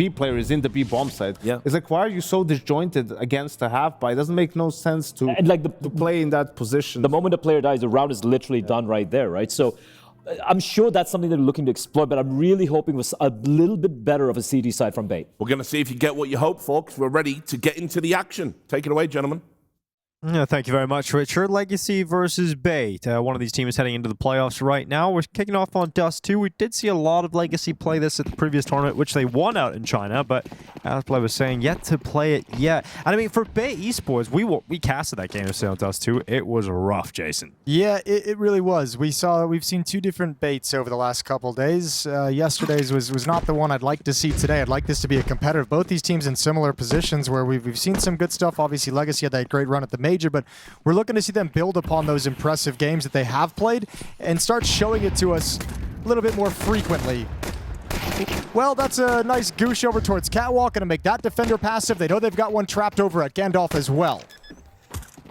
B player is in the B bomb site. Yeah. It's like, why are you so disjointed against the half buy? It doesn't make no sense to, and like to play in that position. The moment a player dies, the round is literally done right there, right? So I'm sure that's something they're looking to exploit, but I'm really hoping with a little bit better of a CT side from Bait. We're going to see if you get what you hope for, because we're ready to get into the action. Take it away, gentlemen. Yeah, thank you very much, Richard. Legacy versus Bait. One of these teams heading into the playoffs right now. We're kicking off on Dust2. We did see a lot of Legacy play this at the previous tournament, which they won out in China, but as I was saying, yet to play it yet. And I mean, for Bait Esports, we casted that game yesterday on Dust2. It was rough, Jason. Yeah, it really was. We've seen two different Baits over the last couple days. Yesterday's was not the one I'd like to see today. I'd like this to be a competitive. Both these teams in similar positions where we've seen some good stuff. Obviously, Legacy had that great run at the major, but we're looking to see them build upon those impressive games that they have played and start showing it to us a little bit more frequently. Well, that's a nice goosh over towards Catwalk, going to make that defender passive. They know they've got one trapped over at Gandalf as well.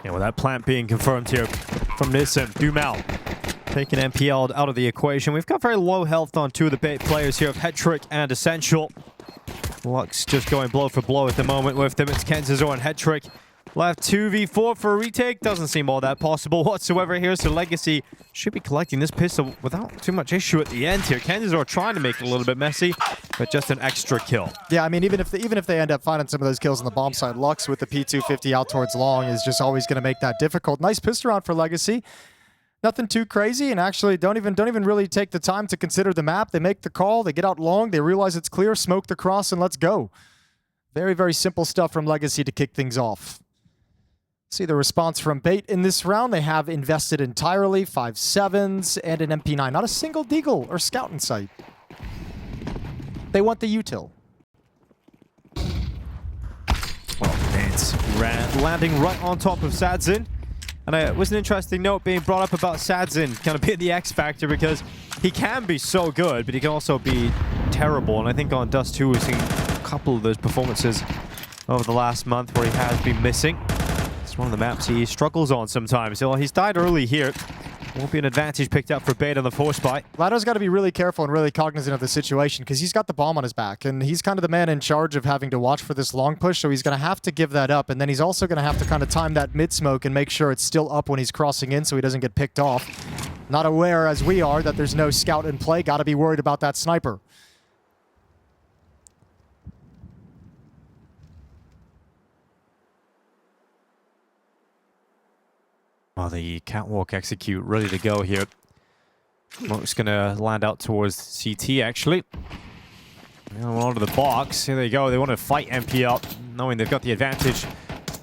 Yeah, with that plant being confirmed here from Nissan, Dumal taking MPL out of the equation. We've got very low health on two of the Bait players here of Hetrick and Essential. Lux just going blow for blow at the moment with them. It's Kenzazor and Hetrick. Left 2v4 for a retake. Doesn't seem all that possible whatsoever here. So Legacy should be collecting this pistol without too much issue at the end here. Kenzazor trying to make it a little bit messy, but just an extra kill. Yeah, I mean, even if they end up finding some of those kills on the bomb side, Lux with the P250 out towards long is just always going to make that difficult. Nice pistol round for Legacy. Nothing too crazy, and actually don't even really take the time to consider the map. They make the call, they get out long, they realize it's clear, smoke the cross, and let's go. Very, very simple stuff from Legacy to kick things off. See the response from Bait in this round. They have invested entirely 5-7s and an MP9. Not a single Deagle or Scout in sight. They want the util. Well, it's landing right on top of Sadzin. And it was an interesting note being brought up about Sadzin kind of being the X factor, because he can be so good, but he can also be terrible. And I think on Dust2 we've seen a couple of those performances over the last month where he has been missing. It's one of the maps he struggles on sometimes. So he's died early here. Won't be an advantage picked up for Bait on the force buy. Latto's got to be really careful and really cognizant of the situation, because he's got the bomb on his back, and he's kind of the man in charge of having to watch for this long push, so he's going to have to give that up, and then he's also going to have to kind of time that mid-smoke and make sure it's still up when he's crossing in so he doesn't get picked off. Not aware, as we are, that there's no scout in play. Got to be worried about that sniper. Oh, the catwalk execute ready to go here. Smoke's gonna land out towards CT actually. Onto the box. Here they go. They want to fight MPL, knowing they've got the advantage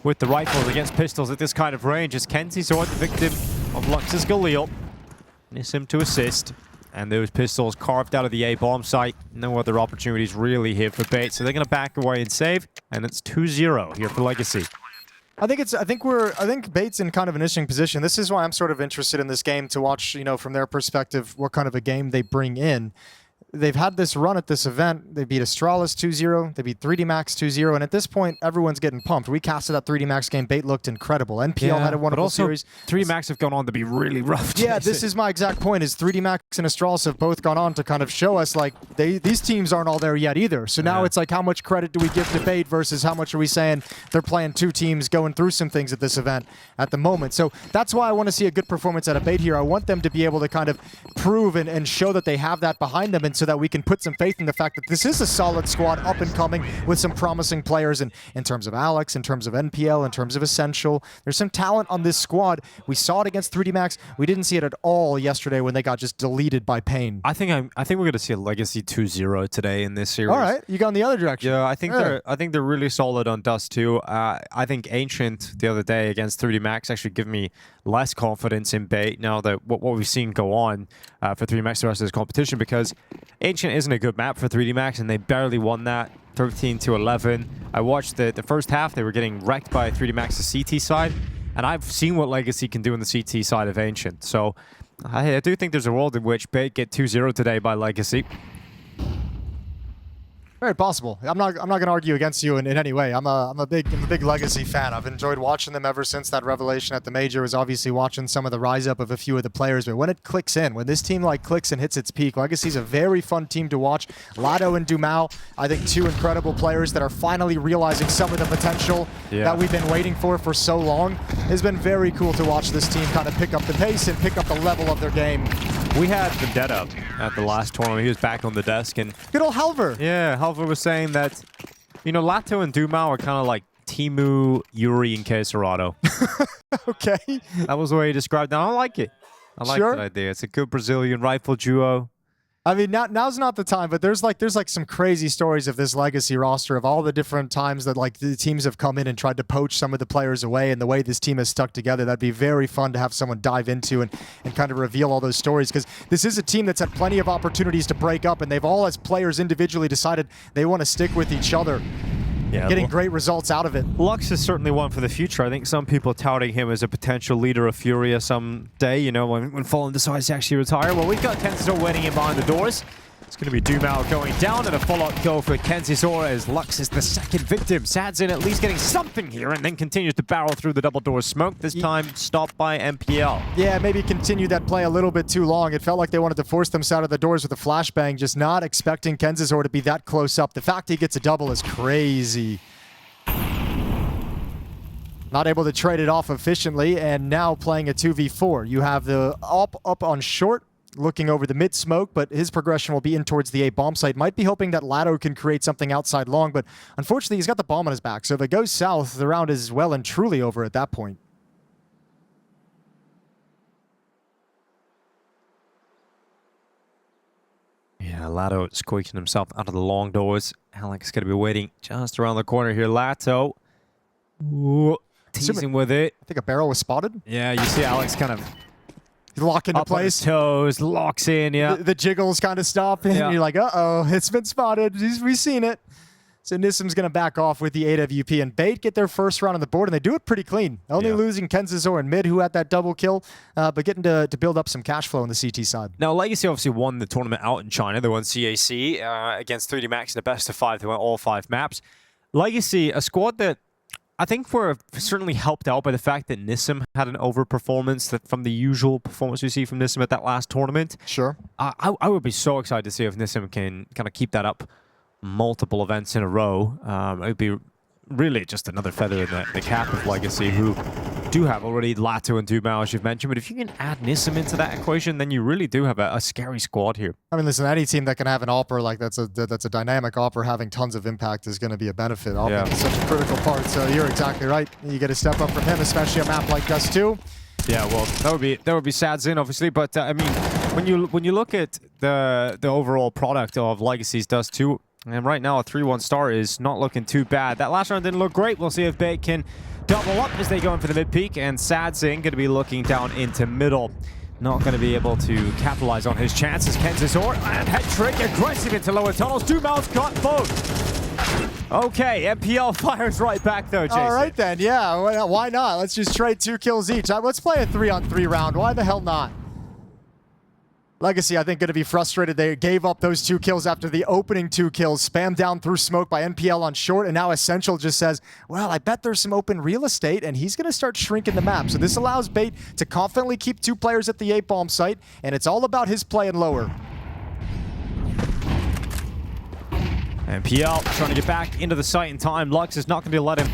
with the rifles against pistols at this kind of range. As Kenzazor, the victim of Lux's Galil. Nissim to assist. And those pistols carved out of the A bomb site. No other opportunities really here for Bait, so they're gonna back away and save. And it's 2-0 here for Legacy. I think Bait's in kind of an interesting position. This is why I'm sort of interested in this game, to watch, you know, from their perspective, what kind of a game they bring in. They've had this run at this event. They beat Astralis 2-0. They beat 3D Max 2-0. And at this point, everyone's getting pumped. We casted that 3D Max game. Bait looked incredible. NPL had a wonderful series. 3D Max have gone on to be really rough. Yeah, this is my exact point, is 3D Max and Astralis have both gone on to kind of show us, like, these teams aren't all there yet either. So now it's like, how much credit do we give to Bait versus how much are we saying they're playing two teams going through some things at this event at the moment. So that's why I want to see a good performance out of Bait here. I want them to be able to kind of prove and show that they have that behind them, and so that we can put some faith in the fact that this is a solid squad up and coming with some promising players in terms of Alex, in terms of NPL, in terms of Essential. There's some talent on this squad. We saw it against 3D Max. We didn't see it at all yesterday when they got just deleted by Pain. I think we're going to see a Legacy 2-0 today in this series. All right, you got in the other direction. Yeah, I think they're really solid on Dust2. I think Ancient the other day against 3D Max actually gave me less confidence in Bait now that what we've seen go on for 3D Max the rest of this competition, because Ancient isn't a good map for 3D Max, and they barely won that 13-11. I watched the first half. They were getting wrecked by 3D Max's CT side, and I've seen what Legacy can do in the CT side of Ancient. So I do think there's a world in which Bait get 2-0 today by Legacy. Very possible. I'm not going to argue against you in any way. I'm a big Legacy fan. I've enjoyed watching them ever since that revelation at the major. Was obviously watching some of the rise up of a few of the players. But when it clicks in, when this team like clicks and hits its peak, Legacy's a very fun team to watch. Latto and Dumao, I think 2 incredible players that are finally realizing some of the potential that we've been waiting for so long. It's been very cool to watch this team kind of pick up the pace and pick up the level of their game. We had Vendetta at the last tournament. He was back on the desk, and Good old Helver. yeah, Halver was saying that, you know, Latto and Dumao are kind of like Timu, Yuri, and Queserado. Okay. That was the way he described it. I like it. I like Sure. that idea. It's a good Brazilian rifle duo. I mean, now's not the time, but there's like some crazy stories of this Legacy roster of all the different times that like the teams have come in and tried to poach some of the players away, and the way this team has stuck together. That'd be very fun to have someone dive into and kind of reveal all those stories, because this is a team that's had plenty of opportunities to break up, and they've all, as players individually, decided they want to stick with each other. Yeah, Getting great results out of it. Lux is certainly one for the future. I think some people touting him as a potential leader of Furia someday, you know, when Fallen decides to actually retire. Well, we've got Kenzizor winning in behind the doors. It's going to be Dumao going down, and a follow-up goal for Kenzizor as Lux is the second victim. Sad's in at least getting something here, and then continues to barrel through the double door smoke, this time stopped by MPL. Yeah, maybe continue that play a little bit too long. It felt like they wanted to force them out of the doors with a flashbang, just not expecting Kenzizor to be that close up. The fact he gets a double is crazy. Not able to trade it off efficiently, and now playing a 2v4. You have the up on short, looking over the mid smoke, but his progression will be in towards the A bomb site. Might be hoping that Latto can create something outside long, but unfortunately he's got the bomb on his back. So if it goes south, the round is well and truly over at that point. Yeah, Latto squeaking himself out of the long doors. Alex is going to be waiting just around the corner here. Latto. Ooh, teasing with it. I think a barrel was spotted. Yeah, you see Alex kind of Lock into up on his place. toes, locks in, yeah. The jiggles kind of stop, and Yeah. you're like, uh-oh, it's been spotted. We've seen it. So Nissim's going to back off with the AWP, and Bait get their first round on the board, and they do it pretty clean. Only losing Kenzizor and Mid, who had that double kill, but getting to build up some cash flow on the CT side. Now, Legacy obviously won the tournament out in China. They won CAC against 3D Max in the best of 5. They went all 5 maps. Legacy, a squad that I think we're certainly helped out by the fact that Nissim had an overperformance from the usual performance we see from Nissim at that last tournament. Sure. I would be so excited to see if Nissim can kind of keep that up multiple events in a row. It would be really just another feather in the cap of Legacy, who do have already Latto and Dumao, as you've mentioned. But if you can add Nissim into that equation, then you really do have a scary squad here. I mean, listen, any team that can have an AWPer like that's a dynamic AWPer having tons of impact is going to be a benefit. AWPer is such a critical part, so you're exactly right. You get a step up from him, especially a map like Dust2. Yeah, well, that would be sad Zin, obviously, but I mean, when you look at the overall product of Legacy's Dust2, and right now a 3-1 start is not looking too bad. That last round didn't look great. We'll see if Bait can double up as they go in for the mid peak, and Sadzin going to be looking down into middle. Not going to be able to capitalize on his chances. Kenzizor and head trick aggressive into lower tunnels. Dumao's got both. Okay, MPL fires right back though, Jason. All right then, yeah, why not? Let's just trade 2 kills each. Let's play a 3-on-3 round. Why the hell not? Legacy, I think, going to be frustrated. They gave up those 2 kills after the opening 2 kills, spammed down through smoke by NPL on short, and now Essential just says, well, I bet there's some open real estate, and he's going to start shrinking the map. So this allows Bait to confidently keep 2 players at the 8-bomb site, and it's all about his play and lower. MPL trying to get back into the site in time. Lux is not going to let him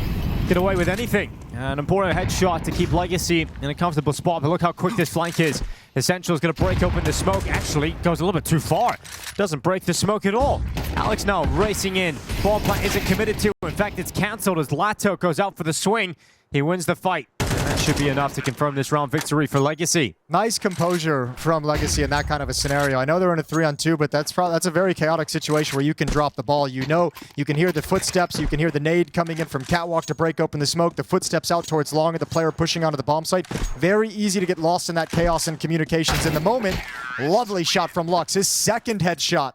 get away with anything. An important headshot to keep Legacy in a comfortable spot, but look how quick this flank is. Essential is going to break open the smoke. Actually, goes a little bit too far. Doesn't break the smoke at all. Alex now racing in. Bomb plant isn't committed to. In fact, it's cancelled as Latto goes out for the swing. He wins the fight. And that should be enough to confirm this round victory for Legacy. Nice composure from Legacy in that kind of a scenario. I know they're in a 3-on-2, but that's a very chaotic situation where you can drop the ball. You know, you can hear the footsteps, you can hear the nade coming in from Catwalk to break open the smoke, the footsteps out towards long, and the player pushing onto the bomb site. Very easy to get lost in that chaos and communications in the moment. Lovely shot from Lux, his second headshot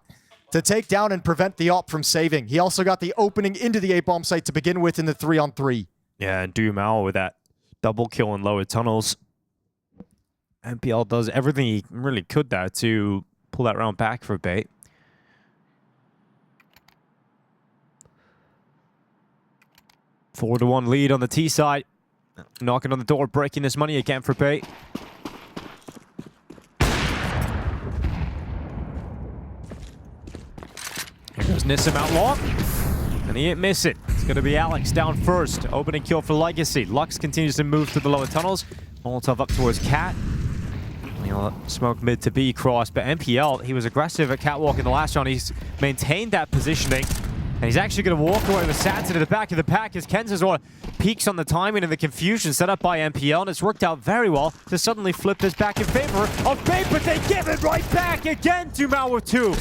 to take down and prevent the op from saving. He also got the opening into the 8-bomb site to begin with in the 3-on-3. Yeah, and Dumao with that double kill in lower tunnels. MPL does everything he really could there to pull that round back for Bait. 4-1 lead on the T side. Knocking on the door, breaking this money again for bait. Here goes Nissim out long. And he didn't miss it. It's going to be Alex down first. Opening kill for Legacy. Lux continues to move to the lower tunnels. Molotov up towards Cat. He'll smoke mid to B cross, but MPL, he was aggressive at Catwalk in the last round. He's maintained that positioning. And he's actually going to walk away with Sats into the back of the pack as Kenzazor peaks on the timing and the confusion set up by MPL, and it's worked out very well to suddenly flip this back in favor of Bait, but they give it right back again to Mao with 2.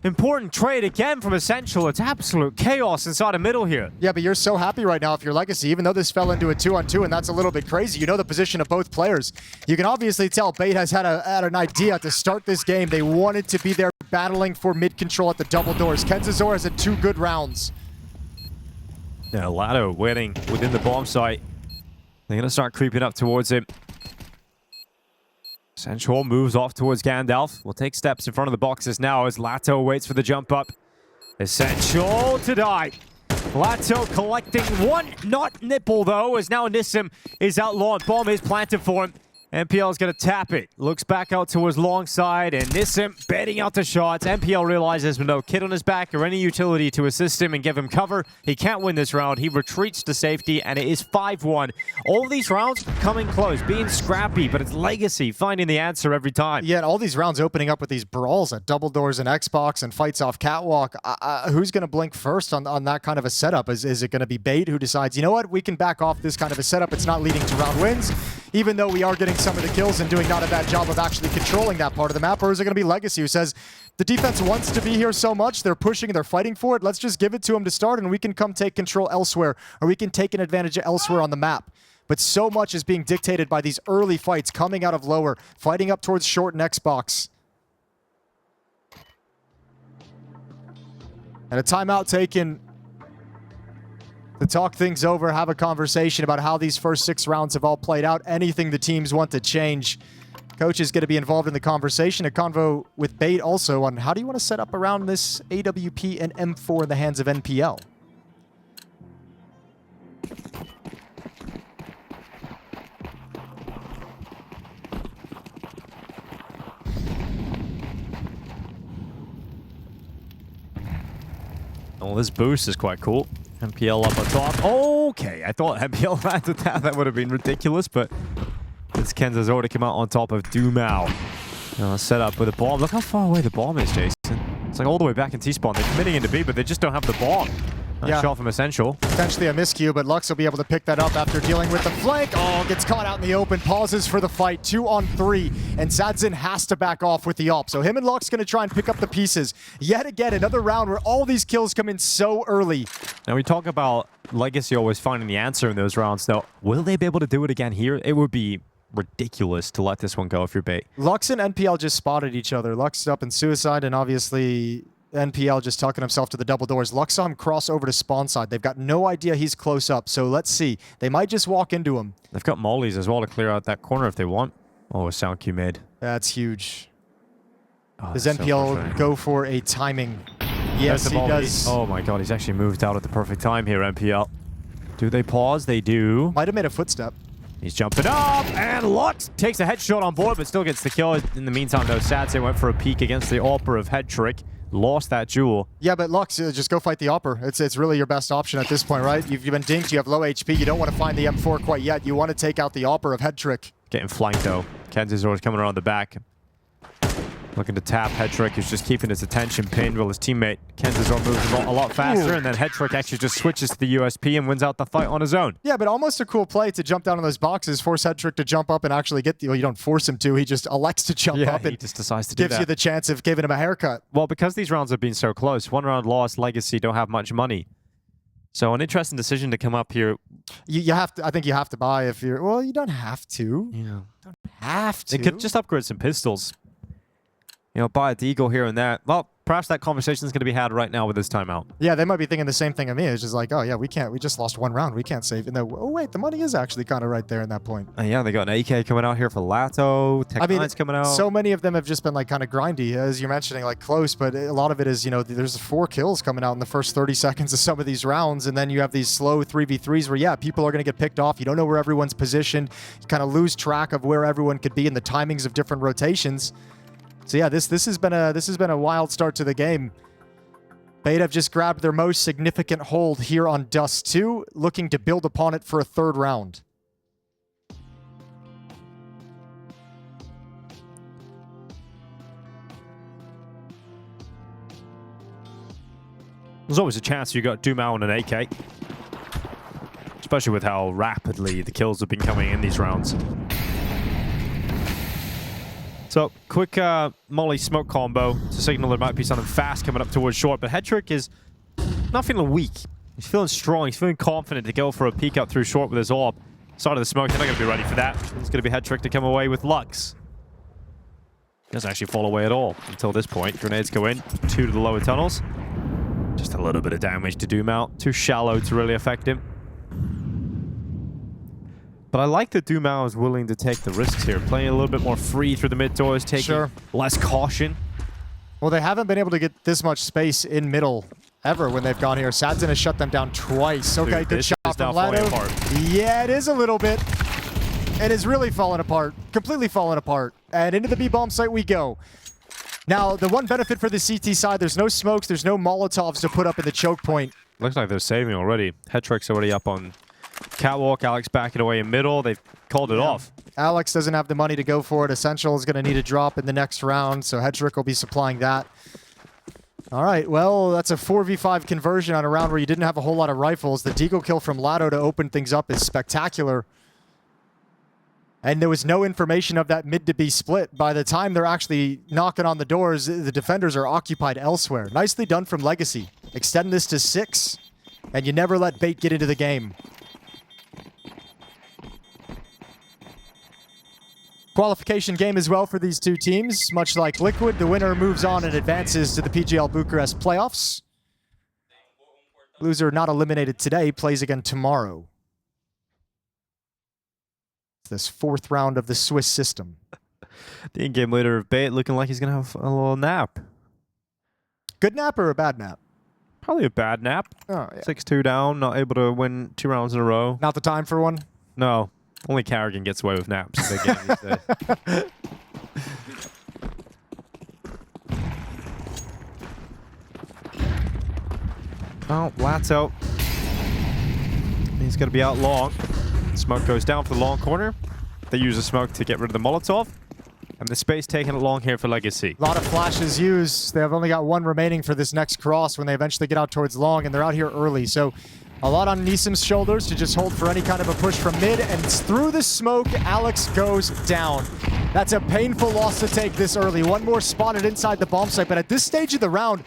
Important trade again from Essential. It's absolute chaos inside the middle here. Yeah, but you're so happy right now if you're Legacy, even though this fell into a 2-on-2, and that's a little bit crazy. You know the position of both players. You can obviously tell Bait has had an idea to start this game. They wanted to be there battling for mid control at the double doors. Kenzazor has had 2 good rounds. Yeah, latto waiting within the bomb site. They're going to start creeping up towards him. Essential moves off towards Gandalf. Will take steps in front of the boxes now as latto waits for the jump up. Essential to die. latto collecting 1 not nipple though, as now Nissim is out long. Bomb is planted for him. MPL is going to tap it. Looks back out towards long side, and Nissim baiting out the shots. MPL realizes with no kid on his back or any utility to assist him and give him cover, he can't win this round. He retreats to safety, and it is 5-1. All these rounds coming close, being scrappy, but it's Legacy finding the answer every time. Yeah, and all these rounds opening up with these brawls at double doors and Xbox and fights off Catwalk. Who's going to blink first on that kind of a setup? Is it going to be Bait who decides, you know what, we can back off this kind of a setup. It's not leading to round wins, even though we are getting some of the kills and doing not a bad job of actually controlling that part of the map? Or is it going to be Legacy who says, the defense wants to be here so much, they're pushing, they're fighting for it, let's just give it to them to start and we can come take control elsewhere, or we can take an advantage elsewhere on the map. But so much is being dictated by these early fights coming out of lower, fighting up towards short and Xbox. And a timeout taken to talk things over, have a conversation about how these first 6 rounds have all played out, anything the teams want to change. Coach is going to be involved in the conversation. A convo with Bait also on how do you want to set up around this AWP and M4 in the hands of NPL. Oh, this boost is quite cool. MPL up on top. Okay, I thought MPL landed that. That would have been ridiculous, but it's Kenzazor to come out on top of Dumao. Set up with a bomb. Look how far away the bomb is, Jason. It's like all the way back in T-spawn. They're committing into B, but they just don't have the bomb. Nice shot from Essential. Potentially a miscue, but Lux will be able to pick that up after dealing with the flank. Oh, gets caught out in the open, pauses for the fight, 2-on-3, and Sadzin has to back off with the op. So him and Lux going to try and pick up the pieces. Yet again, another round where all these kills come in so early. Now we talk about Legacy always finding the answer in those rounds. Now, will they be able to do it again here? It would be ridiculous to let this one go if you're Bait. Lux and NPL just spotted each other. Lux up in suicide, and obviously NPL just tucking himself to the double doors. Lux saw him cross over to spawn side. They've got no idea he's close up, so let's see. They might just walk into him. They've got mollies as well to clear out that corner if they want. Oh, a sound cue mid. That's huge. Oh, Does that's NPL go for a timing? Yes, he does. Oh my god, he's actually moved out at the perfect time here, NPL. Do they pause? They do. Might have made a footstep. He's jumping up, and Lux takes a headshot on board, but still gets the kill. In the meantime, though, Sadze went for a peek against the Opera of Head Trick. Lost that duel. Yeah, but Lux, just go fight the Opera. It's really your best option at this point, right? You've been dinked, you have low HP, you don't want to find the M4 quite yet. You want to take out the Opera of Head Trick. Getting flanked, though. Kenzazor is coming around the back. Looking to tap Head Trick, who's just keeping his attention pinned while his teammate Kenzazor moves a lot faster, and then Head Trick actually just switches to the USP and wins out the fight on his own. Yeah, but almost a cool play to jump down on those boxes, force Head Trick to jump up and actually get the... Well, you don't force him to, he just elects to jump up and he just decides to do gives that. you the chance of giving him a haircut. Well, because these rounds have been so close, one round lost, Legacy don't have much money. So an interesting decision to come up here. You have to... I think you have to buy if you're... Well, you don't have to. Yeah. Don't have to. They could just upgrade some pistols. You know, buy a deagle here and there. Well, perhaps that conversation is going to be had right now with this timeout. Yeah, they might be thinking the same thing of me. It's just like, oh yeah, we just lost one round. We can't save. And then, oh wait, the money is actually kind of right there in that point. Yeah, they got an AK coming out here for Latto. Tech9's coming out. So many of them have just been like kind of grindy, as you're mentioning, like close, but a lot of it is, you know, there's 4 kills coming out in the first 30 seconds of some of these rounds, and then you have these slow 3v3s where, yeah, people are going to get picked off. You don't know where everyone's positioned. You kind of lose track of where everyone could be in the timings of different rotations. So yeah, this has been a wild start to the game. Beta have just grabbed their most significant hold here on Dust2, looking to build upon it for a 3rd round. There's always a chance you got Dumao and an AK. Especially with how rapidly the kills have been coming in these rounds. So, quick molly smoke combo to signal there might be something fast coming up towards short, but Hetrick is not feeling weak. He's feeling strong. He's feeling confident to go for a peek out through short with his AWP. Side of the smoke, they're not going to be ready for that. It's going to be Hetrick to come away with Lux. Doesn't actually fall away at all until this point. Grenades go in, 2 to the lower tunnels. Just a little bit of damage to Dumao. Too shallow to really affect him. But I like that Dumao is willing to take the risks here, playing a little bit more free through the mid doors, taking less caution. Well, they haven't been able to get this much space in middle ever when they've gone here. Sadzin has shut them down twice. Okay, Dude, good shot from latto. Yeah, it is a little bit. It is really falling apart, completely falling apart. And into the B bomb site we go. Now, the one benefit for the CT side, there's no smokes, there's no Molotovs to put up in the choke point. Looks like they're saving already. Hetrick's already up on catwalk. Alex backing away in middle. They've called it off. Alex doesn't have the money to go for it. Essential is going to need a drop in the next round, so Hetrick will be supplying that. All right, well, that's a 4v5 conversion on a round where you didn't have a whole lot of rifles. The deagle kill from latto to open things up is spectacular. And there was no information of that mid to B split. By the time they're actually knocking on the doors, the defenders are occupied elsewhere. Nicely done from Legacy. Extend this to 6, and you never let bait get into the game. Qualification game as well for these two teams. Much like Liquid, the winner moves on and advances to the PGL Bucharest playoffs. Loser not eliminated today, plays again tomorrow. This 4th round of the Swiss system. The in-game leader of Bait looking like he's going to have a little nap. Good nap or a bad nap? Probably a bad nap. Oh, yeah. 6-2 down, not able to win 2 rounds in a row. Not the time for one? No. Only Carrigan gets away with naps in the game these days. Oh, latto. He's going to be out long. Smoke goes down for the long corner. They use the smoke to get rid of the Molotov. And the space taken along here for Legacy. A lot of flashes used. They have only got 1 remaining for this next cross when they eventually get out towards long, and they're out here early. So a lot on Neesum's shoulders to just hold for any kind of a push from mid, and through the smoke, Alex goes down. That's a painful loss to take this early. 1 more spotted inside the bomb site, but at this stage of the round,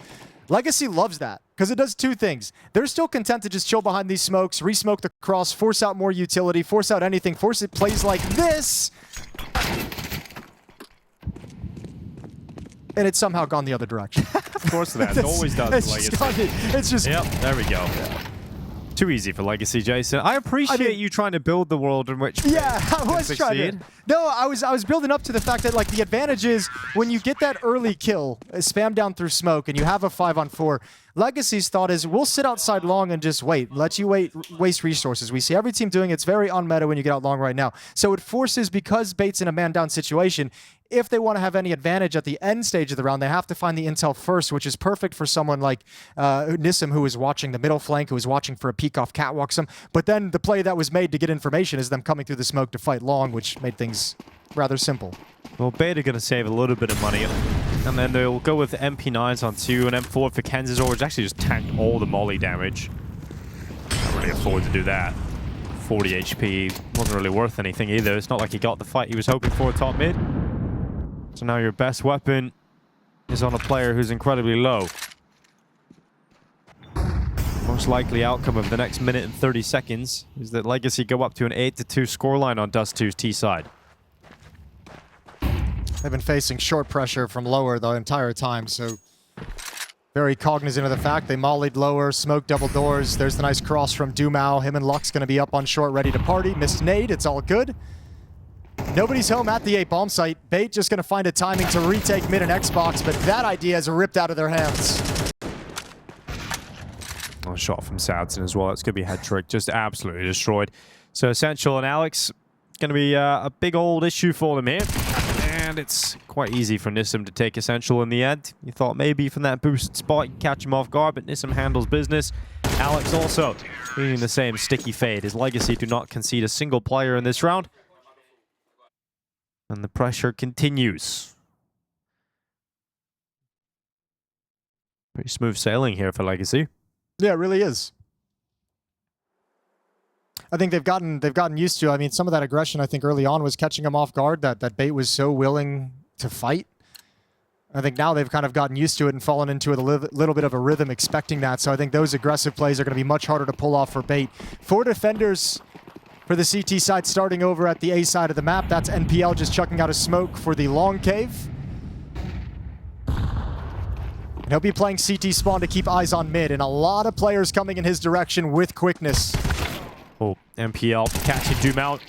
Legacy loves that, because it does 2 things. They're still content to just chill behind these smokes, re-smoke the cross, force out more utility, force out anything, force it plays like this. And it's somehow gone the other direction. Of course it has. It always does for Legacy. It's just... Yep, there we go. Yeah. Too easy for Legacy, Jason. I appreciate you trying to build the world in which I was trying to. No, I was building up to the fact that like the advantage is when you get that early kill, spam down through smoke, and you have a 5-on-4. Legacy's thought is we'll sit outside long and just wait, let you waste resources. We see every team doing it. It's very unmeta when you get out long right now. So it forces, because Bait's in a man-down situation, if they want to have any advantage at the end stage of the round, they have to find the intel first, which is perfect for someone like Nissim, who is watching the middle flank, who is watching for a peek off catwalk. But then the play that was made to get information is them coming through the smoke to fight long, which made things rather simple. Well, Bait are going to save a little bit of money, and then they'll go with MP9s on 2 and M4 for Kenz's, which actually just tanked all the molly damage. Can't really afford to do that. 40 HP wasn't really worth anything either. It's not like he got the fight he was hoping for top mid. So now your best weapon is on a player who's incredibly low. Most likely outcome of the next minute and 30 seconds is that Legacy go up to an 8-2 scoreline on Dust2's T side. They've been facing short pressure from lower the entire time, so Very cognizant of the fact they mollied lower, smoked double doors. There's the nice cross from Dumao. Him and Lux going to be up on short, ready to party. Missed nade. It's all good. Nobody's home at the A bomb site. Bait just going to find a timing to retake mid and Xbox, but that idea is ripped out of their hands. Oh, shot from Sadson as well. That's going to be head trick. Just absolutely destroyed. So Essential and Alex, going to be a big old issue for them here. And it's quite easy for Nissim to take Essential in the end. You thought maybe from that boosted spot you catch him off guard, but Nissim handles business. Alex also being the same sticky fade. His Legacy do not concede a single player in this round. And the pressure continues. Pretty smooth sailing here for Legacy. Yeah, it really is. I think they've gotten used to. I mean, some of that aggression I think early on was catching them off guard. That Bait was so willing to fight. I think now they've kind of gotten used to it and fallen into a little bit of a rhythm, expecting that. So I think those aggressive plays are going to be much harder to pull off for Bait. 4 defenders for the CT side starting over at the A side of the map. That's NPL just chucking out a smoke for the long cave. And he'll be playing CT spawn to keep eyes on mid, and a lot of players coming in his direction with quickness. Oh, MPL catching Doom out.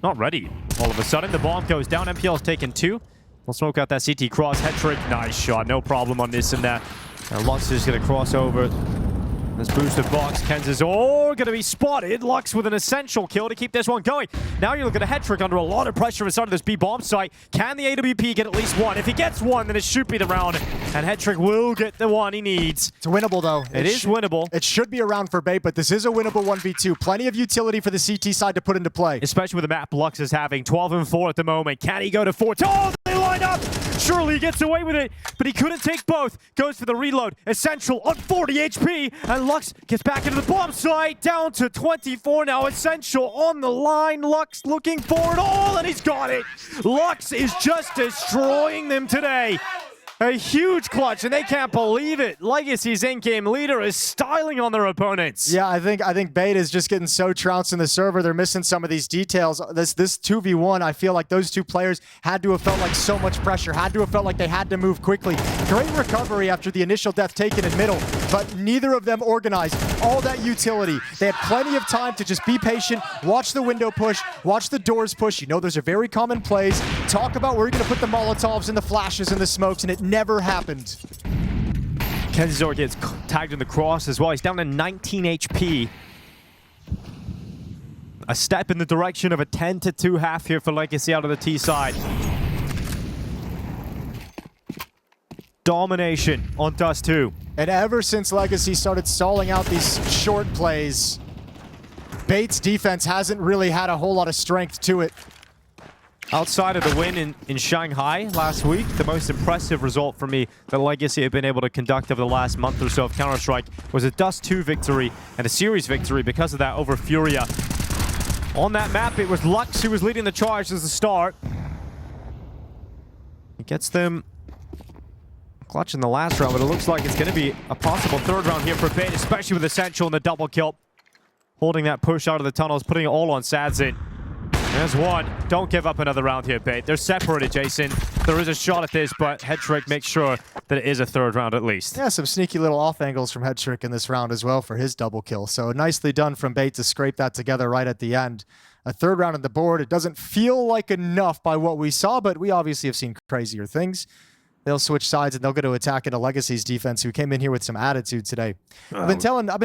Not ready. All of a sudden, the bomb goes down. MPL's taken 2. We'll smoke out that CT cross. Head trick. Nice shot. No problem on this and that. And Lux is going to cross over. This boosted box. Kenz is going to be spotted. Lux with an essential kill to keep this one going. Now you're looking at a head trick under a lot of pressure inside of this B bomb site. Can the AWP get at least one? If he gets one, then it should be the round. And head trick will get the one he needs. It's winnable, though. It is winnable. It should be a round for Bait, but this is a winnable 1v2. Plenty of utility for the CT side to put into play. Especially with the map Lux is having. 12 and 4 at the moment. Can he go to 4? Oh, they line up! Surely he gets away with it, but he couldn't take both. Goes for the reload. Essential on 40 HP, and Lux gets back into the bomb site. Down to 24 now. Essential on the line. Lux looking for it all, and he's got it. Lux is just destroying them today. A huge clutch, and they can't believe it. Legacy's in-game leader is styling on their opponents. Yeah, I think Bait is just getting so trounced in the server. They're missing some of these details. This 2v1, I feel like those two players had to have felt like so much pressure, had to have felt like they had to move quickly. Great recovery after the initial death taken in middle, but neither of them organized all that utility. They had plenty of time to just be patient, watch the window push, watch the doors push. You know those are very common plays. Talk about where you're going to put the Molotovs and the flashes and the smokes, and it never happened. Kenzor gets tagged in the cross as well. He's down to 19 HP. A step in the direction of a 10-2 half here for Legacy out of the T side. Domination on Dust2. And ever since Legacy started stalling out these short plays, Bait's defense hasn't really had a whole lot of strength to it. Outside of the win in Shanghai last week, the most impressive result for me that Legacy have been able to conduct over the last month or so of Counter-Strike was a Dust2 victory and a series victory because of that over Furia. On that map, it was Lux who was leading the charge as the start. It gets them clutch in the last round, but it looks like it's going to be a possible third round here for Bait, especially with Essential and the double kill. Holding that push out of the tunnels, putting it all on Sadzin. There's one. Don't give up another round here, Bait. They're separated, Jason. There is a shot at this, but Headtrick makes sure that it is a third round at least. Yeah, some sneaky little off angles from Headtrick in this round as well for his double kill. So nicely done from Bait to scrape that together right at the end. A third round on the board. It doesn't feel like enough by what we saw, but we obviously have seen crazier things. They'll switch sides and they'll go to attack into Legacy's defense, who came in here with some attitude today. I've been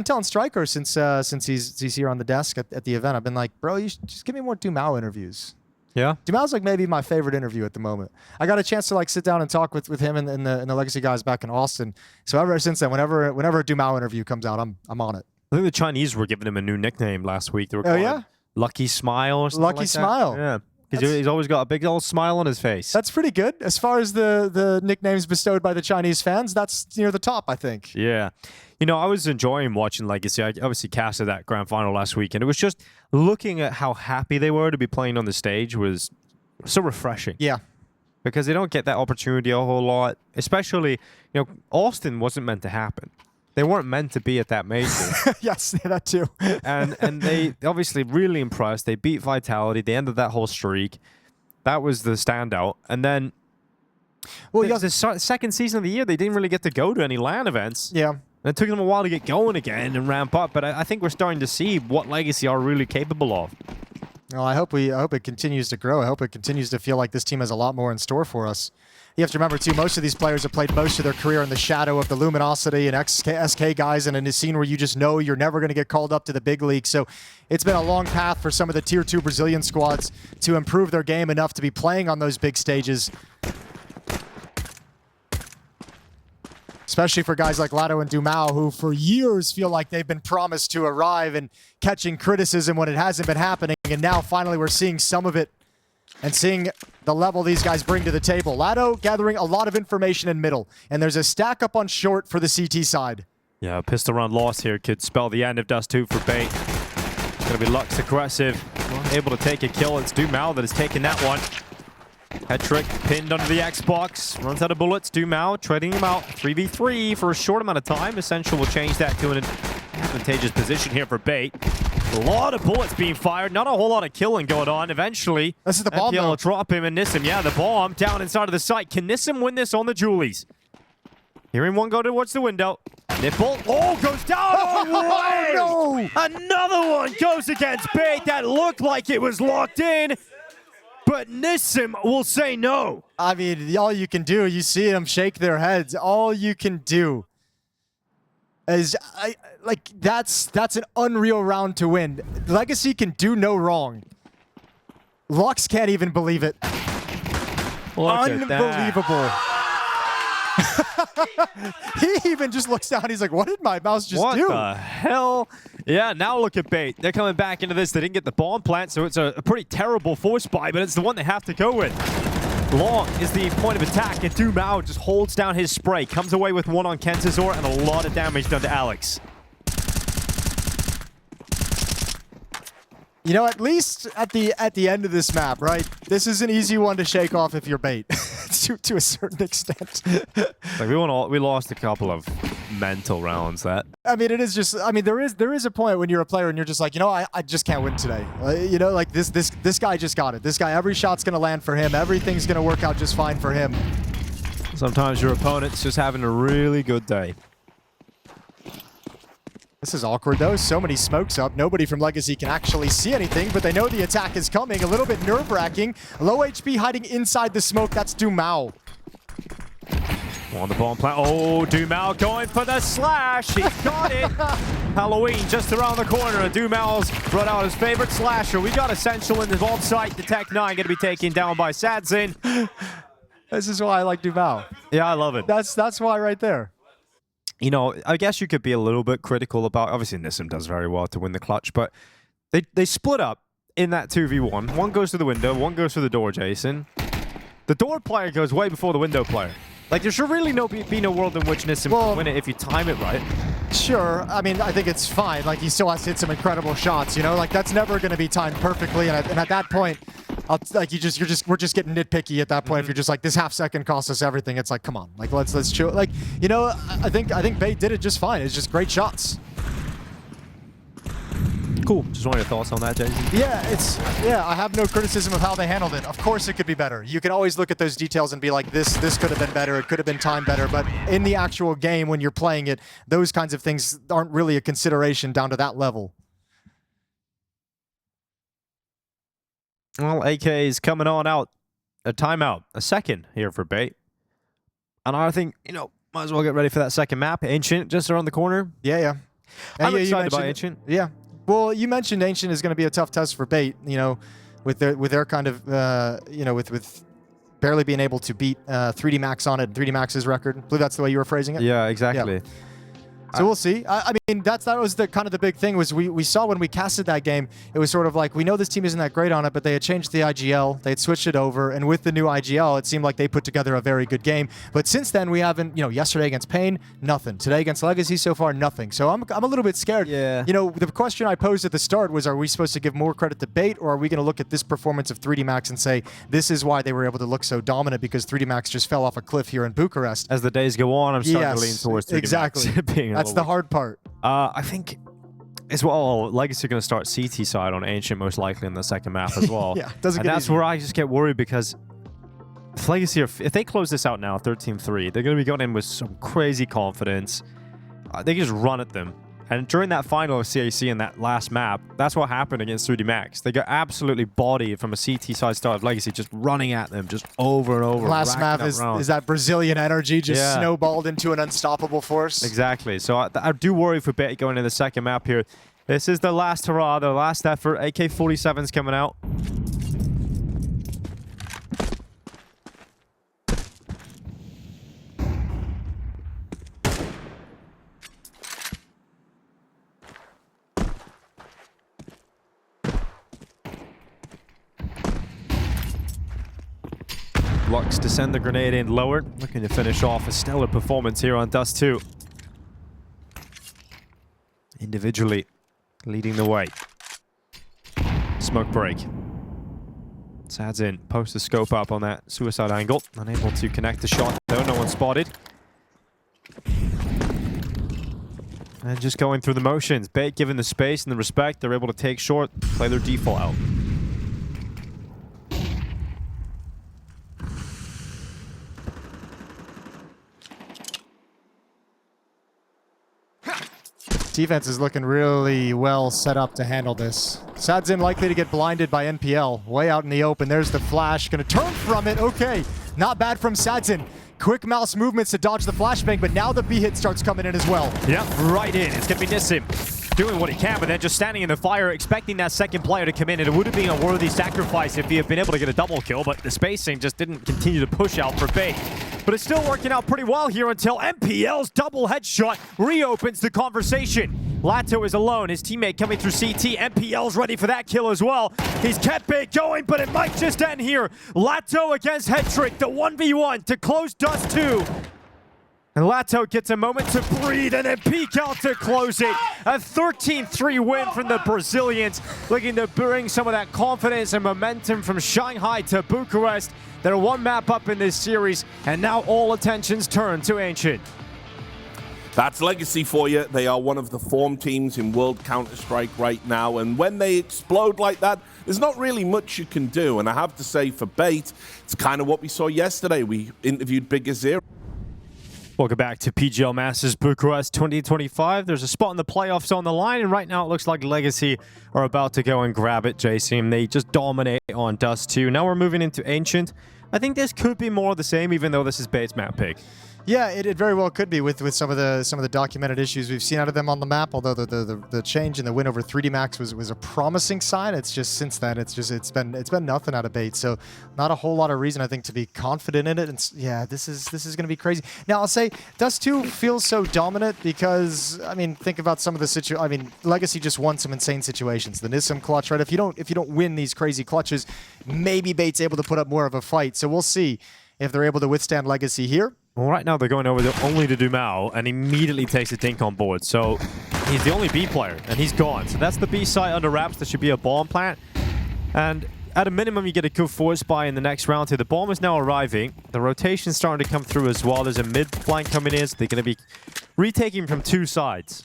telling Striker since he's here on the desk at the event. I've been like, bro, you should just give me more Dumao interviews. Yeah, Dumao's like maybe my favorite interview at the moment. I got a chance to like sit down and talk with him and the Legacy guys back in Austin. So ever since then, whenever a Dumao interview comes out, I'm on it. I think the Chinese were giving him a new nickname last week. They were calling him Lucky Smile or something Lucky like Smile. That. Yeah. Because he's always got a big old smile on his face. That's pretty good. As far as the nicknames bestowed by the Chinese fans, that's near the top, I think. Yeah. You know, I was enjoying watching Legacy. I obviously casted that grand final last week, and it was just looking at how happy they were to be playing on the stage was so refreshing. Yeah. Because they don't get that opportunity a whole lot. Especially, you know, Austin wasn't meant to happen. They weren't meant to be at that major. Yes, that too. and they obviously really impressed. They beat Vitality. They ended that whole streak. That was the standout. And then Well, It was the second season of the year. They didn't really get to go to any LAN events. Yeah. And it took them a while to get going again and ramp up. But I think we're starting to see what Legacy are really capable of. Well, I hope it continues to grow. I hope it continues to feel like this team has a lot more in store for us. You have to remember, too, most of these players have played most of their career in the shadow of the Luminosity and SK guys, and in a scene where you just know you're never going to get called up to the big league. So it's been a long path for some of the Tier 2 Brazilian squads to improve their game enough to be playing on those big stages. Especially for guys like Latto and Dumao, who for years feel like they've been promised to arrive and catching criticism when it hasn't been happening. And now finally we're seeing some of it and seeing the level these guys bring to the table. Latto gathering a lot of information in middle. And there's a stack up on short for the CT side. Yeah, pistol round loss here could spell the end of Dust2 for Bait. It's going to be Lux aggressive. Able to take a kill. It's Dumao that has taken that one. Head trick pinned under the Xbox. Runs out of bullets. Dumao trading him out. 3v3 for a short amount of time. Essential will change that to an advantageous position here for Bait. A lot of bullets being fired. Not a whole lot of killing going on. Eventually, This is the bomb, MPL will though. drop him and Nissim. Yeah, the bomb down inside of the site. Can Nissim win this on the Julies? Hearing one go towards the window. Nipple. Oh, goes down. Oh, no! Another one goes against Bait. That looked like it was locked in. But Nissim will say no. I mean, all you can do, you see them shake their heads. All you can do is, that's an unreal round to win. Legacy can do no wrong. Lux can't even believe it. Look at that. Unbelievable. He even just looks down. He's like, what did my mouse just do? What the hell? Yeah, now look at Bait. They're coming back into this. They didn't get the bomb plant, so it's a pretty terrible force buy, but it's the one they have to go with. Long is the point of attack, and Dumao just holds down his spray. Comes away with one on Kentazor, and a lot of damage done to Alex. You know, at least at the end of this map, right? This is an easy one to shake off if you're Bait, to a certain extent. Like we lost a couple of mental rounds. That I mean, it is just. I mean, there is a point when you're a player and you're just like, you know, I just can't win today. You know, like this guy just got it. This guy, every shot's gonna land for him. Everything's gonna work out just fine for him. sometimes your opponent's just having a really good day. This is awkward, though. So many smokes up. Nobody from Legacy can actually see anything, but they know the attack is coming. A little bit nerve-wracking. Low HP hiding inside the smoke. That's Dumao. On the bomb plant. Oh, Dumao going for the slash. He got it. Halloween just around the corner. And Dumao's brought out his favorite slasher. We got Essential in the bomb site. The Tech 9 going to be taken down by Sadzin. This is why I like Dumao. Yeah, I love it. That's why right there. You know, I guess you could be a little bit critical about, obviously Nissim does very well to win the clutch, but they split up in that 2v1. One goes to the window, one goes to the door, Jason. The door player goes way before the window player. Like, there should really be no world in which Nissim can win it if you time it right. Sure. I mean, I think it's fine. Like, he still has to hit some incredible shots, you know? Like, that's never going to be timed perfectly, and at that point, we're just getting nitpicky at that point. If you're just like, this half second cost us everything, it's like, come on, like let's chill. Like, you know, I think Bait did it just fine. It's just great shots. Cool. Just want your thoughts on that, Jason? Yeah, I have no criticism of how they handled it. Of course, it could be better. You can always look at those details and be like, this could have been better. It could have been timed better. But in the actual game, when you're playing it, those kinds of things aren't really a consideration down to that level. Well, AK is coming on out. A timeout. A second here for Bait. And I think, you know, might as well get ready for that second map. Ancient just around the corner. Yeah. I'm excited by Ancient. Yeah. Well, you mentioned Ancient is going to be a tough test for Bait, you know, with their kind of, you know, with barely being able to beat 3D Max on it, 3D Max's record. I believe that's the way you were phrasing it. Yeah, exactly. Yeah. So we'll see. I mean, that was the kind of the big thing was we saw when we casted that game, it was sort of like, we know this team isn't that great on it, but they had changed the IGL, they had switched it over, and with the new IGL, it seemed like they put together a very good game. But since then, we haven't, you know, yesterday against Pain, nothing. Today against Legacy, so far, nothing. So I'm a little bit scared. Yeah. You know, the question I posed at the start was, are we supposed to give more credit to Bait, or are we going to look at this performance of 3D Max and say, this is why they were able to look so dominant, because 3D Max just fell off a cliff here in Bucharest. As the days go on, I'm starting to lean towards 3D Max. Exactly. being That's the hard part. I think as well, Legacy are going to start CT side on Ancient most likely in the second map as well. Yeah, doesn't and get that's easier. where I just get worried because if Legacy, if they close this out now, 13-3, they're going to be going in with some crazy confidence. They can just run at them. And during that final of CAC in that last map, that's what happened against 3D Max. They got absolutely bodied from a CT side start of Legacy, just running at them, just over and over. Last map is that Brazilian energy just snowballed into an unstoppable force. Exactly. So I do worry for Bet going into the second map here. This is the last hurrah, the last effort. AK-47's coming out. Lux to send the grenade in lower, looking to finish off a stellar performance here on Dust2. Individually leading the way. Smoke break. Sad's in, post the scope up on that suicide angle. Unable to connect the shot though, no one spotted. And just going through the motions. Bait given the space and the respect, they're able to take short, play their default out. Defense is looking really well set up to handle this. Sadzin likely to get blinded by NPL. Way out in the open. There's the flash. Gonna turn from it. Okay. Not bad from Sadzin. Quick mouse movements to dodge the flashbang, but now the B hit starts coming in as well. Yep, right in. It's gonna be Nissim doing what he can, but then just standing in the fire, expecting that second player to come in. And it would have been a worthy sacrifice if he had been able to get a double kill, but the spacing just didn't continue to push out for Bait. But it's still working out pretty well here until MPL's double headshot reopens the conversation. Latto is alone, his teammate coming through CT. MPL's ready for that kill as well. He's kept Bait going, but it might just end here. Latto against Headtrick, the 1v1 to close Dust2. And Latto gets a moment to breathe and then peek out to close it. A 13-3 win from the Brazilians, looking to bring some of that confidence and momentum from Shanghai to Bucharest. They're one map up in this series, and now all attentions turn to Ancient. That's Legacy for you. They are one of the form teams in World Counter-Strike right now, and when they explode like that, there's not really much you can do. And I have to say, for Bait, it's kind of what we saw yesterday. We interviewed Big Azir. Welcome back to PGL Masters Bucharest 2025. There's a spot in the playoffs on the line, and right now it looks like Legacy are about to go and grab it, JC. They just dominate on Dust2. Now we're moving into Ancient. I think this could be more of the same, even though this is Bait's map pick. Yeah, it very well could be with some of the documented issues we've seen out of them on the map. Although the change in the win over 3D Max was a promising sign. It's just since then it's been nothing out of Bait. So not a whole lot of reason I think to be confident in it. And yeah, this is going to be crazy. Now I'll say Dust2 feels so dominant because I mean think about some of the I mean Legacy just won some insane situations. The Nissim clutch, right? If you don't win these crazy clutches, maybe Bait's able to put up more of a fight. So we'll see if they're able to withstand Legacy here. Well, right now they're going over only to Dumao and immediately takes a dink on board. So he's the only B player and he's gone. So that's the B site under wraps. There should be a bomb plant. And at a minimum, you get a good force buy in the next round here. The bomb is now arriving. The rotation's starting to come through as well. There's a mid flank coming in. So they're going to be retaking from two sides.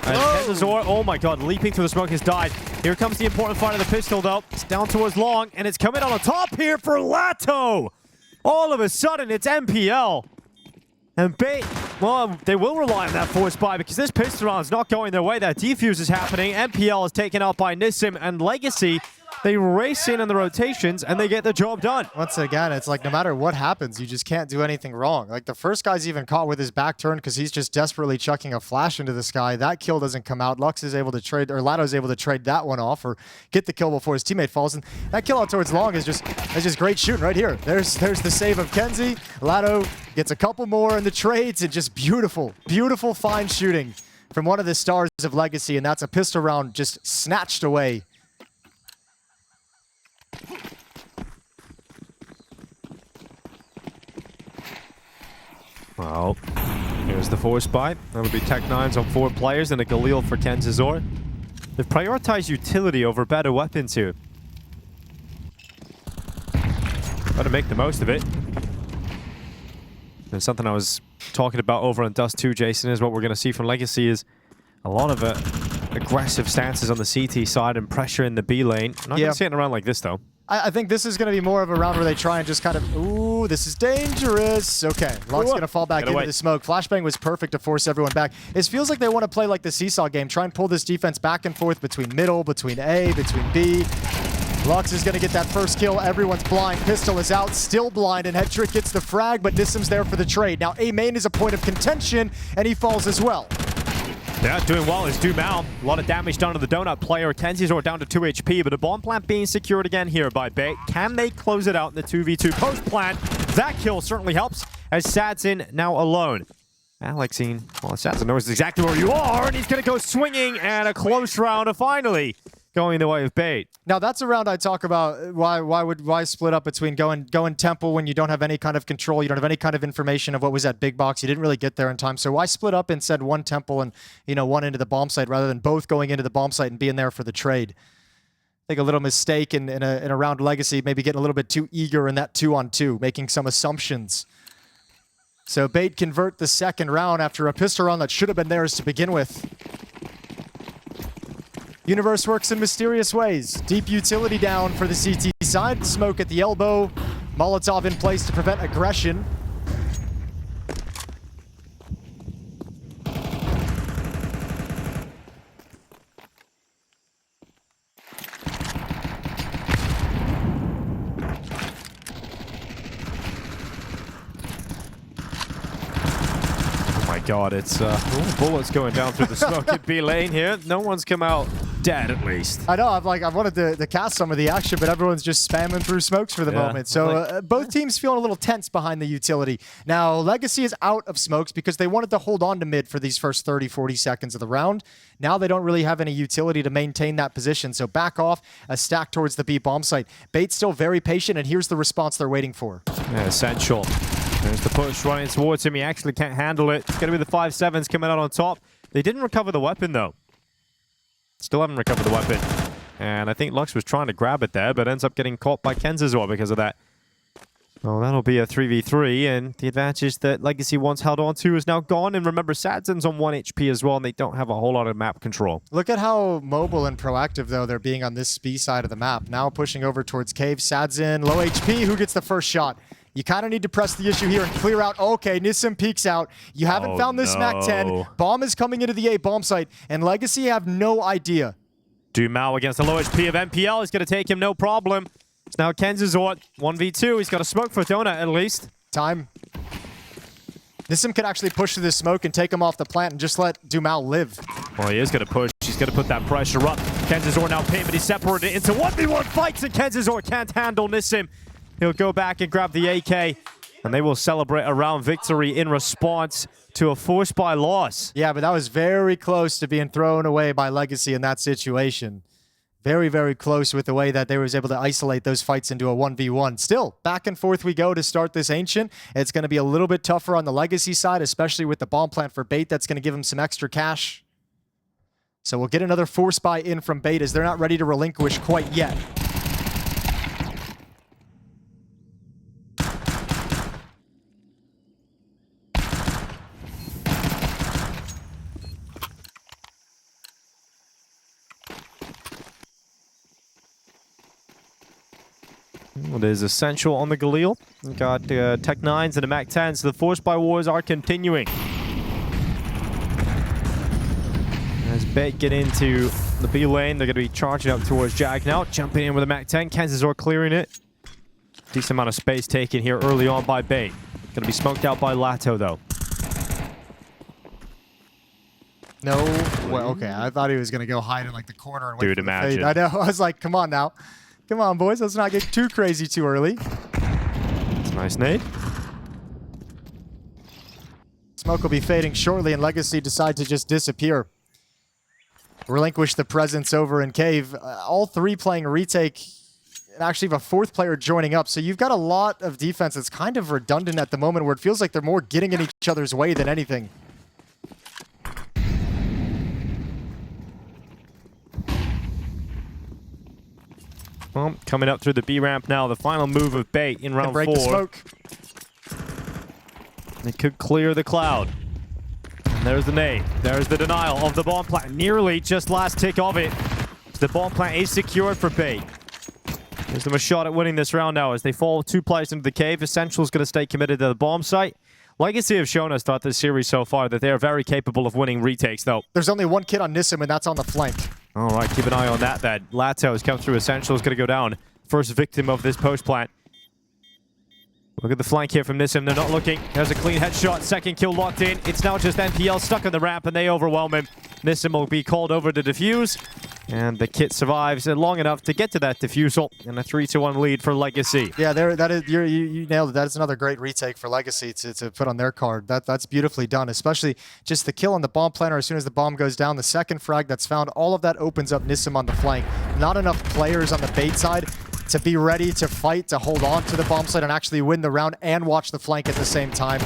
And Azor, oh my god, leaping through the smoke has died. Here comes the important fight of the pistol though. It's down towards long and it's coming on the top here for Latto. All of a sudden, it's MPL. And Bait, well, they will rely on that force buy because this pistol round is not going their way. That defuse is happening. MPL is taken out by Nissim and Legacy. They race in on the rotations and they get the job done. Once again, it's like no matter what happens, you just can't do anything wrong. Like the first guy's even caught with his back turned because he's just desperately chucking a flash into the sky. That kill doesn't come out. Lux is able to trade, or Latto's able to trade that one off or get the kill before his teammate falls. And that kill out towards long is just great shooting right here. There's the save of Kenzie. Latto gets a couple more in the trades and just beautiful, beautiful fine shooting from one of the stars of Legacy. And that's a pistol round just snatched away. Well, here's the force buy. That'll be Tech 9s on 4 players and a Galil for Kenzazor. They've prioritized utility over better weapons here. Gotta make the most of it. There's something I was talking about over on Dust2, Jason, is what we're gonna see from Legacy is a lot of aggressive stances on the CT side and pressure in the B lane. Not gonna see it around like this though. I think this is going to be more of a round where they try and just kind of, ooh, this is dangerous. Okay, Luck's going to fall back into the smoke. Flashbang was perfect to force everyone back. It feels like they want to play like the seesaw game, try and pull this defense back and forth between middle, between A, between B. Lux is going to get that first kill. Everyone's blind. Pistol is out, still blind, and Headtrick gets the frag, but Nissim's there for the trade. Now, A main is a point of contention, and he falls as well. Yeah, doing well is Dumao. A lot of damage done to the donut player. Kenzizor down to 2 HP, but a bomb plant being secured again here by Bait. Can they close it out in the 2v2 post plant? That kill certainly helps as Sadzin now alone. Alexine, well, Sadzin knows exactly where you are, and he's going to go swinging, and a close round of finally going the way of Bait. Now that's a round I talk about. Why split up between going temple when you don't have any kind of control, you don't have any kind of information of what was at big box, you didn't really get there in time. So why split up and said one temple and one into the bomb site rather than both going into the bomb site and being there for the trade? I think a little mistake in a round legacy, maybe getting a little bit too eager in that 2-on-2, making some assumptions. So Bait convert the second round after a pistol round that should have been theirs to begin with. Universe works in mysterious ways. Deep utility down for the CT side. Smoke at the elbow. Molotov in place to prevent aggression. Oh my god, it's bullets going down through the smoke at B lane here. No one's come out dead, at least. I know, I wanted to cast some of the action, but everyone's just spamming through smokes for the moment. So both teams feeling a little tense behind the utility. Now, Legacy is out of smokes because they wanted to hold on to mid for these first 30, 40 seconds of the round. Now they don't really have any utility to maintain that position, so back off, a stack towards the B bomb site. Bait's still very patient, and here's the response they're waiting for. Yeah, essential. There's the push running towards him. He actually can't handle it. It's going to be the 5-7s coming out on top. They didn't recover the weapon, though. Still haven't recovered the weapon. And I think Lux was trying to grab it there, but ends up getting caught by Kenzizor because of that. Well, that'll be a 3v3, and the advantage that Legacy once held on to is now gone. And remember, Sadzin's on 1 HP as well, and they don't have a whole lot of map control. Look at how mobile and proactive, though, they're being on this B side of the map. Now pushing over towards Cave. Sadzin, low HP. Who gets the first shot? You kind of need to press the issue here and clear out. Okay, Nissim peeks out. You haven't found this Mac 10. Bomb is coming into the A bomb site, and Legacy have no idea. Dumao against the low HP of MPL is going to take him no problem. It's now Kenzizor, 1v2. He's got a smoke for Donut at least. Time. Nissim could actually push through this smoke and take him off the plant and just let Dumao live. Well, he is going to push. He's going to put that pressure up. Kenzizor now pinned, but he's separated into 1v1 fights, and Kenzizor can't handle Nissim. He'll go back and grab the AK, and they will celebrate a round victory in response to a forced by loss. Yeah, but that was very close to being thrown away by Legacy in that situation. Very, very close with the way that they was able to isolate those fights into a 1v1. Still, back and forth we go to start this Ancient. It's going to be a little bit tougher on the Legacy side, especially with the bomb plant for Bait. That's going to give him some extra cash. So we'll get another force buy in from Bait as they're not ready to relinquish quite yet. Well, there's Essential on the Galil. We've got Tech 9s and the Mac 10s. So the Force by Wars are continuing. As Bait get into the B lane, they're going to be charging up towards Jag now. Jumping in with a Mac 10. Kenzizor clearing it. Decent amount of space taken here early on by Bait. Going to be smoked out by Latto, though. No, well, okay. I thought he was going to go hide in like the corner and wait Dude, for the imagine. fade. I know. I was like, come on now. Come on, boys. Let's not get too crazy too early. It's a nice nade. Smoke will be fading shortly, and Legacy decide to just disappear. Relinquish the presence over in Cave. All three playing retake, and actually have a fourth player joining up. So you've got a lot of defense that's kind of redundant at the moment, where it feels like they're more getting in each other's way than anything. Well, coming up through the B ramp now, the final move of Bait in round 4. Break the smoke. They could clear the cloud. And there's the nade. There's the denial of the bomb plant. Nearly just last tick of it. The bomb plant is secured for Bait. Gives them a shot at winning this round now as they fall 2 players into the cave. Essential's going to stay committed to the bomb site. Legacy have shown us throughout this series so far that they are very capable of winning retakes, though. There's only one kid on Nissim, and that's on the flank. All right, keep an eye on that. That latto has come through. Essential is going to go down. First victim of this post plant. Look at the flank here from Nissim. They're not looking. There's a clean headshot. Second kill locked in. It's now just NPL stuck on the ramp, and they overwhelm him. Nissim will be called over to defuse. And the kit survives long enough to get to that defusal. And a 3-1 lead for Legacy. Yeah, that is, you nailed it. That is another great retake for Legacy to put on their card. That's beautifully done, especially just the kill on the bomb planter as soon as the bomb goes down. The second frag that's found, all of that opens up Nissim on the flank. Not enough players on the bait side to be ready to fight, to hold on to the bomb site and actually win the round and watch the flank at the same time.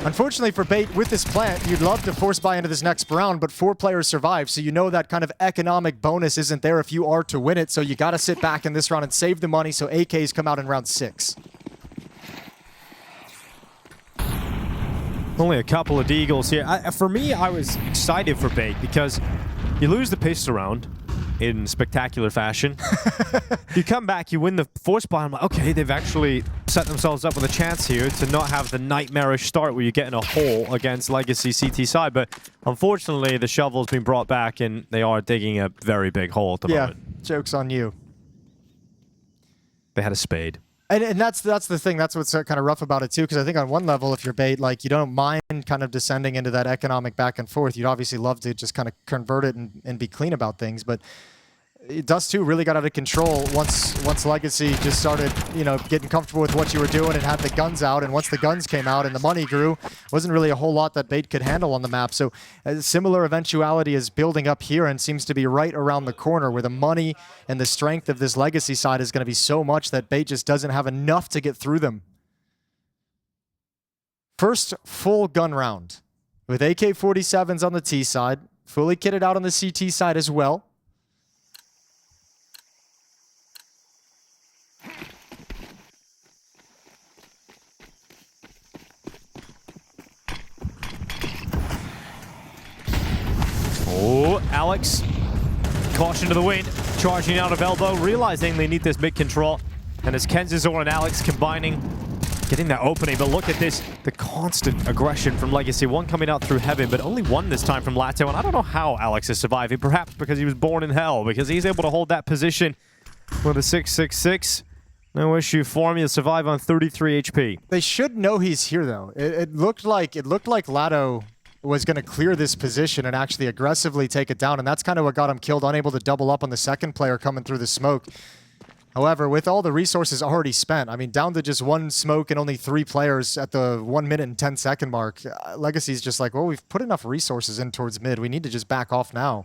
Unfortunately for Bait, with this plant, you'd love to force buy into this next round, but 4 players survive, so you know that kind of economic bonus isn't there if you are to win it, so you gotta sit back in this round and save the money so AKs come out in round 6. Only a couple of deagles here. For me, I was excited for Bait because you lose the pistol round in spectacular fashion. You come back, you win the force buy. I'm like, okay, they've actually set themselves up with a chance here to not have the nightmarish start where you get in a hole against Legacy CT side. But unfortunately, the shovel's been brought back and they are digging a very big hole at the moment. Joke's on you. They had a spade. And that's the thing. That's what's kind of rough about it too, because I think on one level, if you're Bait, like you don't mind kind of descending into that economic back and forth. You'd obviously love to just kind of convert it and be clean about things, but Dust2 really got out of control once Legacy just started, you know, getting comfortable with what you were doing and had the guns out. And once the guns came out and the money grew, wasn't really a whole lot that Bait could handle on the map. So a similar eventuality is building up here and seems to be right around the corner where the money and the strength of this Legacy side is going to be so much that Bait just doesn't have enough to get through them. First full gun round with AK-47s on the T side, fully kitted out on the CT side as well. Oh, Alex. Caution to the wind. Charging out of elbow, realizing they need this mid control. And as Kenzizor and Alex combining, getting that opening. But look at this, the constant aggression from Legacy. One coming out through heaven, but only one this time from latto. And I don't know how Alex is surviving. Perhaps because he was born in hell, because he's able to hold that position with a 6.66. No issue for him. He'll survive on 33 HP. They should know he's here, though. It looked like latto was going to clear this position and actually aggressively take it down, and that's kind of what got him killed, unable to double up on the second player coming through the smoke. However, with all the resources already spent, I mean, down to just 1 smoke and only 3 players at the 1 minute and 10 second mark, Legacy's just like, well, we've put enough resources in towards mid. We need to just back off now.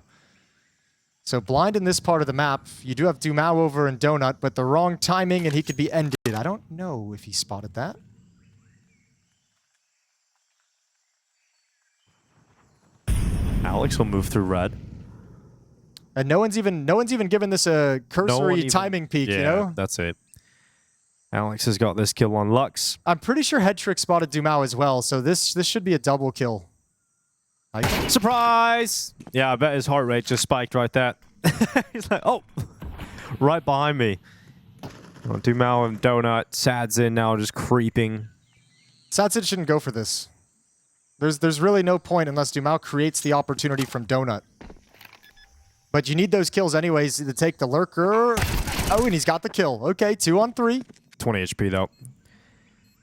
So blind in this part of the map. You do have Dumao over and Donut, but the wrong timing and he could be ended. I don't know if he spotted that. Alex will move through red. And no one's even given this a cursory timing peek, yeah, you know? That's it. Alex has got this kill on Lux. I'm pretty sure Headtrick spotted Dumao as well, so this should be a double kill. Surprise! Yeah, I bet his heart rate just spiked right there. He's like, oh, right behind me. Oh, Dumao and Donut, Sad's in now, just creeping. Sadsid shouldn't go for this. There's really no point unless Dumao creates the opportunity from Donut. But you need those kills anyways to take the lurker. Oh, and he's got the kill. Okay, 2 on 3. 20 HP though.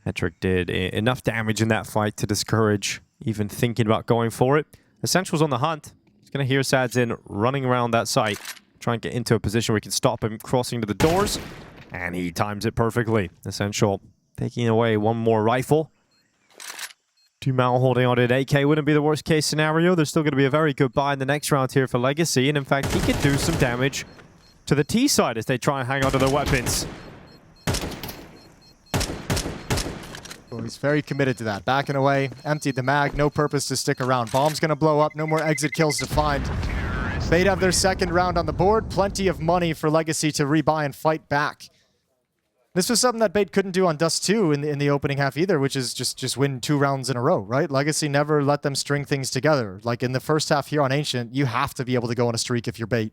Hetrick did enough damage in that fight to discourage even thinking about going for it. Essential's on the hunt. He's going to hear Sad's in running around that site. Try and get into a position where he can stop him crossing to the doors. And he times it perfectly. Essential taking away 1 more rifle. Dumao holding on to an AK wouldn't be the worst case scenario. There's still going to be a very good buy in the next round here for Legacy. And in fact, he could do some damage to the T side as they try and hang on to their weapons. Oh, he's very committed to that. Backing away, emptied the mag, no purpose to stick around. Bomb's going to blow up, no more exit kills to find. They'd have their second round on the board. Plenty of money for Legacy to rebuy and fight back. This was something that Bait couldn't do on Dust2 in the opening half either, which is just win 2 rounds in a row, right? Legacy never let them string things together. Like in the first half here on Ancient, you have to be able to go on a streak if you're Bait.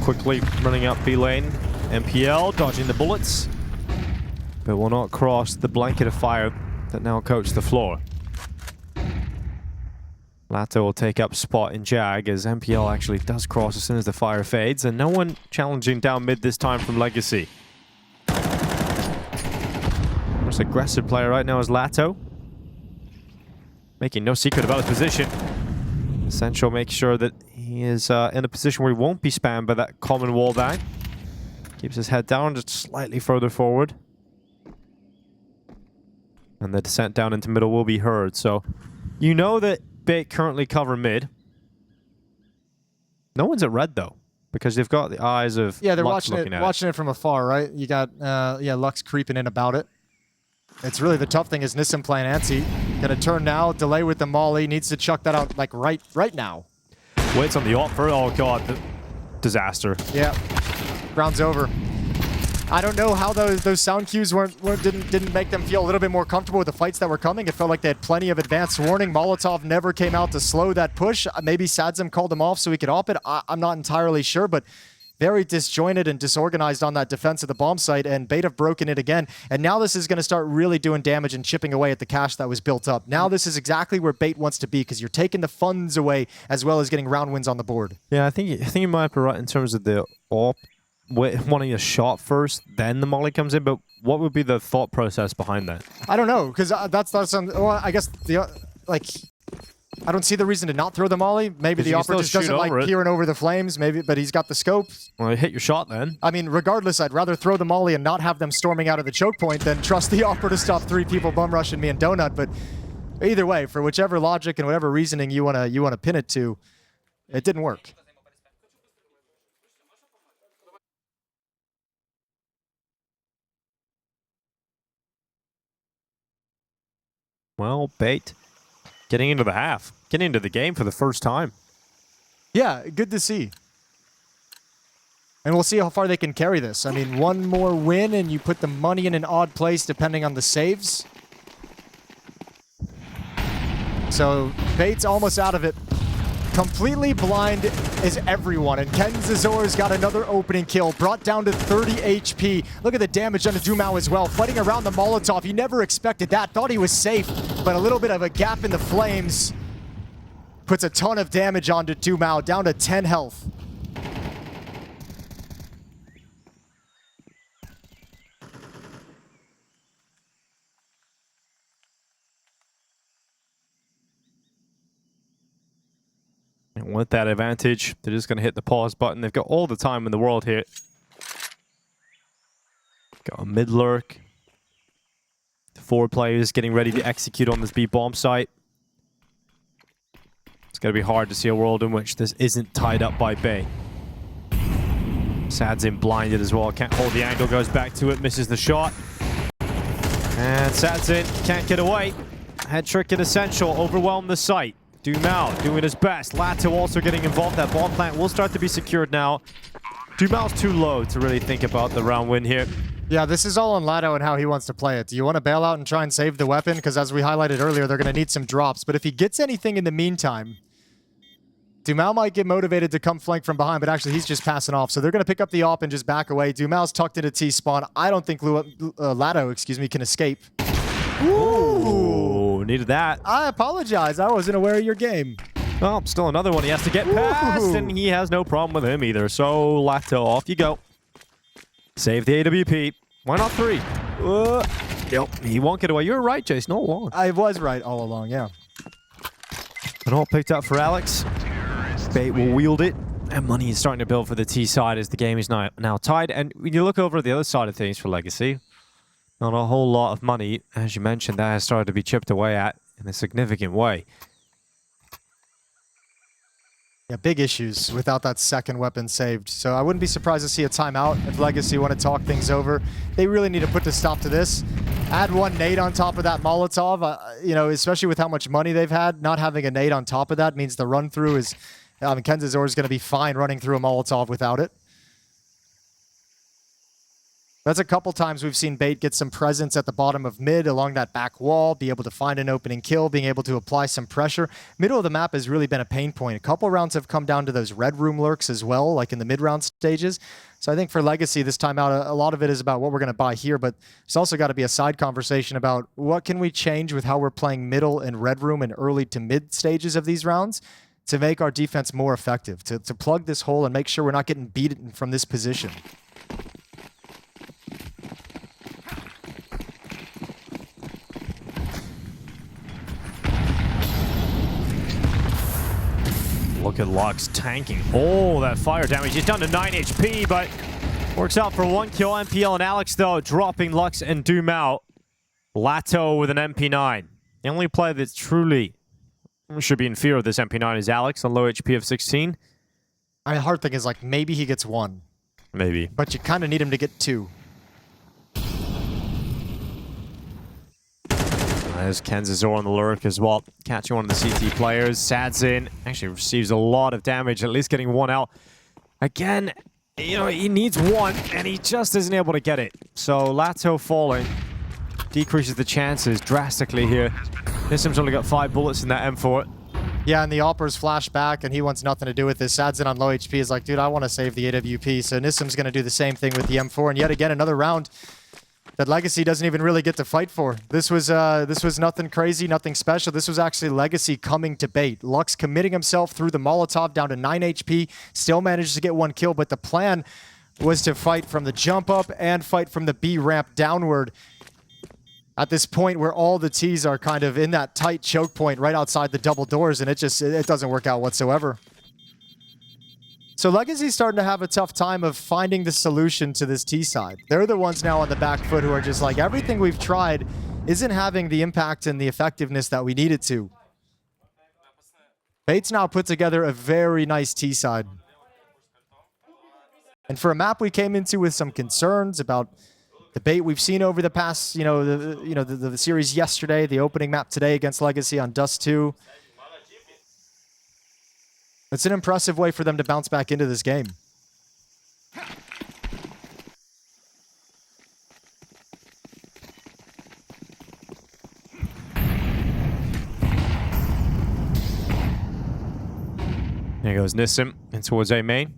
quickly running up B lane. MPL dodging the bullets, but will not cross the blanket of fire that now coats the floor. Latto will take up spot in Jag as MPL actually does cross as soon as the fire fades, and no one challenging down mid this time from Legacy. Most aggressive player right now is Latto, making no secret about his position. Essential makes sure that he is in a position where he won't be spammed by that common wall bang. Keeps his head down just slightly further forward. And the descent down into middle will be heard. So you know that Bait currently cover mid. No one's at red though, because they've got the eyes of Yeah, they're Lux watching it from afar, right? You got Lux creeping in about it. It's really the tough thing is Nissan playing anti. Gonna turn now, delay with the molly, needs to chuck that out like right now. Waits on the offer. Oh god, the disaster. Yeah, round's over. I don't know how those sound cues didn't make them feel a little bit more comfortable with the fights that were coming. It felt like they had plenty of advanced warning. Molotov never came out to slow that push. Maybe Sadzim called him off so he could op it. I'm not entirely sure, but very disjointed and disorganized on that defense of the bomb site, and Bait have broken it again. And now this is going to start really doing damage and chipping away at the cash that was built up. Now this is exactly where Bait wants to be, because you're taking the funds away as well as getting round wins on the board. Yeah, I think you might be right in terms of the op wanting a shot first, then the molly comes in. But what would be the thought process behind that? I don't know, because that's well, I guess I don't see the reason to not throw the molly. Maybe the operator just doesn't like peering over the flames, maybe, but he's got the scope. Well, hit your shot then. I mean, regardless, I'd rather throw the molly and not have them storming out of the choke point than trust the operator to stop 3 people bum rushing me and Donut. But either way, for whichever logic and whatever reasoning you wanna pin it to, it didn't work. Well, Bait getting into the half, getting into the game for the first time. Yeah, good to see. And we'll see how far they can carry this. I mean, one more win and you put the money in an odd place depending on the saves. So Bait's almost out of it. Completely blind is everyone, and Ken Zazor's got another opening kill, brought down to 30 HP. Look at the damage onto Dumao as well, fighting around the Molotov. He never expected that, thought he was safe, but a little bit of a gap in the flames puts a ton of damage onto Dumao, down to 10 health. And with that advantage, they're just going to hit the pause button. They've got all the time in the world here. Got a mid lurk. The 4 players getting ready to execute on this B bomb site. It's going to be hard to see a world in which this isn't tied up by Bay. Sadzin blinded as well. Can't hold the angle, goes back to it, misses the shot. And Sadzin can't get away. Head trick and essential, overwhelm the site. Dumao doing his best. Latto also getting involved. That bomb plant will start to be secured now. Dumao's too low to really think about the round win here. Yeah, this is all on Latto and how he wants to play it. Do you want to bail out and try and save the weapon? Because as we highlighted earlier, they're going to need some drops. But if he gets anything in the meantime, Dumao might get motivated to come flank from behind, but actually he's just passing off. So they're going to pick up the op and just back away. Dumao's tucked into T-spawn. I don't think Latto, can escape. Ooh, needed that. I apologize. I wasn't aware of your game. Oh, still another one he has to get past, and he has no problem with him either. So, Latto, off you go. Save the AWP. Why not 3? Yep, he won't get away. You're right, Jason, all along. I was right all along, yeah. And all picked up for Alex. Bait will wield it. And money is starting to build for the T side as the game is now tied. And when you look over the other side of things for Legacy, not a whole lot of money. As you mentioned, that has started to be chipped away at in a significant way. Yeah, big issues without that second weapon saved. So I wouldn't be surprised to see a timeout if Legacy want to talk things over. They really need to put a stop to this. Add 1 nade on top of that Molotov. Especially with how much money they've had, not having a nade on top of that means the run through is... Kenzazor is going to be fine running through a Molotov without it. That's a couple times we've seen Bait get some presence at the bottom of mid along that back wall, be able to find an opening kill, being able to apply some pressure. Middle of the map has really been a pain point. A couple rounds have come down to those red room lurks as well, like in the mid-round stages. So I think for Legacy this time out, a lot of it is about what we're going to buy here, but there's also got to be a side conversation about what can we change with how we're playing middle and red room and early to mid stages of these rounds to make our defense more effective, to plug this hole and make sure we're not getting beaten from this position. Look at Lux tanking. Oh, that fire damage. He's down to 9 HP, but works out for 1 kill. MPL and Alex, though, dropping Lux and Doom out. latto with an MP9. The only player that truly should be in fear of this MP9 is Alex on low HP of 16. I mean, the hard thing is, like, maybe he gets 1. Maybe. But you kind of need him to get 2. There's Kenzazor on the lurk as well, catching one of the CT players. Sadzin actually receives a lot of damage, at least getting 1 out. Again, you know, he needs 1, and he just isn't able to get it. So latto falling decreases the chances drastically here. Nissim's only got 5 bullets in that M4. Yeah, and the Opper's flash back, and he wants nothing to do with this. Sadzin on low HP is like, dude, I want to save the AWP. So Nissim's going to do the same thing with the M4, and yet again, another round that Legacy doesn't even really get to fight for. This was nothing crazy, nothing special. This was actually Legacy coming to Bait. Lux committing himself through the Molotov down to 9 HP, still managed to get 1 kill, but the plan was to fight from the jump up and fight from the B ramp downward. At this point where all the T's are kind of in that tight choke point right outside the double doors, and it doesn't work out whatsoever. So Legacy's starting to have a tough time of finding the solution to this T side. They're the ones now on the back foot who are just like, everything we've tried isn't having the impact and the effectiveness that we needed to. Bait's now put together a very nice T side. And for a map we came into with some concerns about the Bait we've seen over the past, the series yesterday, the opening map today against Legacy on Dust2. It's an impressive way for them to bounce back into this game. Here goes Nissim in towards A main.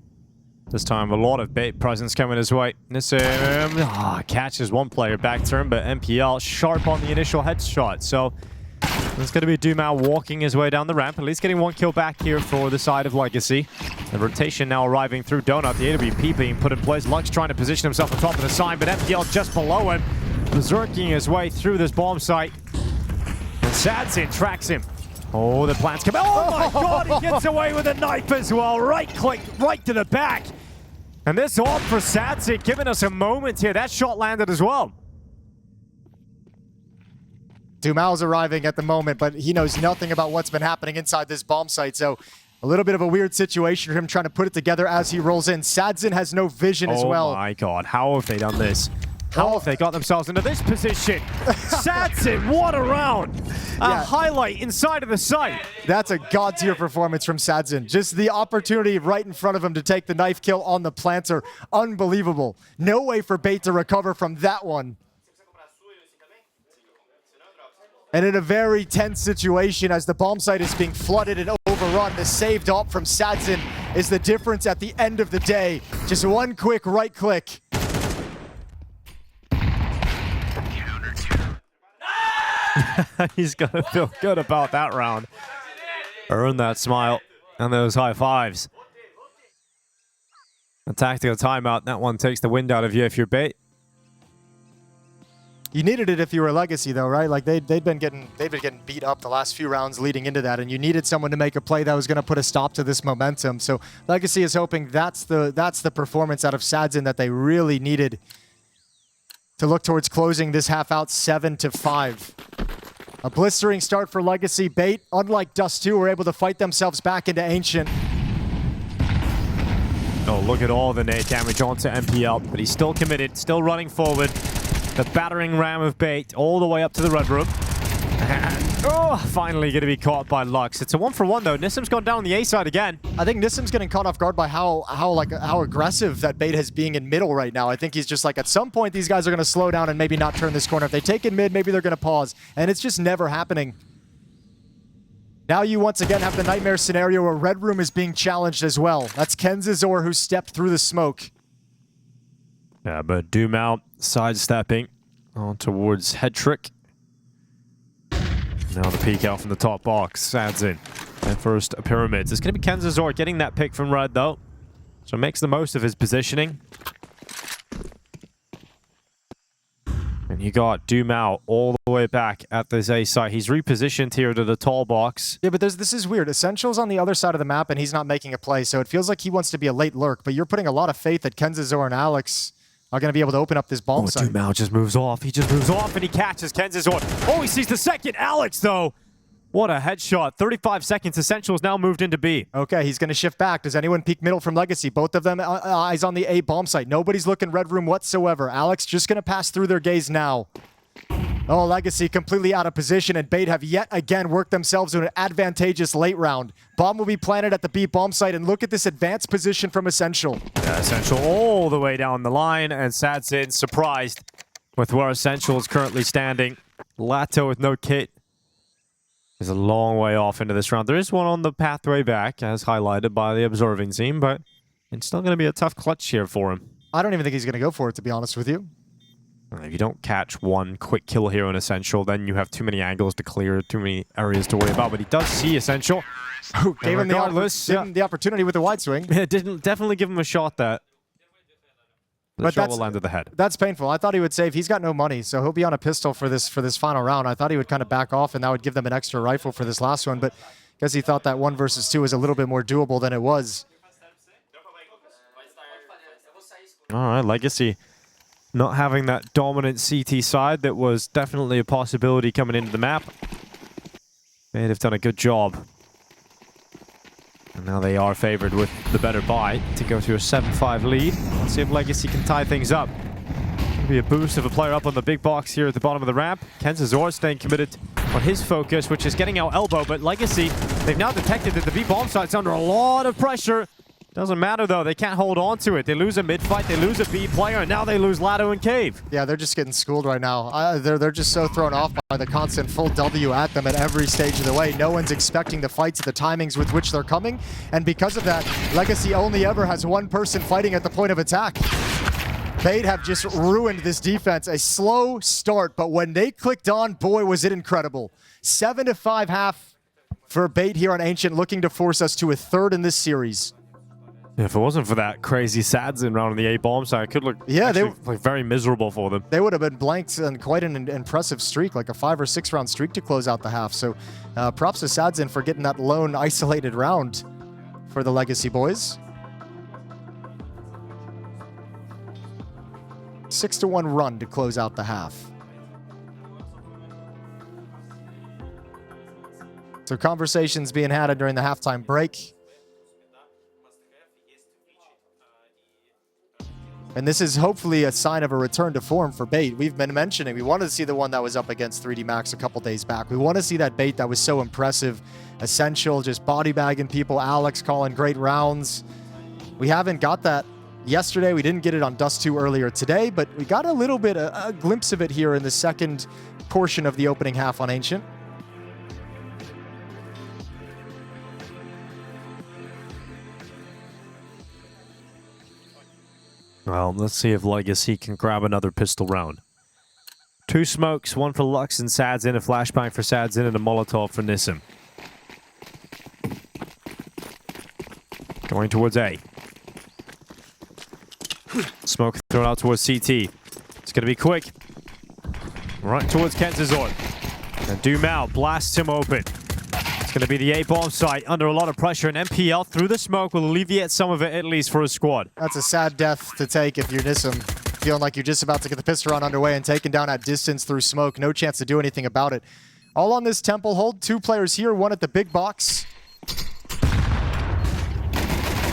This time a lot of Bait presence coming his way. Nissim catches 1 player back turn, but MPL sharp on the initial headshot. So it's going to be Dumao walking his way down the ramp, at least getting 1 kill back here for the side of Legacy. The rotation now arriving through Donut, the AWP being put in place. Lux trying to position himself on top of the sign, but MPL just below him, berserking his way through this bomb site. And Sadzin tracks him. Oh, the plants come out. Oh my god, he gets away with a knife as well. Right click, right to the back. And this all for Sadzin, giving us a moment here. That shot landed as well. Dumao's arriving at the moment, but he knows nothing about what's been happening inside this bomb site. So a little bit of a weird situation for him trying to put it together as he rolls in. Sadzin has no vision as well. Oh my god, how have they done this? How have they got themselves into this position? Sadzin, what a round! A highlight inside of the site. That's a god-tier performance from Sadzin. Just the opportunity right in front of him to take the knife kill on the planter. Unbelievable. No way for Bait to recover from that one. And in a very tense situation as the bomb site is being flooded and overrun, the saved op from Sadzin is the difference at the end of the day. Just 1 quick right click. He's gonna feel good about that round. Earn that smile and those high fives. A tactical timeout, that one takes the wind out of you if you're Bait. You needed it if you were Legacy, though, right? Like they'd been getting beat up the last few rounds leading into that, and you needed someone to make a play that was going to put a stop to this momentum. So Legacy is hoping that's the performance out of Sadzin that they really needed to look towards closing this half out 7-5. A blistering start for Legacy. Bait, unlike Dust2, were able to fight themselves back into Ancient. Oh, look at all the nade damage onto MPL, but he's still committed, still running forward. The battering ram of Bait all the way up to the red room. And Oh, finally going to be caught by Lux. It's a 1-for-1 though. Nissim's gone down on the A side again. I think Nissim's getting caught off guard by how aggressive that Bait has being in middle right now. I think he's just like, at some point these guys are going to slow down and maybe not turn this corner. If they take in mid, maybe they're going to pause. And it's just never happening. Now you once again have the nightmare scenario where Red Room is being challenged as well. That's Kenzazor who stepped through the smoke. Yeah, but Doom out, sidestepping on towards Headtrick. Now the peek out from the top box. Sad's in. And first Pyramids. It's going to be Kenzazor getting that pick from Red though. So makes the most of his positioning. And you got Doom out all the way back at this A site. He's repositioned here to the tall box. Yeah, but this is weird. Essential's on the other side of the map and he's not making a play, so it feels like he wants to be a late lurk, but you're putting a lot of faith that Kenzazor and Alex are going to be able to open up this bomb site. Doom out just moves off. He just moves off and he catches Kenzazor. Oh, he sees the second. Alex, though. What a headshot. 35 seconds. Essential's now moved into B. Okay, he's going to shift back. Does anyone peek middle from Legacy? Both of them eyes on the A bomb site. Nobody's looking Red Room whatsoever. Alex just going to pass through their gaze now. Oh, Legacy completely out of position, and Bait have yet again worked themselves into an advantageous late round. Bomb will be planted at the B bomb site, and look at this advanced position from Essential. Yeah, Essential all the way down the line, and Sadsin surprised with where Essential is currently standing. latto with no kit is a long way off into this round. There is one on the pathway back, as highlighted by the observing team, but it's still going to be a tough clutch here for him. I don't even think he's going to go for it, to be honest with you. If you don't catch one quick kill here on Essential, then you have too many angles to clear, too many areas to worry about. But he does see Essential. Gave him the opportunity with the wide swing. It didn't definitely give him a shot that. The shot will land at the head. That's painful. I thought he would save. He's got no money, so he'll be on a pistol for this final round. I thought he would kind of back off, and that would give them an extra rifle for this last one. But I guess he thought that 1 versus 2 was a little bit more doable than it was. All right, Legacy. Not having that dominant CT side that was definitely a possibility coming into the map. They'd have done a good job. And now they are favored with the better buy to go to a 7-5 lead. Let's see if Legacy can tie things up. Gonna be a boost of a player up on the big box here at the bottom of the ramp. Kenzazor staying committed on his focus, which is getting out elbow, but Legacy, they've now detected that the B bomb site's under a lot of pressure. Doesn't matter though, they can't hold on to it. They lose a mid-fight, they lose a B player, and now they lose latto and Cave. Yeah, they're just getting schooled right now. They're just so thrown off by the constant full W at them at every stage of the way. No one's expecting the fights at the timings with which they're coming, and because of that, Legacy only ever has one person fighting at the point of attack. Bait have just ruined this defense. A slow start, but when they clicked on, boy, was it incredible. 7-5 half for Bait here on Ancient, looking to force us to a third in this series. If it wasn't for that crazy Sadsin round on the A bomb side, it could look like very miserable for them. They would have been blanked and quite an impressive streak, like a 5 or 6 round streak to close out the half. So props to Sadsin for getting that lone isolated round for the Legacy boys. 6-1 run to close out the half. So conversations being had during the halftime break. And this is hopefully a sign of a return to form for Bait. We've been mentioning we wanted to see the one that was up against 3D Max a couple days back. We want to see that Bait that was so impressive. Essential, just body bagging people. Alex calling great rounds. We haven't got that yesterday. We didn't get it on Dust2 earlier today, but we got a little bit, a glimpse of it here in the second portion of the opening half on Ancient. Well, let's see if Legacy can grab another pistol round. 2 smokes, 1 for Lux and Sadsin, a flashbang for Sadsin, and a Molotov for Nissim. Going towards A. Smoke thrown out towards CT. It's going to be quick. Right towards Kenzazor. And Doom out, blasts him open. It's going to be the A bomb site under a lot of pressure, and MPL through the smoke will alleviate some of it, at least for his squad. That's a sad death to take if you're Nissim, feeling like you're just about to get the pistol round underway and taken down at distance through smoke. No chance to do anything about it. All on this temple hold. 2 players here, 1 at the big box.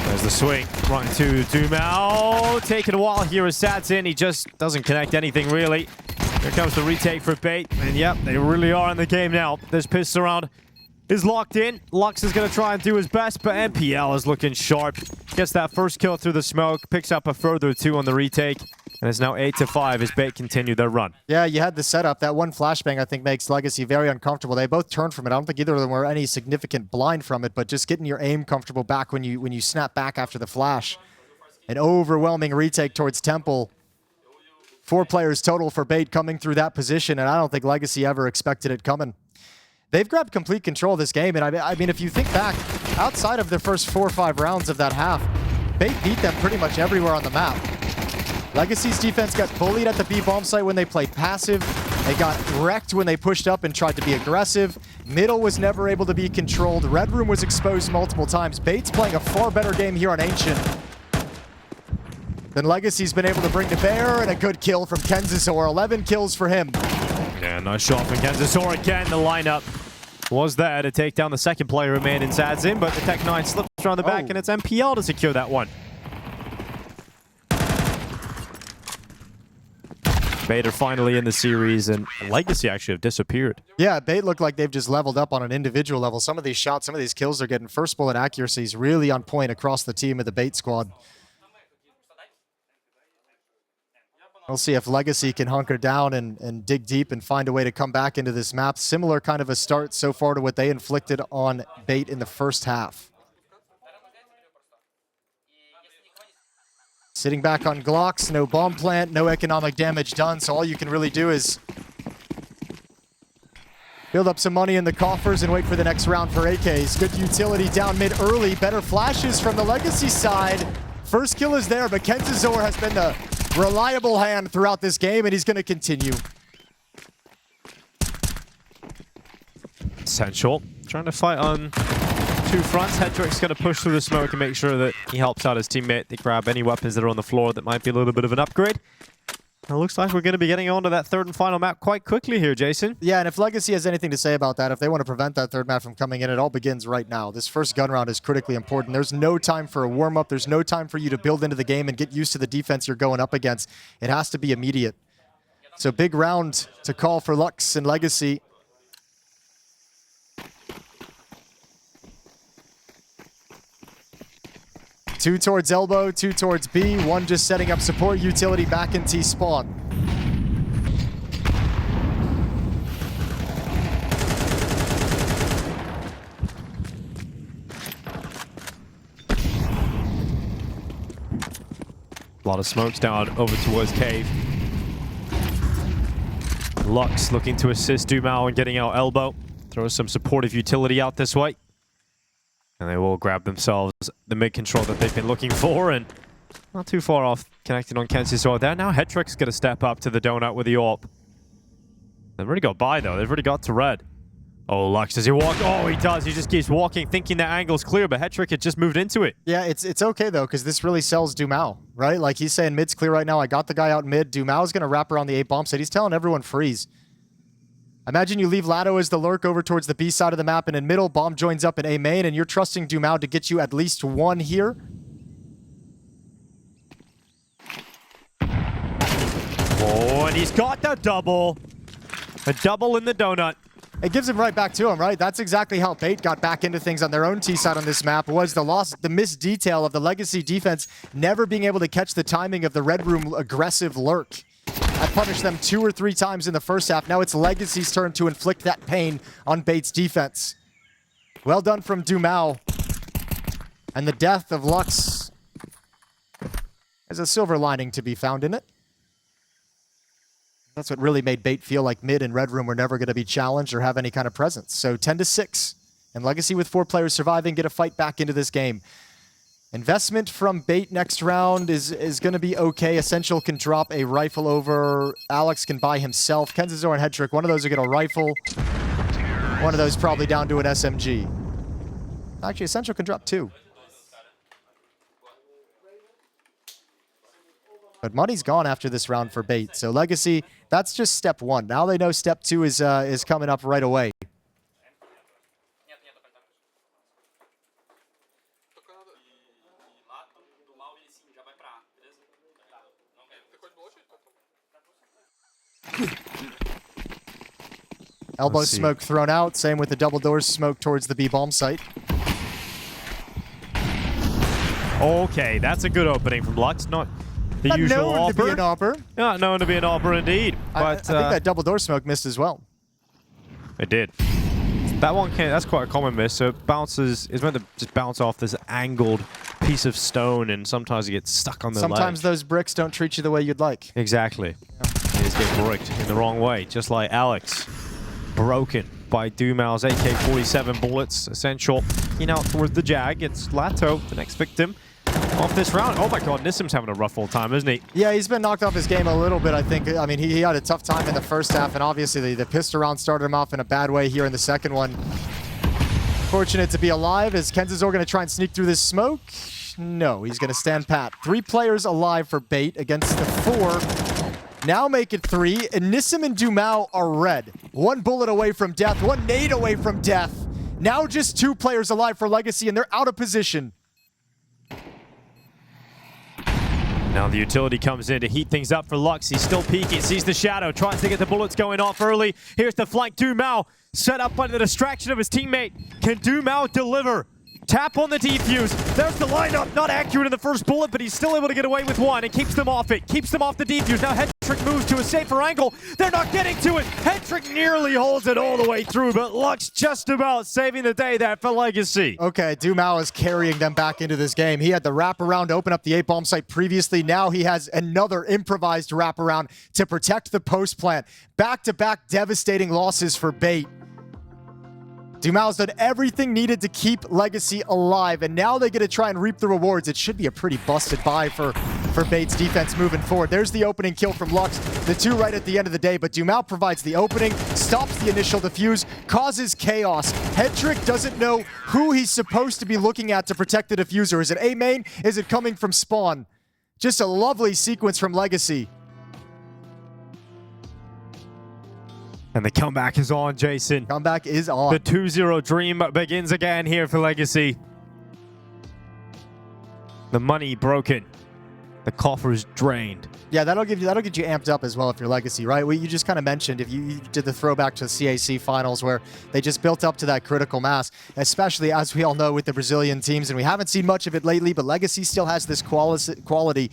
There's the swing. Run to Doom out. Taking a while here as Sadsin. He just doesn't connect anything really. Here comes the retake for Bait. And yep, they really are in the game now. This pistol round is locked in. Lux is going to try and do his best, but MPL is looking sharp. Gets that first kill through the smoke, picks up a further 2 on the retake, and it's now 8-5 as Bait continue their run. Yeah, you had the setup. That one flashbang, I think, makes Legacy very uncomfortable. They both turned from it. I don't think either of them were any significant blind from it, but just getting your aim comfortable back when you snap back after the flash. An overwhelming retake towards Temple. 4 players total for Bait coming through that position, and I don't think Legacy ever expected it coming. They've grabbed complete control of this game, and I mean, if you think back, outside of the first 4 or 5 rounds of that half, Bait beat them pretty much everywhere on the map. Legacy's defense got bullied at the B bomb site when they played passive. They got wrecked when they pushed up and tried to be aggressive. Middle was never able to be controlled. Red Room was exposed multiple times. Bait's playing a far better game here on Ancient than Legacy's been able to bring to bear, and a good kill from Kenzazor. 11 kills for him. Yeah, nice shot from Kenzazor again. The lineup was there to take down the second player who made in Sadzin, but the Tech-9 slips around the back, and it's MPL to secure that one. Bait are finally in the series, and Legacy actually have disappeared. Yeah, Bait look like they've just leveled up on an individual level. Some of these shots, some of these kills they're getting. First bullet accuracy is really on point across the team of the Bait squad. We'll see if Legacy can hunker down and dig deep and find a way to come back into this map. Similar kind of a start so far to what they inflicted on Bait in the first half. Sitting back on Glocks, no bomb plant, no economic damage done, so all you can really do is build up some money in the coffers and wait for the next round for AKs. Good utility down mid early, better flashes from the Legacy side. First kill is there, but Kenzazor has been the reliable hand throughout this game, and he's going to continue. Essential. Trying to fight on 2 fronts. Hedrick's going to push through the smoke and make sure that he helps out his teammate to grab any weapons that are on the floor that might be a little bit of an upgrade. It looks like we're going to be getting onto that 3rd and final map quite quickly here, Jason. Yeah, and if Legacy has anything to say about that, if they want to prevent that 3rd map from coming in, it all begins right now. This first gun round is critically important. There's no time for a warm-up. There's no time for you to build into the game and get used to the defense you're going up against. It has to be immediate. So big round to call for Lux and Legacy. Two towards elbow, 2 towards B, 1 just setting up support utility back in T-spawn. A lot of smokes down over towards Cave. Lux looking to assist Dumao and getting out elbow. Throw some supportive utility out this way. And they will grab themselves the mid-control that they've been looking for, and not too far off connected on Kenzazor there. Now Hedrick's going to step up to the donut with the AWP. They've already got by, though. They've already got to red. Oh, Lux, does he walk? Oh, he does. He just keeps walking, thinking that angle's clear, but Hedrick had just moved into it. Yeah, it's okay, though, because this really sells Dumao, right? Like, he's saying mid's clear right now. I got the guy out mid. Dumao's going to wrap around the A bomb site. He's telling everyone freeze. Imagine you leave Latto as the lurk over towards the B side of the map, and in middle, bomb joins up in A main, and you're trusting Dumao to get you at least 1 here. Oh, and he's got the double. A double in the donut. It gives him right back to him, right? That's exactly how Bait got back into things on their own T side on this map, was the missed detail of the Legacy defense never being able to catch the timing of the Red Room aggressive lurk. I punished them 2 or 3 times in the first half. Now it's Legacy's turn to inflict that pain on Bait's defense. Well done from Dumao. And the death of Lux has a silver lining to be found in it. That's what really made Bait feel like mid and Red Room were never going to be challenged or have any kind of presence. So 10-6. And Legacy with 4 players surviving get a fight back into this game. Investment from Bait next round is going to be okay. Essential can drop a rifle over. Alex can buy himself. Kenzazor and Hedrick, one of those will get a rifle. One of those probably down to an SMG. Actually, Essential can drop 2. But money's gone after this round for Bait. So Legacy, that's just step 1. Now they know step 2 is coming up right away. Elbow Let's see. smoke thrown out. Same with the double doors smoke towards the B bomb site. Okay, that's a good opening from Lux. Not the Not usual known to be an offer. offer. Not known to be an offer indeed. I But think that double door smoke missed as well. it did. That one can't. That's quite a common miss. So it bounces. It's meant to just bounce off this angled piece of stone, and sometimes it gets stuck on the Sometimes ledge. those bricks don't treat you the way you'd like. Exactly. You just get bricked in the wrong way, just like Alex. Broken by Dumal's AK-47 bullets. Essential. You know, towards the Jag. It's latto, the next victim of this round. Oh my god, Nissim's having a rough old time, isn't he? Yeah, he's been knocked off his game a little bit, I think. I mean, he had a tough time in the first half, and obviously the pistol round started him off in a bad way here in the second one. Fortunate to be alive. Is Kenzazor going to try and sneak through this smoke? No, he's going to stand pat. 3 players alive for Bait against the 4. Now make it 3, and Nissim and Dumal are red. 1 bullet away from death, 1 nade away from death. Now just 2 players alive for Legacy, and they're out of position. Now the utility comes in to heat things up for Lux. He's still peeking, sees the shadow, tries to get the bullets going off early. Here's the flank. Dumal set up by the distraction of his teammate. Can Dumal deliver? Tap on the defuse. There's the lineup. Not accurate in the first bullet, but he's still able to get away with 1 and keeps them off it. Keeps them off the defuse. Now Hetrick moves to a safer angle. They're not getting to it. Hetrick nearly holds it all the way through, but Lux just about saving the day there for Legacy. Okay, Dumal is carrying them back into this game. He had the wraparound to open up the 8 bomb site previously. Now he has another improvised wraparound to protect the post plant. Back-to-back devastating losses for Bait. Dumal's done everything needed to keep Legacy alive, and now they get to try and reap the rewards. It should be a pretty busted buy for Bait's defense moving forward. There's the opening kill from Lux, the 2 right at the end of the day, but Dumal provides the opening, stops the initial defuse, causes chaos. Hetrick doesn't know who he's supposed to be looking at to protect the diffuser. Is it A main? Is it coming from spawn? Just a lovely sequence from Legacy. And the comeback is on, Jason. Comeback is on. The 2-0 dream begins again here for Legacy. The money broken. The coffers drained. Yeah, that'll get you amped up as well if you're Legacy, right? You just kind of mentioned if you did the throwback to the CAC finals where they just built up to that critical mass, especially as we all know with the Brazilian teams, and we haven't seen much of it lately, but Legacy still has this quality.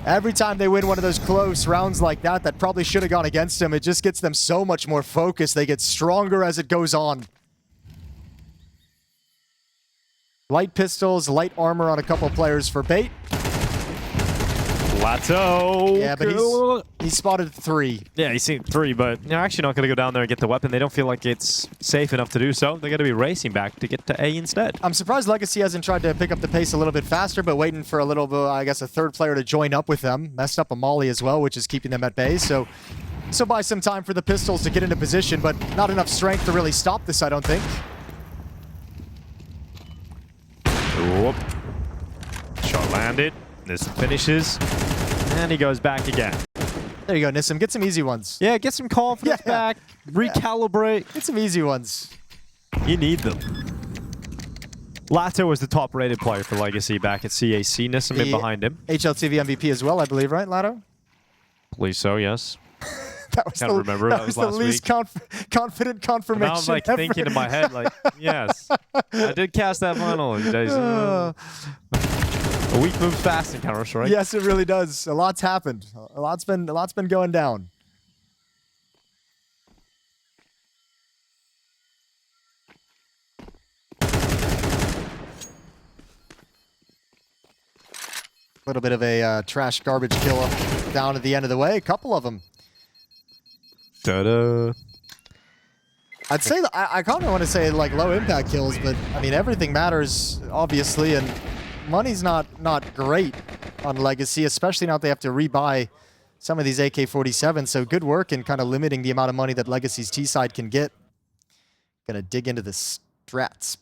Every time they win one of those close rounds like that probably should have gone against them, it just gets them so much more focused. They get stronger as it goes on. Light pistols, light armor on a couple players for Bait. Latto. Yeah, but he spotted 3. Yeah, he's seen 3, but they're actually not going to go down there and get the weapon. They don't feel like it's safe enough to do so. They're going to be racing back to get to A instead. I'm surprised Legacy hasn't tried to pick up the pace a little bit faster, but waiting for a little bit, I guess, a 3rd player to join up with them. Messed up a molly as well, which is keeping them at bay. So buy some time for the pistols to get into position, but not enough strength to really stop this, I don't think. Whoop. Shot landed. This finishes. And he goes back again. There you go, Nissim. Get some easy ones. Yeah, get some confidence back. Recalibrate. Get some easy ones. You need them. Latto was the top-rated player for Legacy back at CAC. Nissim in behind him. HLTV MVP as well, I believe, right, Latto? Believe so, yes. That was Can't remember. That was the least confident confirmation Now I'm like ever. thinking in my head, like, yes, I did cast that final, Jason. A week moves fast in Counter-Strike. Yes, it really does. A lot's happened. A lot's been going down. A little bit of a trash garbage kill up down at the end of the way. A couple of them. Da-da. I'd say I kind of want to say like low impact kills, but I mean everything matters obviously, and money's not great on Legacy, especially now they have to rebuy some of these AK-47. So good work in kind of limiting the amount of money that Legacy's T side can get. Gonna dig into the strats.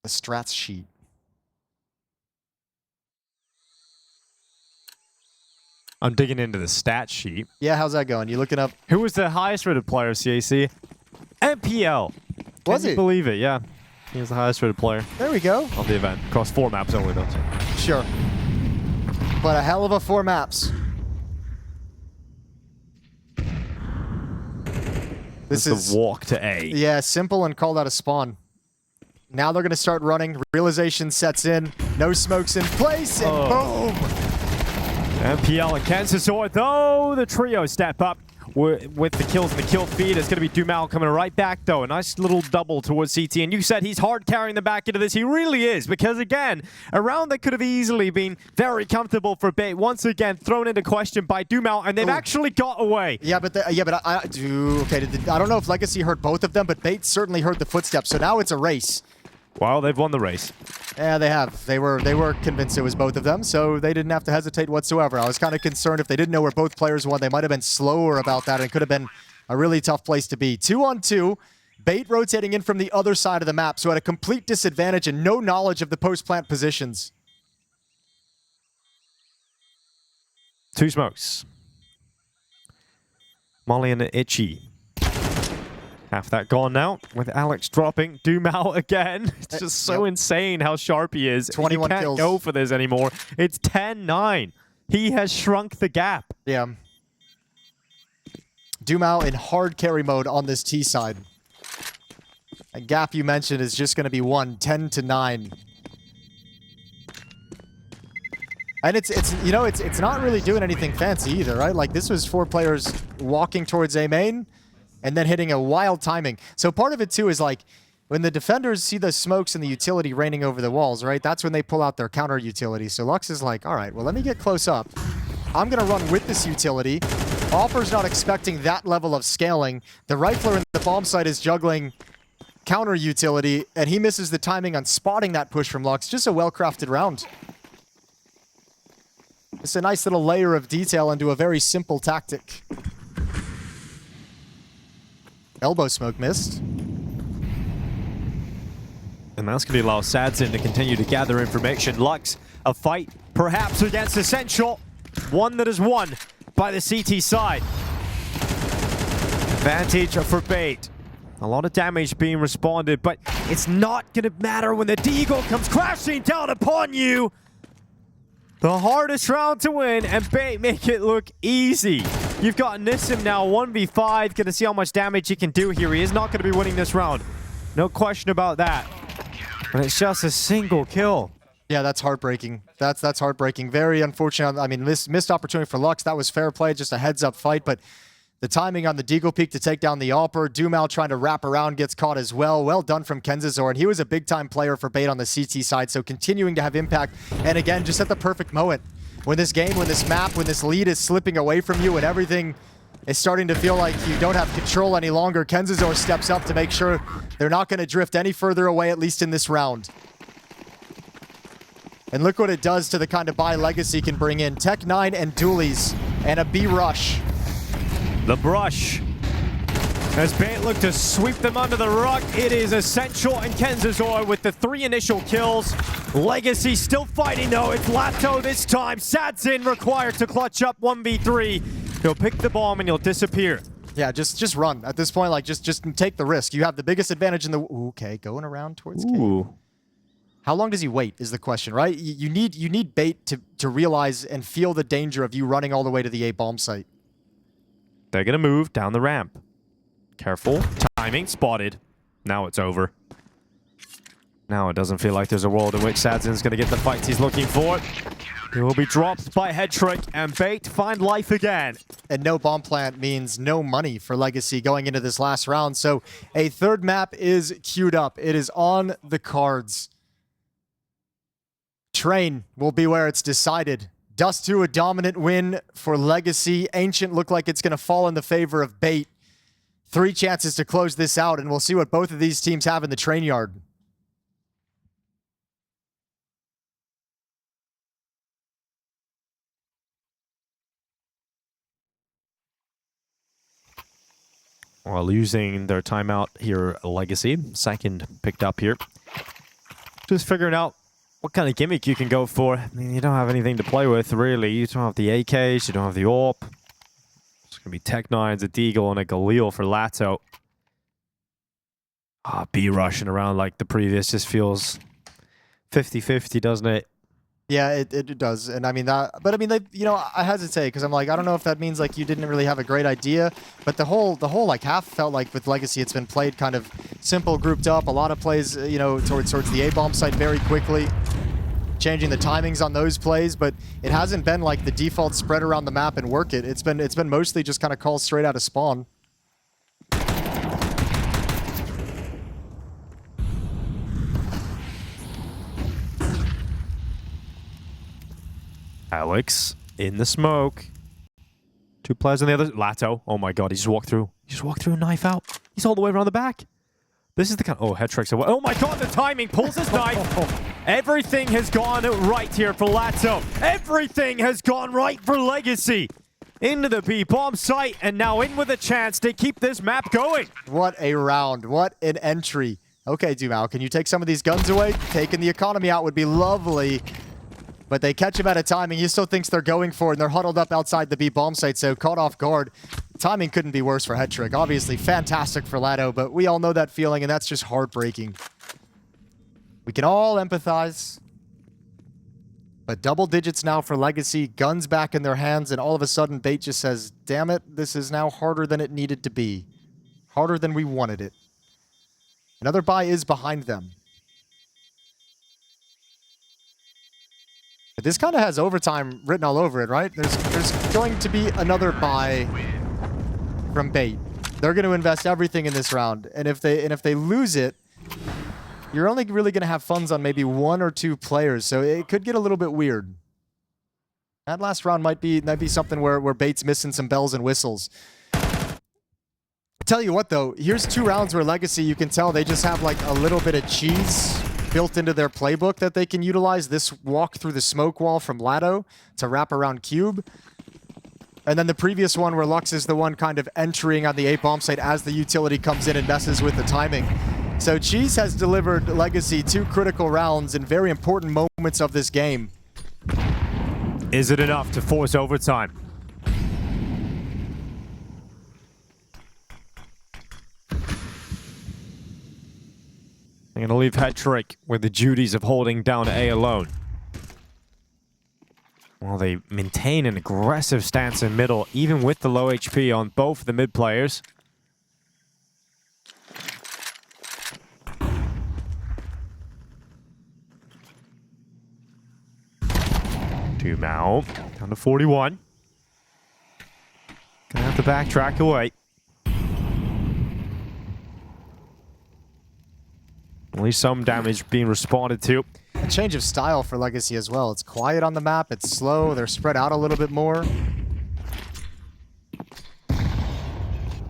The strats sheet. I'm digging into the stat sheet. Yeah, how's that going? You looking up? Who was the highest rated player of CAC? MPL. Was Can you he? believe it? Yeah. He was the highest rated player There we go. of the event. Across 4 maps only, though. Sure. But a hell of a 4 maps. This is the walk to A. Yeah, simple and call that a spawn. Now they're going to start running. Realization sets in. No smokes in place, and boom! MPL and Kansasor, though, the trio step up with the kills and the kill feed. It's going to be Dumal coming right back, though. A nice little double towards CT. And you said he's hard carrying them back into this. He really is, because, again, a round that could have easily been very comfortable for Bait, once again thrown into question by Dumal, and they've actually got away. Yeah, but I don't know if Legacy heard both of them, but Bait certainly heard the footsteps. So now it's a race. Well, they've won the race. Yeah, they have. They were convinced it was both of them, so they didn't have to hesitate whatsoever. I was kind of concerned if they didn't know where both players won, they might have been slower about that, and it could have been a really tough place to be. 2-on-2, Bait rotating in from the other side of the map, so at a complete disadvantage and no knowledge of the post-plant positions. 2 smokes. Molly and Itchy. Half that gone now, with Alex dropping. Dumal again. It's just so insane how sharp he is. 21 you can't kills. go for this anymore. It's 10-9. He has shrunk the gap. Yeah. Dumal in hard carry mode on this T side. A gap you mentioned is just going to be 10-9. And it's not really doing anything fancy either, right? Like, this was 4 players walking towards A main and then hitting a wild timing. So part of it too is like, when the defenders see the smokes and the utility raining over the walls, right? That's when they pull out their counter utility. So Lux is like, all right, well, let me get close up. I'm going to run with this utility. Offer's not expecting that level of scaling. The Rifler in the bomb site is juggling counter utility, and he misses the timing on spotting that push from Lux. Just a well-crafted round. It's a nice little layer of detail into a very simple tactic. Elbow smoke missed. And that's going to allow Sadzin to continue to gather information. Lux, a fight perhaps against Essential. One that is won by the CT side. Advantage for Bait. A lot of damage being responded, but it's not going to matter when the Deagle comes crashing down upon you. The hardest round to win, and Bait make it look easy. You've got Nissim now 1v5. Going to see how much damage he can do here. He is not going to be winning this round. No question about that. But it's just a single kill. Yeah, that's heartbreaking. That's heartbreaking. Very unfortunate. I mean, missed opportunity for Lux. That was fair play, just a heads-up fight. But the timing on the Deagle peek to take down the Alper. Dumal trying to wrap around, gets caught as well. Well done from Kenzazor. And he was a big-time player for Bait on the CT side, so continuing to have impact. And again, just at the perfect moment. When this game, when this map, when this lead is slipping away from you and everything is starting to feel like you don't have control any longer, Kenzazor steps up to make sure they're not going to drift any further away, at least in this round. And look what it does to the kind of buy Legacy can bring in. Tech 9 and Dualies and a B rush. The brush. As Bait look to sweep them under the rug, it is Essential and Kenzazor with the 3 initial kills. Legacy still fighting though. It's Latto this time. Sadzin required to clutch up 1v3. He'll pick the bomb and he'll disappear. Yeah, just run. At this point, like, just take the risk. You have the biggest advantage in the... Ooh, okay, going around towards K. How long does he wait is the question, right? You need Bait to realize and feel the danger of you running all the way to the A bomb site. They're going to move down the ramp. Careful. Timing. Spotted. Now it's over. Now it doesn't feel like there's a world in which Sadzin's going to get the fights he's looking for. He will be dropped by Headtrick, and Bait find life again. And no bomb plant means no money for Legacy going into this last round. So a third map is queued up. It is on the cards. Train will be where it's decided. Dust2, a dominant win for Legacy. Ancient look like it's going to fall in the favor of Bait. 3 chances to close this out, and we'll see what both of these teams have in the train yard. While losing their timeout here, Legacy. Second picked up here. Just figuring out what kind of gimmick you can go for. I mean, you don't have anything to play with, really. You don't have the AKs, you don't have the AWP. It's going to be Tech 9s, a Deagle, and a Galil for Latto. B rushing around like the previous just feels 50-50, doesn't it? Yeah, it does, and I mean that. But I mean, I hesitate because I'm like, I don't know if that means like you didn't really have a great idea. But the whole like half felt like with Legacy, it's been played kind of simple, grouped up. A lot of plays, towards the A-bomb site very quickly, changing the timings on those plays. But it hasn't been like the default spread around the map and work it. It's been mostly just kind of calls straight out of spawn. Alex in the smoke. 2 players on the other. Latto. Oh my god, he just walked through. He just walked through, knife out. He's all the way around the back. This is the kind. Oh, head tricks away. Oh my god, the timing. Pulls his knife. Everything has gone right here for Latto. Everything has gone right for Legacy. Into the B-bomb site, and now in with a chance to keep this map going. What a round. What an entry. Okay, Dumal, can you take some of these guns away? Taking the economy out would be lovely. But they catch him at a timing he still thinks they're going for it, and they're huddled up outside the B-bomb site, so caught off guard. Timing couldn't be worse for Hetrick. Obviously, fantastic for Latto, but we all know that feeling, and that's just heartbreaking. We can all empathize. But double digits now for Legacy, guns back in their hands, and all of a sudden, Bait just says, damn it, this is now harder than it needed to be. Harder than we wanted it. Another buy is behind them. But this kind of has overtime written all over it, right? There's going to be another buy from Bait. They're going to invest everything in this round, and if they lose it, you're only really going to have funds on maybe 1 or 2 players, so it could get a little bit weird. That last round might be something where Bait's missing some bells and whistles. Tell you what though, here's 2 rounds where Legacy, you can tell they just have like a little bit of cheese built into their playbook that they can utilize. This walk through the smoke wall from Latto to wrap around Cube. And then the previous one where Lux is the one kind of entering on the A-bomb site as the utility comes in and messes with the timing. So Cheese has delivered Legacy 2 critical rounds in very important moments of this game. Is it enough to force overtime? I'm going to leave Hetrick with the duties of holding down A alone. While they maintain an aggressive stance in middle, even with the low HP on both the mid players. Mao down to 41. Gonna have to backtrack away. At least some damage being responded to. A change of style for Legacy as well. It's quiet on the map, it's slow, they're spread out a little bit more.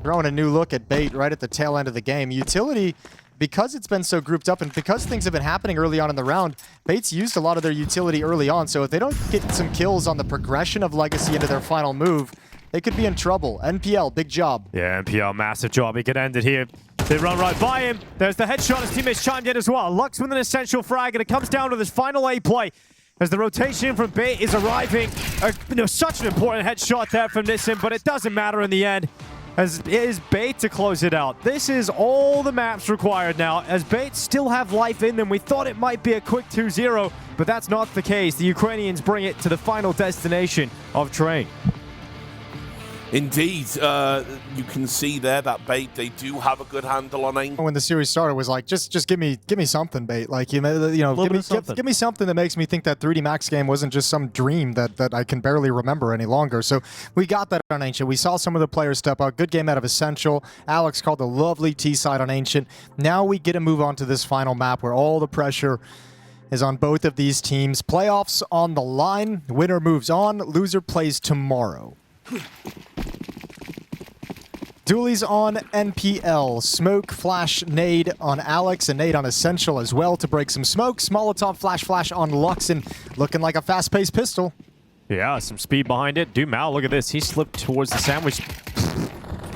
Throwing a new look at Bait right at the tail end of the game. Utility, because it's been so grouped up and because things have been happening early on in the round, Bait's used a lot of their utility early on, so if they don't get some kills on the progression of Legacy into their final move, they could be in trouble. NPL, big job. Yeah, NPL, massive job. He could end it here. They run right by him. There's the headshot. His teammates chimed in as well. Lux with an essential frag, and it comes down to this final A play as the rotation from Bait is arriving. Such an important headshot there from Nissan, but it doesn't matter in the end, as it is Bait to close it out. This is all the maps required now, as Bait still have life in them. We thought it might be a quick 2-0, but that's not the case. The Ukrainians bring it to the final destination of Train. Indeed, you can see there that Bait, they do have a good handle on aim. When the series started, was like, just give me something, Bait. Like, give me something that makes me think that 3D Max game wasn't just some dream that I can barely remember any longer. So we got that on Ancient. We saw some of the players step up. Good game out of Essential. Alex called a lovely T-side on Ancient. Now we get to move on to this final map where all the pressure is on both of these teams. Playoffs on the line. Winner moves on. Loser plays tomorrow. Dualies on NPL. Smoke, flash, nade on Alex, and nade on Essential as well to break some smokes. Molotov, flash on Luxon, looking like a fast-paced pistol. Yeah, some speed behind it. Dumal, look at this. He slipped towards the sandwich.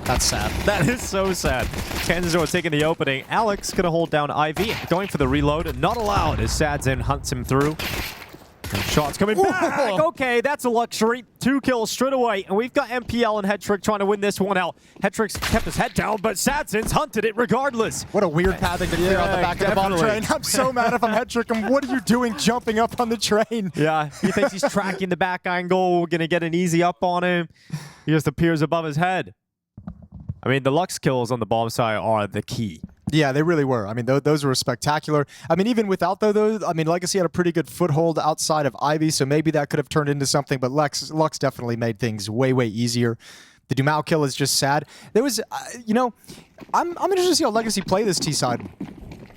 That's sad. That is so sad. Kansas taking the opening. Alex gonna hold down Ivy, going for the reload. Not allowed as Sadzin hunts him through. Shots coming back. Okay, that's a luxury. 2 kills straight away. And we've got MPL and Headtrick trying to win this one out. Headtrick's kept his head down, but Sadzin's hunted it regardless. What a weird pathing to clear on the back of the bomb train. I'm so mad if I'm Headtrick. And what are you doing jumping up on the train? Yeah, he thinks he's tracking the back angle. We're going to get an easy up on him. He just appears above his head. I mean, the Lux kills on the bomb side are the key. Yeah, they really were. I mean, those were spectacular. I mean, even without those, I mean, Legacy had a pretty good foothold outside of Ivy, so maybe that could have turned into something, but Lux definitely made things way, way easier. The Dumao kill is just sad. There was, you know, I'm interested to see how Legacy play this T side.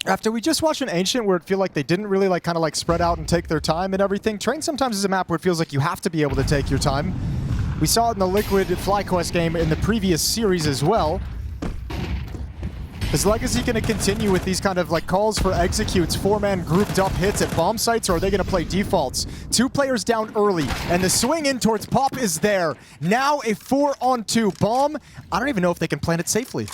After we just watched an Ancient where it feel like they didn't really kind of spread out and take their time and everything, Train sometimes is a map where it feels like you have to be able to take your time. We saw it in the Liquid FlyQuest game in the previous series as well. Is Legacy going to continue with these kind of calls for executes, 4-man grouped up hits at bomb sites, or are they going to play defaults? 2 players down early, and the swing in towards Pop is there. Now a 4-on-2 bomb. I don't even know if they can plant it safely.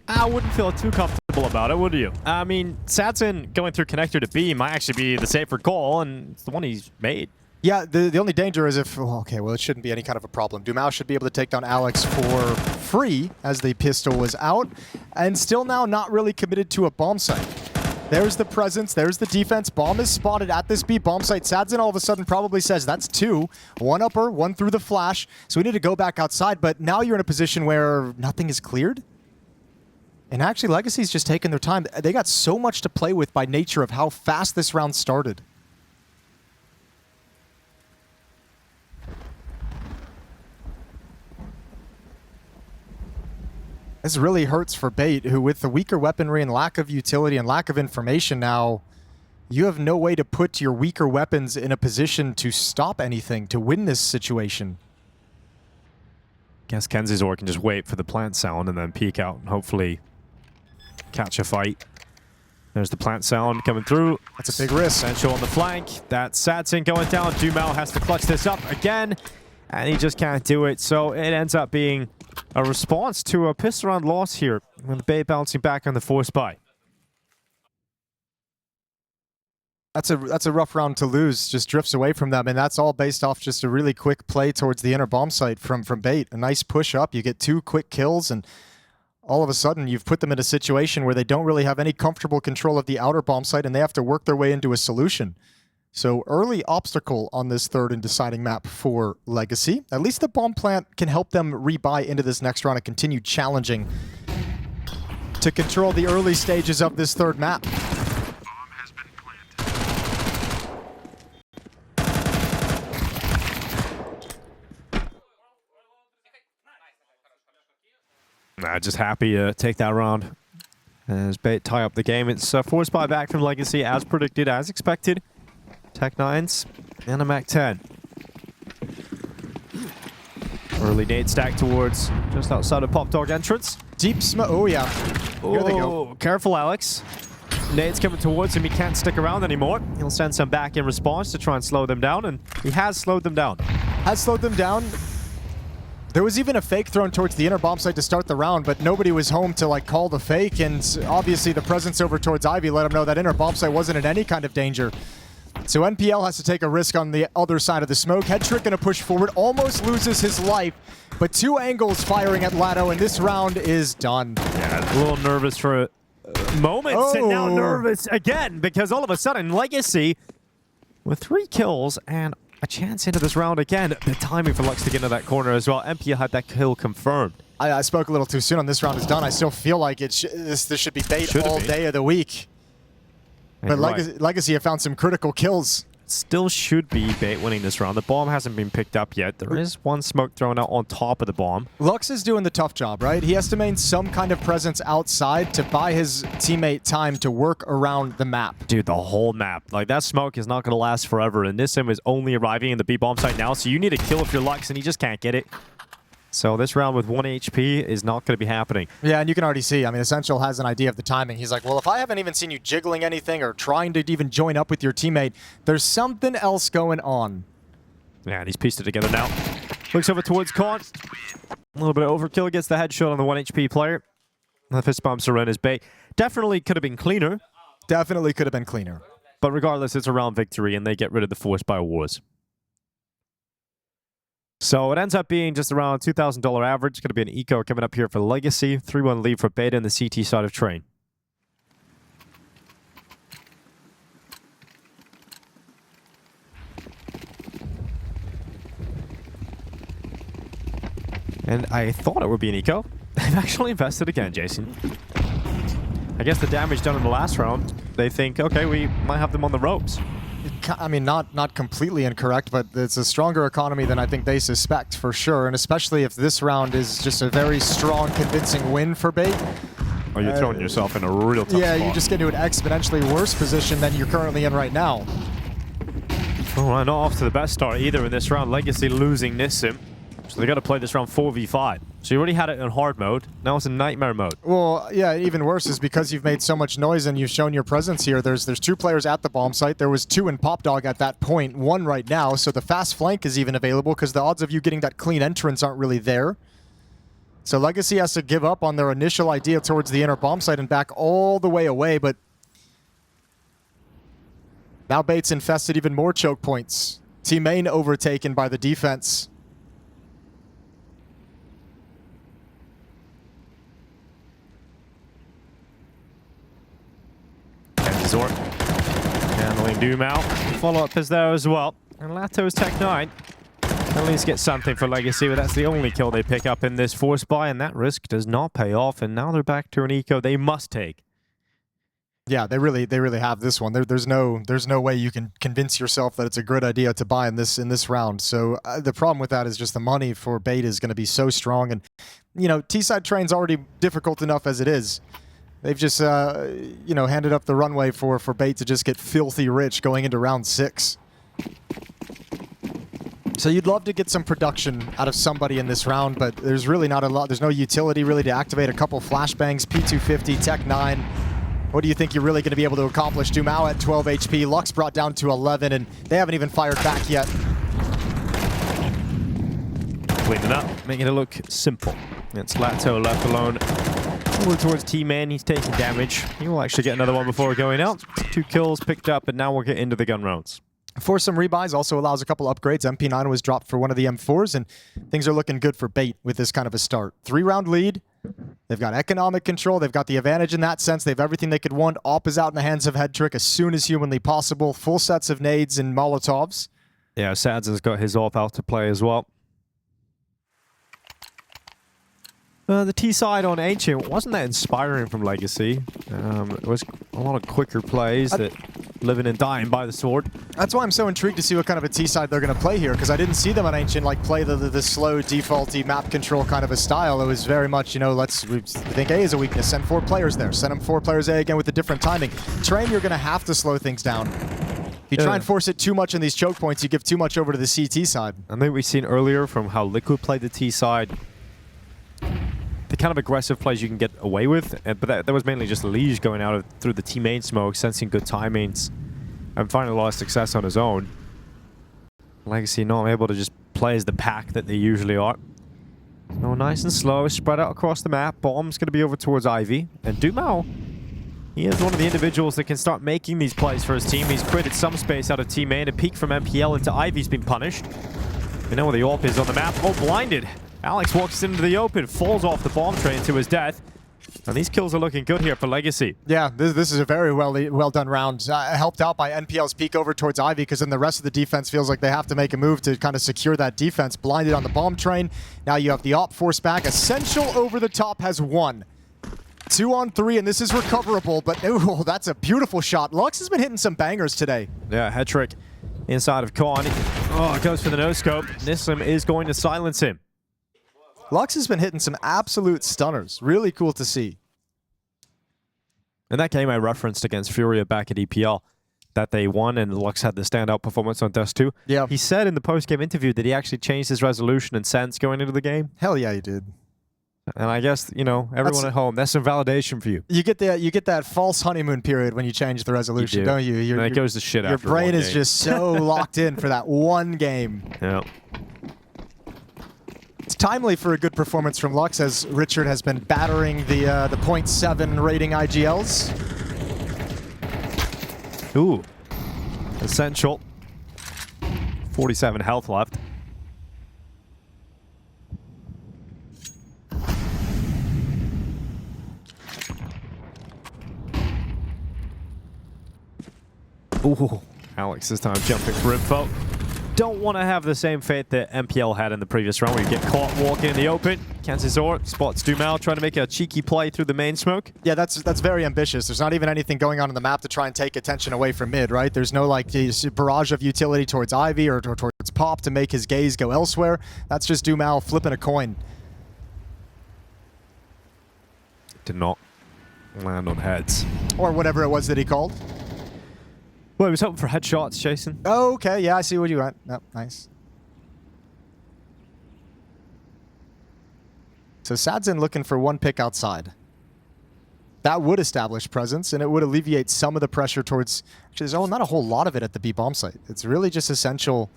I wouldn't feel too comfortable about it, would you? I mean, Sadzin going through connector to B might actually be the safer call, and it's the one he's made. Yeah, the only danger is if, okay, well, it shouldn't be any kind of a problem. Dumao should be able to take down Alex for free as the pistol was out, and still now not really committed to a bomb site. There's the presence, there's the defense. Bomb is spotted at this B bomb site. Sadzin all of a sudden probably says that's 2. 1 upper, 1 through the flash. So we need to go back outside, but now you're in a position where nothing is cleared. And actually, Legacy's just taking their time. They got so much to play with by nature of how fast this round started. This really hurts for Bait, who with the weaker weaponry and lack of utility and lack of information now, you have no way to put your weaker weapons in a position to stop anything, to win this situation. Guess Kenzizor can just wait for the plant sound and then peek out and hopefully catch a fight. There's the plant sound coming through. That's a big risk. Sancho on the flank. That's Sadzin going down. Dumao has to clutch this up again, and he just can't do it. So it ends up being a response to a pistol round loss here, with the Bay bouncing back on the force buy. That's a rough round to lose. Just drifts away from them, and that's all based off just a really quick play towards the inner bomb site from Bait. A nice push up. You get 2 quick kills, and all of a sudden you've put them in a situation where they don't really have any comfortable control of the outer bomb site, and they have to work their way into a solution. So early obstacle on this third and deciding map for Legacy. At least the bomb plant can help them rebuy into this next round and continue challenging to control the early stages of this third map. Just happy to take that round. As Bait tie up the game. It's force buy back from Legacy as predicted, as expected. Tech 9s and a Mac 10. Early nade stack towards just outside of Pop Dog entrance. Deep smoke. Oh, yeah. Here they go. Careful, Alex. Nade's coming towards him. He can't stick around anymore. He'll send some back in response to try and slow them down, and he has slowed them down. Has slowed them down. There was even a fake thrown towards the inner bomb site to start the round, but nobody was home to call the fake, and obviously the presence over towards Ivy let him know that inner bomb site wasn't in any kind of danger. So NPL has to take a risk on the other side of the smoke. Headtrick gonna push forward, almost loses his life, but 2 angles firing at Latto, and this round is done. Yeah, a little nervous for moments, and now nervous again, because all of a sudden, Legacy, with 3 kills and a chance into this round again. The timing for Lux to get into that corner as well. NPL had that kill confirmed. I spoke a little too soon on this round is done. I still feel like this should be Bait all day of the week. But Legacy have found some critical kills. Still should be Bait winning this round. The bomb hasn't been picked up yet. There is 1 smoke thrown out on top of the bomb. Lux is doing the tough job, right? He has to maintain some kind of presence outside to buy his teammate time to work around the map. Dude, the whole map. That smoke is not going to last forever, and this sim is only arriving in the B bomb site now, so you need a kill if you're Lux, and he just can't get it. So this round with 1 HP is not going to be happening. Yeah, and you can already see, I mean, Essential has an idea of the timing. He's like, well, if I haven't even seen you jiggling anything or trying to even join up with your teammate, there's something else going on. Yeah, and he's pieced it together now. Looks over towards Con. A little bit of overkill, gets the headshot on the 1 HP player. The fist bumps around his Bait. Definitely could have been cleaner. Definitely could have been cleaner. But regardless, it's a round victory, and they get rid of the Force by Wars. So it ends up being just around $2,000 average. Going to be an eco coming up here for Legacy. 3-1 lead for Beta in the CT side of Train. And I thought it would be an eco. They've actually invested again, Jason. I guess the damage done in the last round, they think, okay, we might have them on the ropes. I mean, not completely incorrect, but it's a stronger economy than I think they suspect, for sure. And especially if this round is just a very strong, convincing win for Bait. Oh, you're throwing yourself in a real tough Yeah, spot. you just get into an exponentially worse position than you're currently in right now. Oh, not off to the best start either in this round. Legacy losing Nissim. So they got to play this round 4v5. So you already had it in hard mode. Now it's in nightmare mode. Well, yeah, even worse is because you've made so much noise and you've shown your presence here. There's 2 players at the bomb site. There was 2 in Pop Dog at that point, 1 right now. So the fast flank is even available because the odds of you getting that clean entrance aren't really there. So Legacy has to give up on their initial idea towards the inner bomb site and back all the way away. But now Bait's infested even more choke points. Team main overtaken by the defense. Zort handling Doom out. Follow-up is there as well. And Latto's Tech 9. At least get something for Legacy, but that's the only kill they pick up in this force buy, and that risk does not pay off. And now they're back to an eco they must take. Yeah, they really have this one. There's no way you can convince yourself that it's a good idea to buy in this round. So the problem with that is just the money for Bait is going to be so strong, and you know, T-side Train's already difficult enough as it is. They've just, you know, handed up the runway for Bait to just get filthy rich going into round 6. So you'd love to get some production out of somebody in this round, but there's really not a lot. There's no utility really to activate a couple flashbangs. P250, Tech 9. What do you think you're really going to be able to accomplish? Dumao at 12 HP, Lux brought down to 11, and they haven't even fired back yet. Cleaning up, making it look simple. It's Latto left alone. Towards T-Man, he's taking damage. He will actually get another one before going out. 2 kills picked up, and now we'll get into the gun rounds. For some rebuys, also allows a couple upgrades. MP9 was dropped for one of the M4s, and things are looking good for Bait with this kind of a start. 3-round lead. They've got economic control. They've got the advantage in that sense. They have everything they could want. Op is out in the hands of Head Trick as soon as humanly possible. Full sets of nades and Molotovs. Yeah, Sads has got his AWP out to play as well. The T side on Ancient wasn't that inspiring from Legacy. It was a lot of quicker plays that living and dying by the sword. That's why I'm so intrigued to see what kind of a T side they're going to play here, because I didn't see them on Ancient like play the slow, defaulty map control kind of a style. It was very much, you know, we think A is a weakness. Send 4 players there. Send them 4 players A again with a different timing. Train, you're going to have to slow things down. If you try and force it too much in these choke points, you give too much over to the CT side. I think we've seen earlier from how Liquid played the T side, the kind of aggressive plays you can get away with, but that was mainly just Liege going out through the T main smoke, sensing good timings, and finding a lot of success on his own. Legacy not able to just play as the pack that they usually are. So nice and slow, spread out across the map. Bomb's going to be over towards Ivy, and Dumao, he is one of the individuals that can start making these plays for his team. He's created some space out of T main. A peek from MPL into Ivy's been punished. We know where the AWP is on the map. Oh, blinded. Alex walks into the open, falls off the bomb train to his death. And these kills are looking good here for Legacy. Yeah, this is a very well done round. Helped out by NPL's peek over towards Ivy, because then the rest of the defense feels like they have to make a move to kind of secure that defense. Blinded on the bomb train. Now you have the op force back. Essential over the top has won. 2 on 3, and this is recoverable, but oh, that's a beautiful shot. Lux has been hitting some bangers today. Yeah, Hetrick inside of Khan. Oh, goes for the no-scope. Nissim is going to silence him. Lux has been hitting some absolute stunners. Really cool to see. In that game I referenced against Furia back at EPL that they won, and Lux had the standout performance on Dust2. Yeah. He said in the post-game interview that he actually changed his resolution and sense going into the game. Hell yeah, he did. And I guess, you know, everyone at home, that's some validation for you. You get that false honeymoon period when you change the resolution, don't you? And it goes to shit your after brain one is game. just so locked in for that one game. Yeah. It's timely for a good performance from Lux, as Richard has been battering the 0.7 rating IGLs. Ooh. essential. 47 health left. Ooh, Alex this time jumping for info. Don't want to have the same fate that MPL had in the previous round where you get caught walking in the open. Kansazor spots Dumal trying to make a cheeky play through the main smoke. Yeah, that's very ambitious. There's not even anything going on the map to try and take attention away from mid, right? There's no like barrage of utility towards Ivy or towards Pop to make his gaze go elsewhere. That's just Dumal flipping a coin. Did not land on heads. Or whatever it was that he called. Well, he was hoping for headshots, Jason. Oh, okay, yeah, I see what you went. Yep, nice. So Sadzin looking for one pick outside. That would establish presence, and it would alleviate some of the pressure towards... Actually, there's not a whole lot of it at the B bomb site. It's really just essential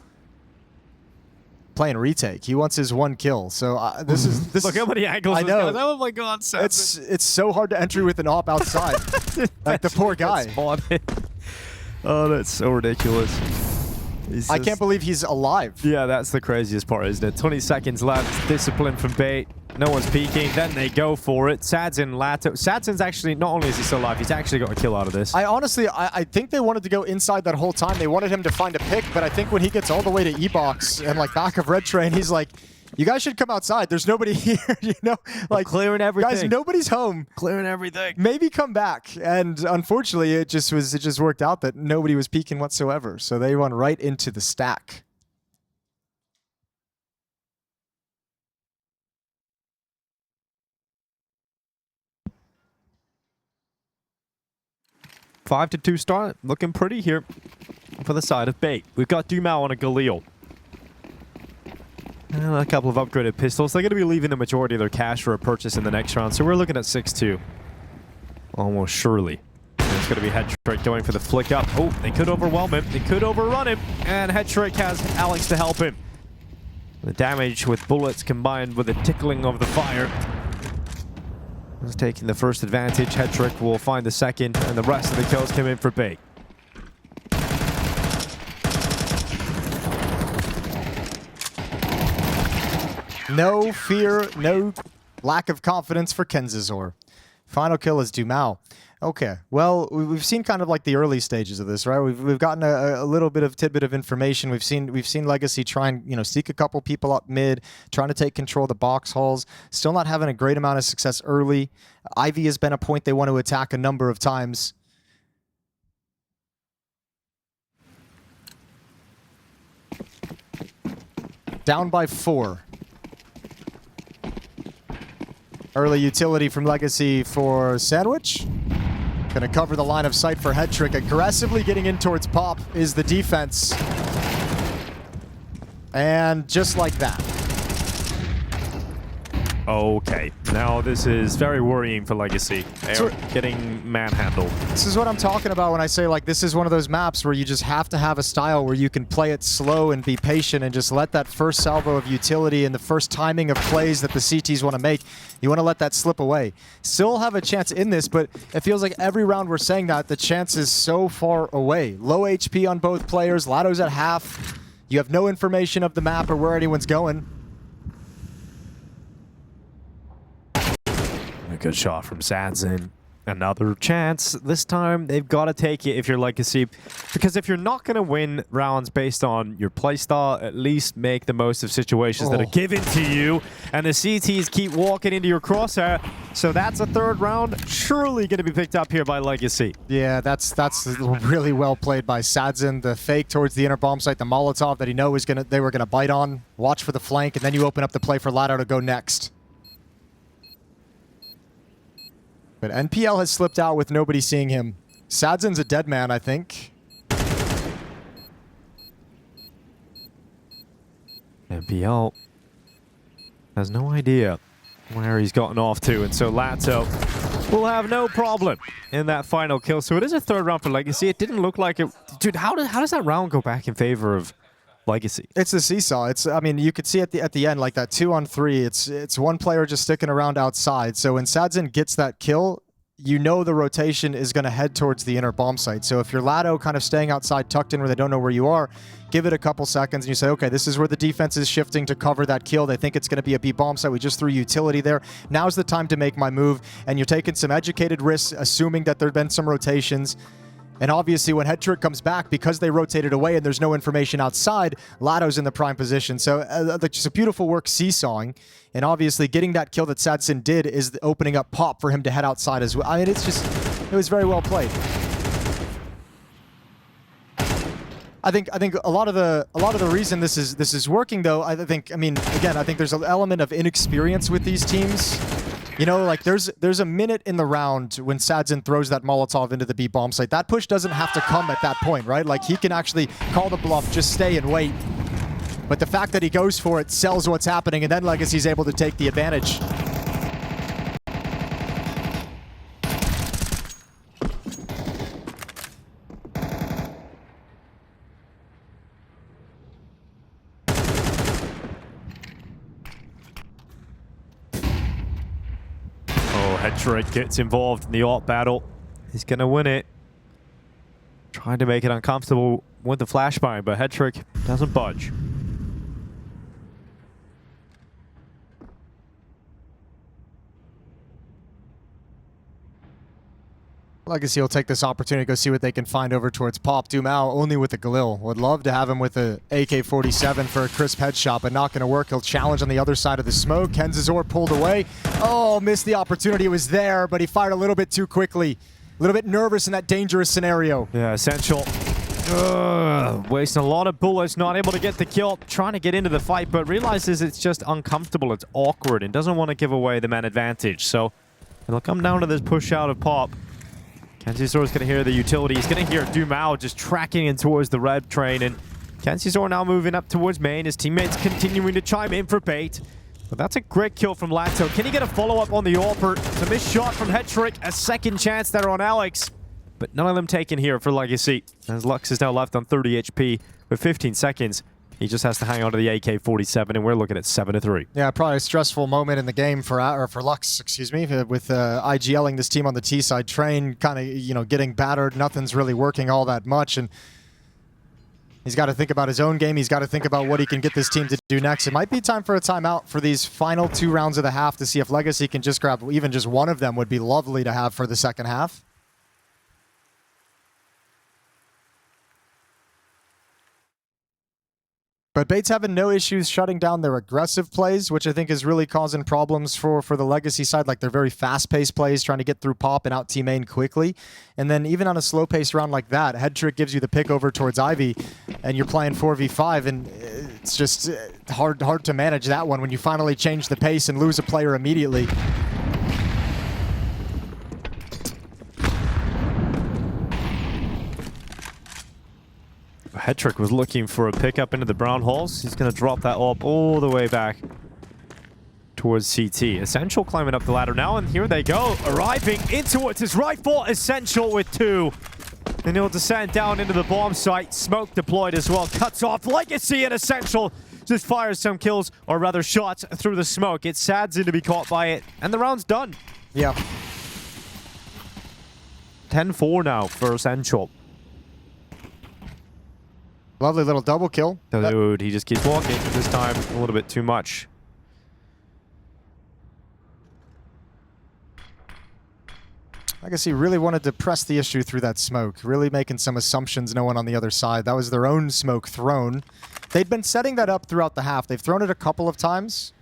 playing retake. He wants his one kill. So this Look how many angles I know. This guy. Oh my god, Sadzin. It's so hard to entry with an op outside. Like the poor guy. Oh, that's so ridiculous. I can't believe he's alive. Yeah, that's the craziest part, isn't it? 20 seconds left. Discipline from Bait. No one's peeking. Then they go for it. Sadzin, latto. Sadzin's actually, not only is he still alive, he's actually got a kill out of this. I honestly think they wanted to go inside that whole time. They wanted him to find a pick, but I think when he gets all the way to E-Box and like back of Red Train, he's like, you guys should come outside. There's nobody here, you know? Like, clearing everything. Guys, nobody's home. Clearing everything. Maybe come back. And unfortunately, it just worked out that nobody was peeking whatsoever. So they run right into the stack. Five to 2 start. Looking pretty here for the side of Bait. We've got Dumal on a Galil. And a couple of upgraded pistols. They're going to be leaving the majority of their cash for a purchase in the next round. So we're looking at 6-2. Almost surely. It's going to be Headtrick going for the flick up. Oh, they could overwhelm him. They could overrun him. And Headtrick has Alex to help him. The damage with bullets combined with the tickling of the fire is taking the first advantage. Headtrick will find the second. And the rest of the kills come in for Bait. No fear, no lack of confidence for Kenzazor. Final kill is Dumal. Okay, well, we've seen kind of like the early stages of this, right? We've gotten a little bit of tidbit of information. We've seen Legacy try and seek a couple people up mid, trying to take control of the box halls. Still not having a great amount of success early. Ivy has been a point they want to attack a number of times. Down by 4. Early utility from Legacy for Sandwich. Gonna cover the line of sight for Headtrick. Aggressively getting in towards Pop is the defense. And just like that. Okay, now this is very worrying for Legacy. They're getting manhandled. This is what I'm talking about when I say like this is one of those maps where you just have to have a style where you can play it slow and be patient and just let that first salvo of utility and the first timing of plays that the CTs want to make, you want to let that slip away. Still have a chance in this, but it feels like every round we're saying that the chance is so far away. Low HP on both players, latto's at half. You have no information of the map or where anyone's going. A good shot from Sadzin. Another chance. This time, they've got to take it if you're Legacy. Because if you're not going to win rounds based on your playstyle, at least make the most of situations that are given to you. And the CTs keep walking into your crosshair. So that's a third round. Surely going to be picked up here by Legacy. Yeah, that's really well played by Sadzin. The fake towards the inner bomb site, the Molotov that he know was they were gonna bite on. Watch for the flank, and then you open up the play for latto to go next. But NPL has slipped out with nobody seeing him. Sadzin's a dead man, I think. NPL has no idea where he's gotten off to, and so latto will have no problem in that final kill. So it is a third round for Legacy. It didn't look like it. Dude, how does that round go back in favor of Legacy? It's the seesaw. I mean, you could see at the end, like that 2-on-3, it's one player just sticking around outside. So when Sadzin gets that kill, you know the rotation is going to head towards the inner bomb site. So if you're latto kind of staying outside, tucked in where they don't know where you are, give it a couple seconds and you say, okay, this is where the defense is shifting to cover that kill. They think it's going to be a B bomb site. We just threw utility there. Now's the time to make my move. And you're taking some educated risks, assuming that there have been some rotations. And obviously when Headtrick comes back, because they rotated away and there's no information outside, latto's in the prime position. So just a beautiful work seesawing. And obviously getting that kill that Sadsin did is opening up Pop for him to head outside as well. I mean, it was very well played. I think a lot of the reason this is working though, I think there's an element of inexperience with these teams. You know, like there's a minute in the round when Sadsin throws that Molotov into the B bomb site. That push doesn't have to come at that point, right? Like he can actually call the bluff, just stay and wait. But the fact that he goes for it sells what's happening, and then Legacy's able to take the advantage. Headtrick gets involved in the AWP battle. He's going to win it. Trying to make it uncomfortable with the flashbang, but Headtrick doesn't budge. Legacy will take this opportunity to go see what they can find over towards Pop. Dumao only with the Galil. Would love to have him with a AK-47 for a crisp headshot, but not going to work. He'll challenge on the other side of the smoke. Kenzazor pulled away. Oh, missed the opportunity. It was there, but he fired a little bit too quickly. A little bit nervous in that dangerous scenario. Yeah, Essential. Wasting a lot of bullets, not able to get the kill. Trying to get into the fight, but realizes it's just uncomfortable. It's awkward and doesn't want to give away the man advantage. So it'll come down to this push out of Pop. Kenzazor is going to hear the utility. He's going to hear Dumao just tracking in towards the red train. And Kenzazor now moving up towards main. His teammates continuing to chime in for bait. But that's a great kill from latto. Can he get a follow-up on the AWPer? It's a missed shot from Headtrick. A second chance there on Alex. But none of them taken here for Legacy. As Lux is now left on 30 HP with 15 seconds. He just has to hang on to the AK-47, and we're looking at 7-3. Yeah, probably a stressful moment in the game for Lux, excuse me, with IGLing this team on the T side. Train kind of, getting battered. Nothing's really working all that much, and he's got to think about his own game. He's got to think about what he can get this team to do next. It might be time for a timeout for these final 2 rounds of the half to see if Legacy can just grab even just one of them. Would be lovely to have for the second half. But Bates having no issues shutting down their aggressive plays, which I think is really causing problems for the Legacy side. Like, they're very fast-paced plays, trying to get through Pop and out team main quickly. And then even on a slow-paced round like that, Headtrick gives you the pick over towards Ivy, and you're playing 4v5, and it's just hard to manage that one when you finally change the pace and lose a player immediately. Headtrick was looking for a pickup into the brown holes. He's going to drop that AWP all the way back towards CT. Essential climbing up the ladder now, and here they go. Arriving in towards his rifle. Essential with 2. And he'll descend down into the bomb site. Smoke deployed as well. Cuts off Legacy, and Essential just fires some kills, or rather shots, through the smoke. It's Sadsin to be caught by it, and the round's done. Yeah. 10-4 now for Essential. Lovely little double kill. Dude, he just keeps walking. This time, a little bit too much. I guess he really wanted to press the issue through that smoke. Really making some assumptions, no one on the other side. That was their own smoke thrown. They'd been setting that up throughout the half. They've thrown it a couple of times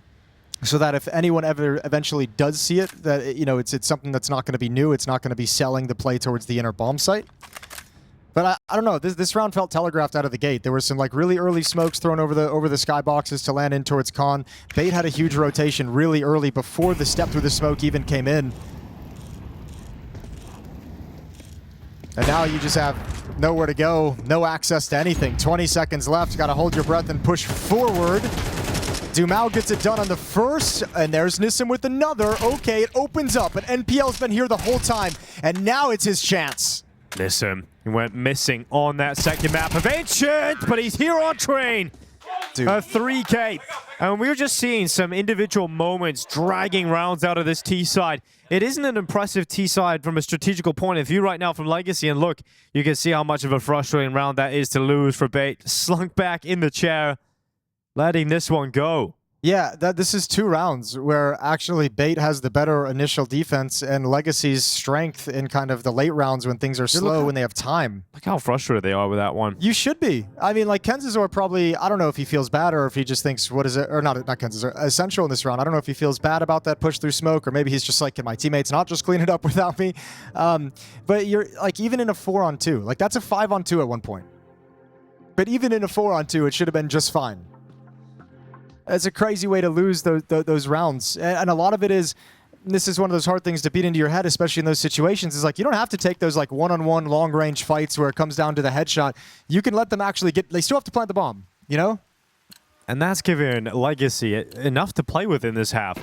so that if anyone ever eventually does see it, that it's something that's not going to be new. It's not going to be selling the play towards the inner bomb site. But I don't know. This round felt telegraphed out of the gate. There were some really early smokes thrown over the skyboxes to land in towards Khan. Bait had a huge rotation really early before the step through the smoke even came in. And now you just have nowhere to go, no access to anything. 20 seconds left. Got to hold your breath and push forward. Dumao gets it done on the first, and there's Nissim with another. Okay, it opens up, but NPL's been here the whole time, and now it's his chance. Nissim, he went missing on that second map of Ancient, but he's here on train. Dude. 3K. And we were just seeing some individual moments dragging rounds out of this T side. It isn't an impressive T side from a strategical point of view right now from Legacy. And look, you can see how much of a frustrating round that is to lose for Bait. Slunk back in the chair, letting this one go. Yeah, this is 2 rounds where actually Bait has the better initial defense and Legacy's strength in kind of the late rounds when things are slow and they have time. Look how frustrated they are with that one. You should be. I mean, like Kenzazor probably, I don't know if he feels bad or if he just thinks, what is it? Or not Kenzazor, Essential in this round. I don't know if he feels bad about that push through smoke or maybe he's just like, can my teammates not just clean it up without me? But you're like, even in a 4-on-2, like that's a 5-on-2 at one point. But even in a 4-on-2, it should have been just fine. It's a crazy way to lose those rounds. And a lot of it is, this is one of those hard things to beat into your head, especially in those situations, is like, you don't have to take those like one-on-one long-range fights where it comes down to the headshot. You can let them actually they still have to plant the bomb, you know? And that's given Legacy enough to play with in this half.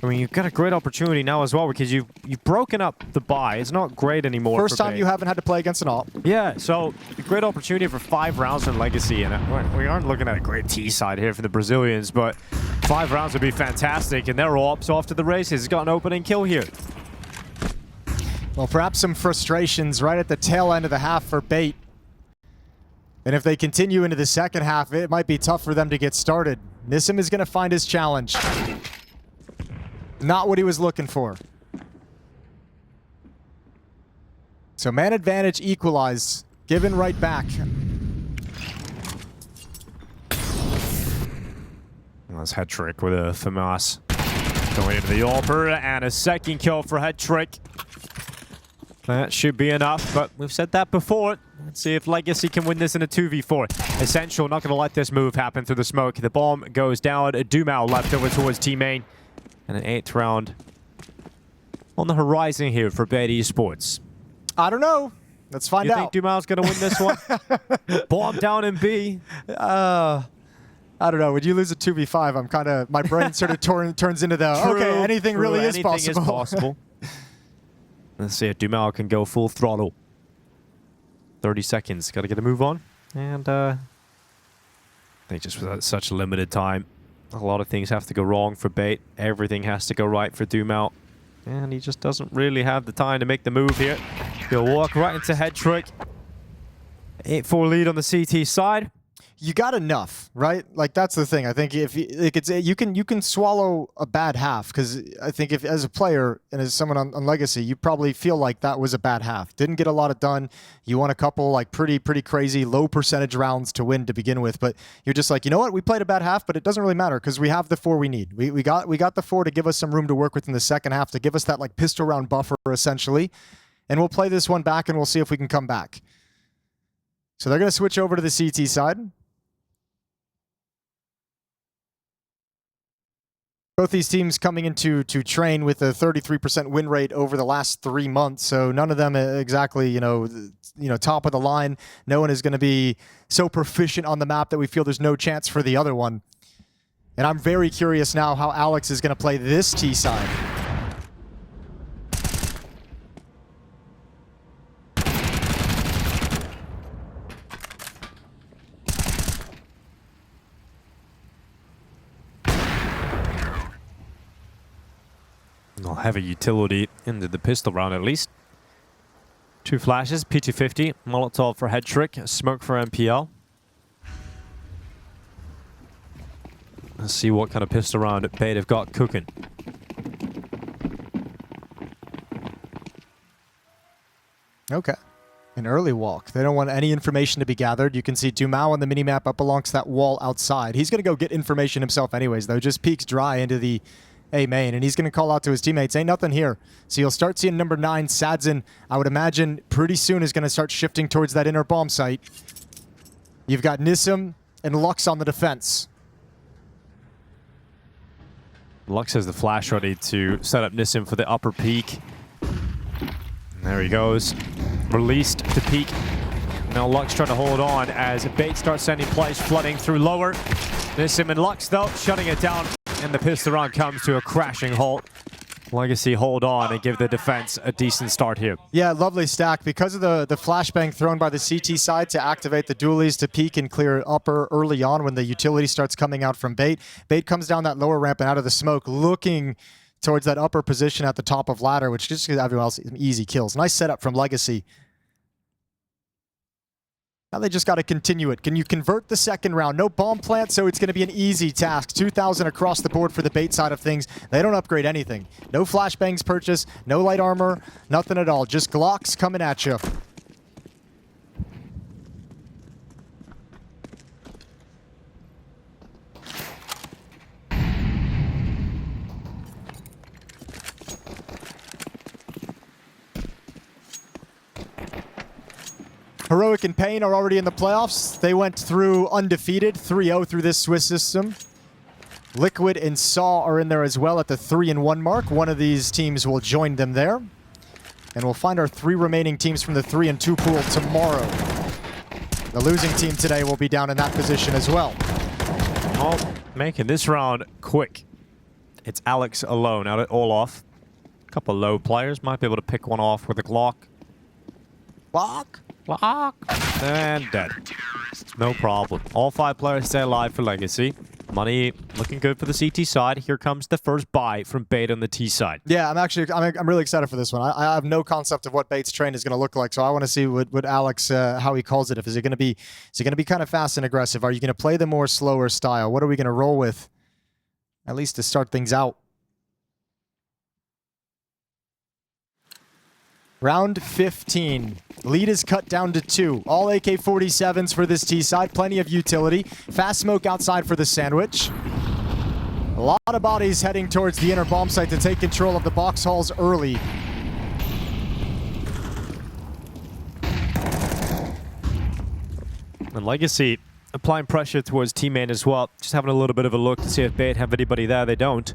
I mean, you've got a great opportunity now as well because you've broken up the buy. It's not great anymore. First time you haven't had to play against an AWP. Yeah, so a great opportunity for 5 rounds from Legacy. And we aren't looking at a great T side here for the Brazilians, but 5 rounds would be fantastic. And their AWP's off to the races. He's got an opening kill here. Well, perhaps some frustrations right at the tail end of the half for Bait. And if they continue into the second half, it might be tough for them to get started. Nissim is going to find his challenge. Not what he was looking for. So man advantage equalized. Given right back. That's Hetrick with a FAMAS going into the AWPer and a second kill for Hetrick. That should be enough, but we've said that before. Let's see if Legacy can win this in a 2v4. Essential not going to let this move happen through the smoke. The bomb goes down. Dumao left over towards Team Main. And an 8th round on the horizon here for Bait Esports. I don't know. Let's find out. You think Dumao's going to win this one? Bomb down in B. I don't know. When you lose a 2v5, I'm kind of, my brain sort of turns into the, True, okay, anything really is anything possible. Is possible. Let's see if Dumao can go full throttle. 30 seconds. Got to get a move on. And I think just with such limited time, a lot of things have to go wrong for Bait. Everything has to go right for Dumao. And he just doesn't really have the time to make the move here. He'll walk right into Hetrick. 8-4 lead on the CT side. You got enough, right? Like that's the thing. I think if you can swallow a bad half because I think if as a player and as someone on Legacy, you probably feel like that was a bad half. Didn't get a lot of done. You won a couple like pretty crazy low percentage rounds to win to begin with, but you're just like, you know what? We played a bad half, but it doesn't really matter because we have the 4 we need. We got the 4 to give us some room to work with in the second half to give us that like pistol round buffer essentially, and we'll play this one back and we'll see if we can come back. So they're going to switch over to the CT side. Both these teams coming into train with a 33% win rate over the last 3 months, so none of them exactly, you know, top of the line. No one is going to be so proficient on the map that we feel there's no chance for the other one. And I'm very curious now how Alex is going to play this T side. I'll have a utility into the pistol round at least. 2 flashes, P250, Molotov for Hetrick, smoke for MPL. Let's see what kind of pistol round Bait have got cooking. Okay. An early walk. They don't want any information to be gathered. You can see Dumao on the minimap up along that wall outside. He's going to go get information himself anyways, though. Just peeks dry into the A main, and he's going to call out to his teammates, ain't nothing here. So you'll start seeing number 9, Sadzin, I would imagine pretty soon is going to start shifting towards that inner bomb site. You've got Nissim and Lux on the defense. Lux has the flash ready to set up Nissim for the upper peak. There he goes. Released to peak. Now Lux trying to hold on as Bait starts sending plays flooding through lower. Nissim and Lux, though, shutting it down. And the pistol round comes to a crashing halt. Legacy hold on and give the defense a decent start here. Yeah, lovely stack. Because of the flashbang thrown by the CT side to activate the dualies to peek and clear upper early on when the utility starts coming out from Bait. Bait comes down that lower ramp and out of the smoke, looking towards that upper position at the top of ladder, which just gives everyone else easy kills. Nice setup from Legacy. Now they just got to continue it. Can you convert the second round? No bomb plant, so it's going to be an easy task. 2,000 across the board for the Bait side of things. They don't upgrade anything. No flashbangs purchase, no light armor, nothing at all. Just Glocks coming at you. Heroic and Pain are already in the playoffs. They went through undefeated, 3-0 through this Swiss system. Liquid and Saw are in there as well at the 3-1 mark. One of these teams will join them there. And we'll find our 3 remaining teams from the 3-2 pool tomorrow. The losing team today will be down in that position as well. Oh, making this round quick. It's Alex alone out at Olaf. A couple low players might be able to pick one off with a Glock. Glock? Glock. And dead. No problem. All 5 players stay alive for Legacy. Money looking good for the CT side. Here comes the first buy from Bait on the T side. Yeah, I'm really excited for this one. I have no concept of what Bait's train is going to look like, so I want to see what Alex how he calls it. Is it going to be kind of fast and aggressive? Are you going to play the more slower style? What are we going to roll with? At least to start things out. Round 15. Lead is cut down to 2. All AK-47s for this T side. Plenty of utility. Fast smoke outside for the sandwich. A lot of bodies heading towards the inner bomb site to take control of the box halls early. And Legacy applying pressure towards teammate as well. Just having a little bit of a look to see if Bait have anybody there. They don't.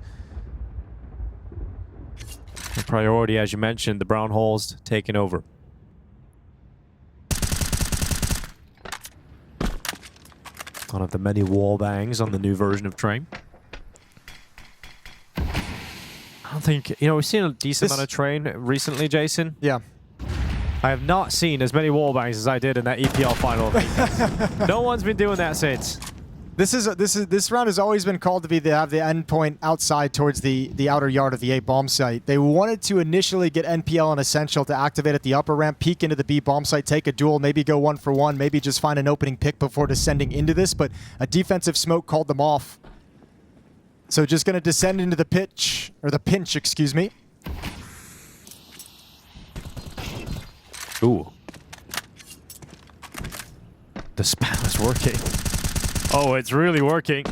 The priority, as you mentioned, the brown holes taking over. One of the many wall bangs on the new version of Train. I don't think, we've seen a decent amount of Train recently, Jason. Yeah. I have not seen as many wall bangs as I did in that EPL final. No one's been doing that since. This round has always been called to be have the end point outside towards the outer yard of the A bomb site. They wanted to initially get NPL and Essential to activate at the upper ramp, peek into the B bomb site, take a duel, maybe go 1-for-1, maybe just find an opening pick before descending into this, but a defensive smoke called them off. So just going to descend into the pinch, excuse me. Ooh. The spam is working. Oh, it's really working.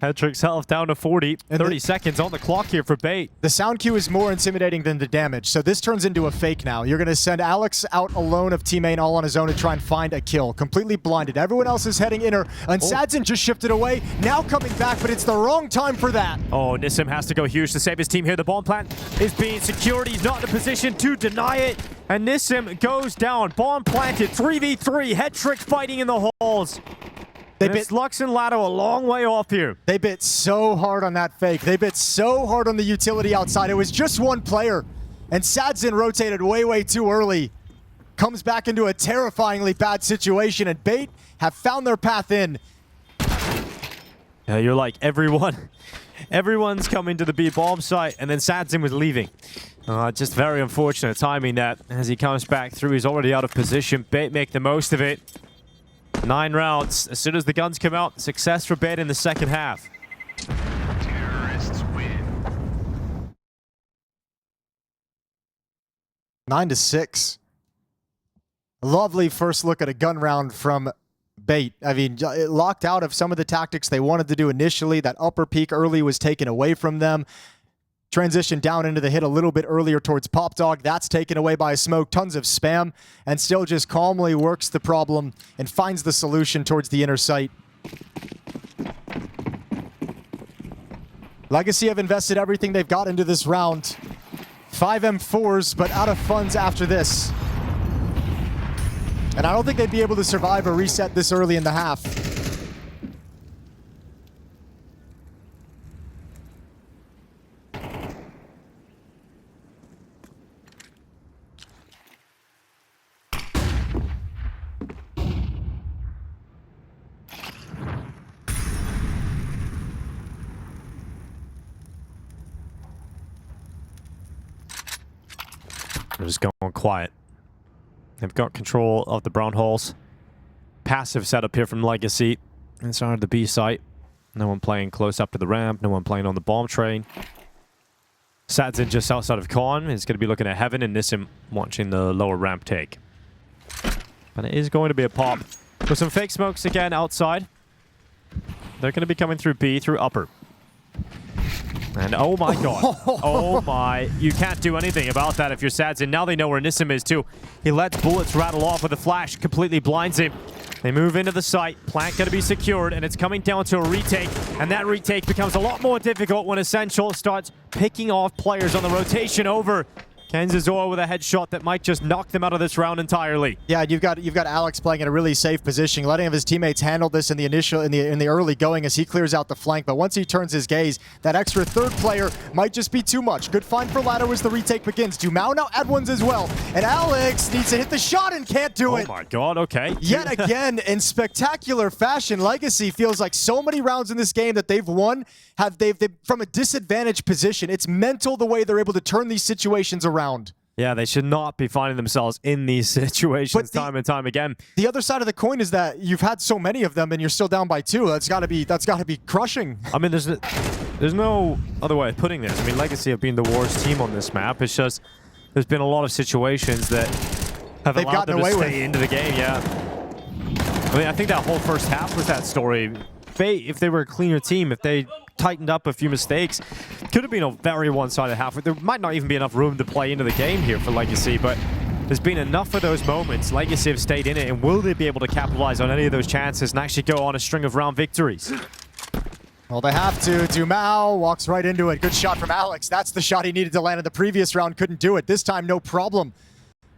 Hetrick's health down to 40. And 30 seconds on the clock here for Bait. The sound cue is more intimidating than the damage, so this turns into a fake now. You're going to send Alex out alone of teammate all on his own to try and find a kill. Completely blinded. Everyone else is heading inner, and Sadzin just shifted away. Now coming back, but it's the wrong time for that. Oh, Nissim has to go huge to save his team here. The bomb plant is being secured. He's not in a position to deny it. And Nissim goes down. Bomb planted. 3v3. Hetrick fighting in the halls. They bit Lux and latto a long way off here. They bit so hard on that fake. They bit so hard on the utility outside. It was just one player. And Sadzin rotated way too early. Comes back into a terrifyingly bad situation. And Bait have found their path in. Yeah, you're like, everyone's coming to the B bomb site. And then Sadzin was leaving. Just very unfortunate timing that as he comes back through, he's already out of position. Bait make the most of it. 9 rounds. As soon as the guns come out, success for Bait in the second half. Terrorists win. 9-6. Lovely first look at a gun round from Bait. I mean, it locked out of some of the tactics they wanted to do initially. That upper peak early was taken away from them. Transition down into the hit a little bit earlier towards Pop Dog. That's taken away by a smoke. Tons of spam. And still just calmly works the problem and finds the solution towards the inner site. Legacy have invested everything they've got into this round. 5 M4s, but out of funds after this. And I don't think they'd be able to survive a reset this early in the half. quiet. They've got control of the brown holes. Passive setup here from Legacy inside the B site. No one playing close up to the ramp. No one playing on the bomb train. Sadzin just outside of Con is going to be looking at Heaven, and Nissim watching the lower ramp take. But it is going to be a pop with some fake smokes again outside. They're going to be coming through B, through upper. And oh my god. Oh my. You can't do anything about that if you're Sadzin. Now they know where Nissim is too. He lets bullets rattle off with a flash. Completely blinds him. They move into the site. Plant going to be secured, and it's coming down to a retake. And that retake becomes a lot more difficult when Essential starts picking off players on the rotation over. Kenzazor with a headshot that might just knock them out of this round entirely. Yeah, you've got Alex playing in a really safe position, letting his teammates handle this in the early going as he clears out the flank. But once he turns his gaze, that extra third player might just be too much. Good find for latto as the retake begins. Dumao now add ones as well, and Alex needs to hit the shot and can't do it. Oh my god, okay. Yet again, in spectacular fashion, Legacy feels like so many rounds in this game that they've won they've from a disadvantaged position. It's mental the way they're able to turn these situations around. Yeah, they should not be finding themselves in these situations time and time again. The other side of the coin is that you've had so many of them and you're still down by 2. That's got to be crushing. I mean, there's no other way of putting this. I mean, Legacy have been the worst team on this map. It's just there's been a lot of situations that have allowed them to stay into the game. Yeah. I mean, I think that whole first half was that story. If they were a cleaner team, if they tightened up a few mistakes, could have been a very one-sided half. There might not even be enough room to play into the game here for Legacy, but there's been enough of those moments. Legacy have stayed in it, and will they be able to capitalize on any of those chances and actually go on a string of round victories? Well, they have to. Dumao walks right into it. Good shot from Alex. That's the shot he needed to land in the previous round. Couldn't do it. This time, no problem.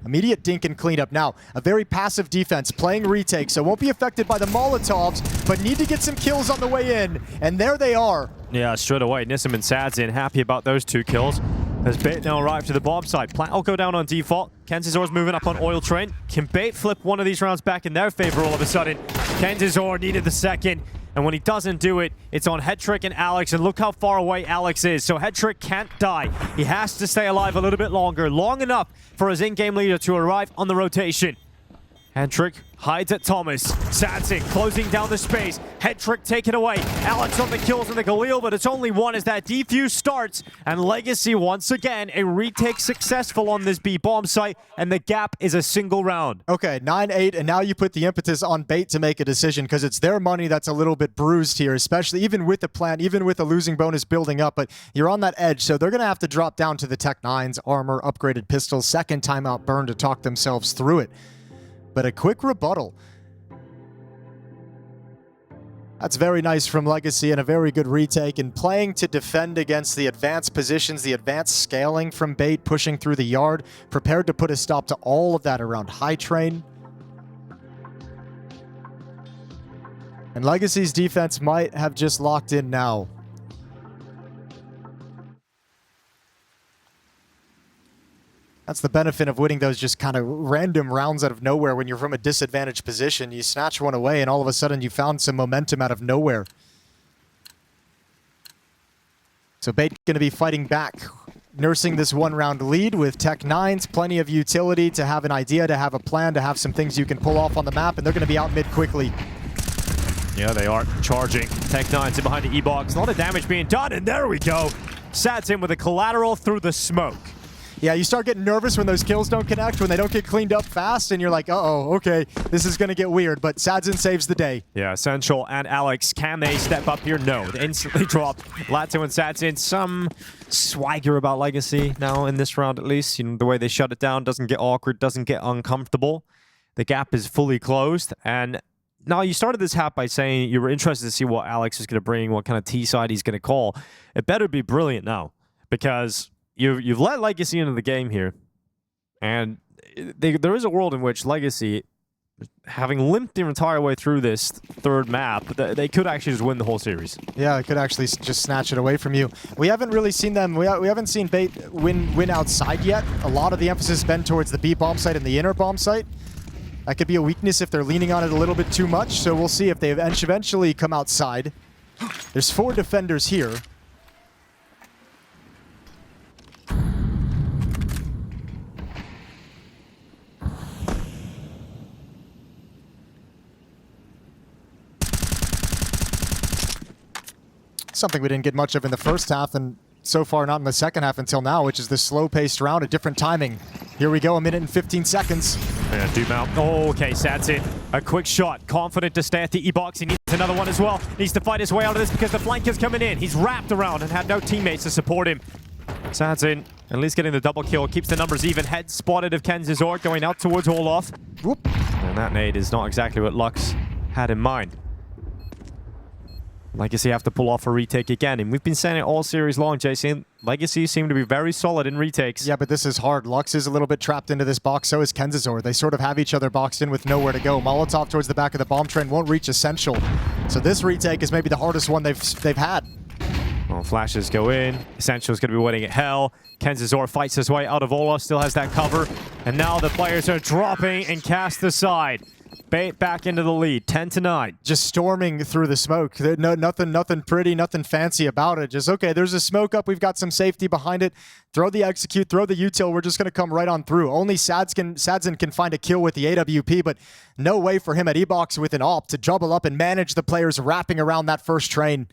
Immediate dink and cleanup. Now, a very passive defense, playing retake, so won't be affected by the Molotovs, but need to get some kills on the way in, and there they are. Yeah, straight away. Nissim and Sadzin happy about those 2 kills. As Bait now arrived to the bomb side. Plant will go down on default. Kenzazor's moving up on Oil Train. Can Bait flip one of these rounds back in their favor all of a sudden? Kenzazor needed the second. And when he doesn't do it, it's on Headtrick and Alex, and look how far away Alex is. So Headtrick can't die. He has to stay alive a little bit longer, long enough for his in-game leader to arrive on the rotation. Headtrick hides at Thomas. Sadzin closing down the space. Headtrick taken away. Alex on the kills in the Galil, but it's only one as that defuse starts. And Legacy, once again, a retake successful on this B bomb site, and the gap is a single round. Okay, 9-8, and now you put the impetus on Bait to make a decision, because it's their money that's a little bit bruised here, especially even with the plant, even with the losing bonus building up, but you're on that edge, so they're going to have to drop down to the Tech 9s, armor, upgraded pistols, second timeout burn to talk themselves through it. But a quick rebuttal. That's very nice from Legacy and a very good retake, and playing to defend against the advanced positions, the advanced scaling from Bait, pushing through the yard, prepared to put a stop to all of that around High Train. And Legacy's defense might have just locked in now. That's the benefit of winning those just kind of random rounds out of nowhere when you're from a disadvantaged position. You snatch one away and all of a sudden you found some momentum out of nowhere. So Bait going to be fighting back, nursing this 1-round lead with Tech 9s. Plenty of utility to have an idea, to have a plan, to have some things you can pull off on the map, and they're going to be out mid quickly. Yeah, they are charging. Tech 9s in behind the E-Box. A lot of damage being done, and there we go. Sadzin with a collateral through the smoke. Yeah, you start getting nervous when those kills don't connect, when they don't get cleaned up fast, and you're like, uh-oh, okay, this is going to get weird, but Sadzin saves the day. Yeah, Essential and Alex, can they step up here? No, they instantly drop. Latto and Sadzin, some swagger about Legacy now in this round at least. You know, the way they shut it down doesn't get awkward, doesn't get uncomfortable. The gap is fully closed, and now you started this half by saying you were interested to see what Alex is going to bring, what kind of T-side he's going to call. It better be brilliant now, because You've let Legacy into the game here, and there is a world in which Legacy, having limped their entire way through this third map, they could actually just win the whole series. Yeah, it could actually just snatch it away from you. We haven't really seen them, we haven't seen Bait win outside yet. A lot of the emphasis has been towards the B bomb site and the inner bomb site. That could be a weakness if they're leaning on it a little bit too much, so we'll see if they eventually come outside. There's 4 defenders here. something we didn't get much of in the first half, and so far not in the second half until now, which is this slow-paced round, a different timing. Here we go, 1 minute and 15 seconds. Yeah, Doom out. Oh, okay, Sad's in. A quick shot. Confident to stay at the E-box. He needs another one as well. Needs to fight his way out of this because the flank is coming in. He's wrapped around and had no teammates to support him. Sad's in. At least getting the double kill. Keeps the numbers even. Head spotted of Kenzazor going out towards Olaf. Whoop. And that nade is not exactly what Lux had in mind. Legacy have to pull off a retake again, and we've been saying it all series long, Jason. Legacy seem to be very solid in retakes. Yeah, but this is hard. Lux is a little bit trapped into this box, so is Kenzazor. They sort of have each other boxed in with nowhere to go. Molotov towards the back of the bomb train won't reach Essential. So this retake is maybe the hardest one they've had. Well, flashes go in. Essential's going to be waiting at hell. Kenzazor fights his way out of Olaf, still has that cover. And now the players are dropping and cast aside. Bait back into the lead, 10-9. Just storming through the smoke. Nothing pretty, nothing fancy about it. Just, okay, there's a smoke up. We've got some safety behind it. Throw the execute, throw the util. We're just going to come right on through. Only Sadzin can find a kill with the AWP, but no way for him at E-Box with an AWP to double up and manage the players wrapping around that first train.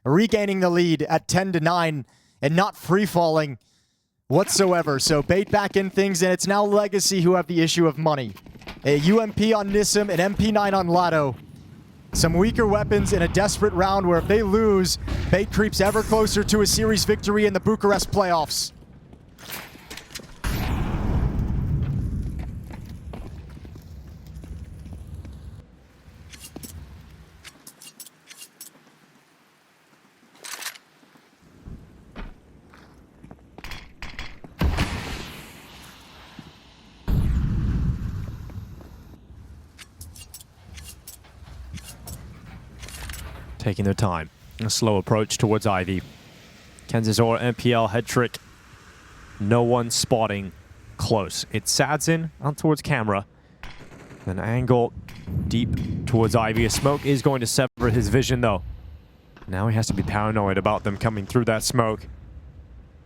Regaining the lead at 10-9 and not free-falling whatsoever. So bait back in things, and it's now Legacy who have the issue of money. A UMP on Nissim, an MP9 on Latto. Some weaker weapons in a desperate round where if they lose, Bait creeps ever closer to a series victory in the Bucharest playoffs. Taking their time. A slow approach towards Ivy. Kenzazor, MPL, head trick. No one spotting close. It's Sadzin out towards camera. An angle deep towards Ivy. A smoke is going to sever his vision though. Now he has to be paranoid about them coming through that smoke.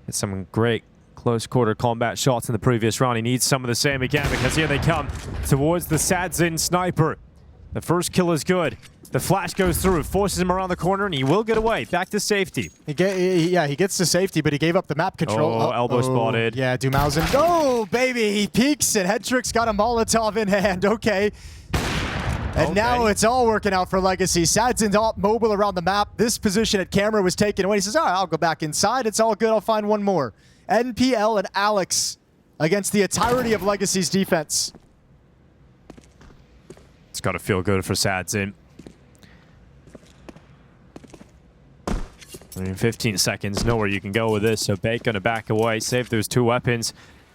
It's some great close quarter combat shots in the previous round. He needs some of the same again because here they come towards the Sadzin sniper. The first kill is good. The flash goes through, forces him around the corner, and he will get away. Back to safety. He gets to safety, but he gave up the map control. Oh, elbow spotted. Yeah, Dumausen. Oh, baby, he peeks, and Headtrick's got a Molotov in hand. Okay. And now it's all working out for Legacy. Sadzin's all mobile around the map. This position at camera was taken away. He says, all right, I'll go back inside. It's all good. I'll find one more. NPL and Alex against the entirety of Legacy's defense. It's got to feel good for Sadzin. I mean, 15 seconds, nowhere you can go with this. So Bait gonna back away, save those two weapons.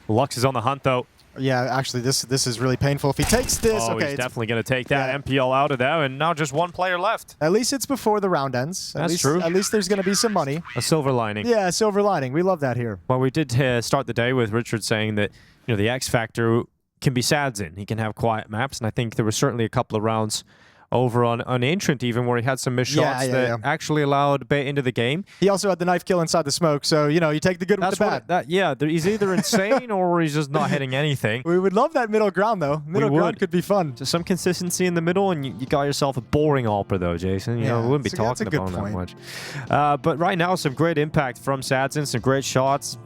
Lux is on the hunt though. Yeah, actually, this is really painful. If he takes this, oh, okay, he's definitely gonna take that MPL out of there, and now just one player left. At least it's before the round ends. That's true. At least there's gonna be some money. A silver lining. Yeah, silver lining. We love that here. Well, we did start the day with Richard saying that the X factor can be Sadzin. He can have quiet maps, and I think there were certainly a couple of rounds over on Ancient even where he had some missed shots that actually allowed Bait into the game. He also had the knife kill inside the smoke, so you take the good with the bad. He's either insane or he's just not hitting anything. We would love that middle ground though. Middle ground could be fun. Just some consistency in the middle, and you got yourself a boring AWPer though, Jason. We wouldn't be talking about him that much. But right now, some great impact from Sadzin, some great shots.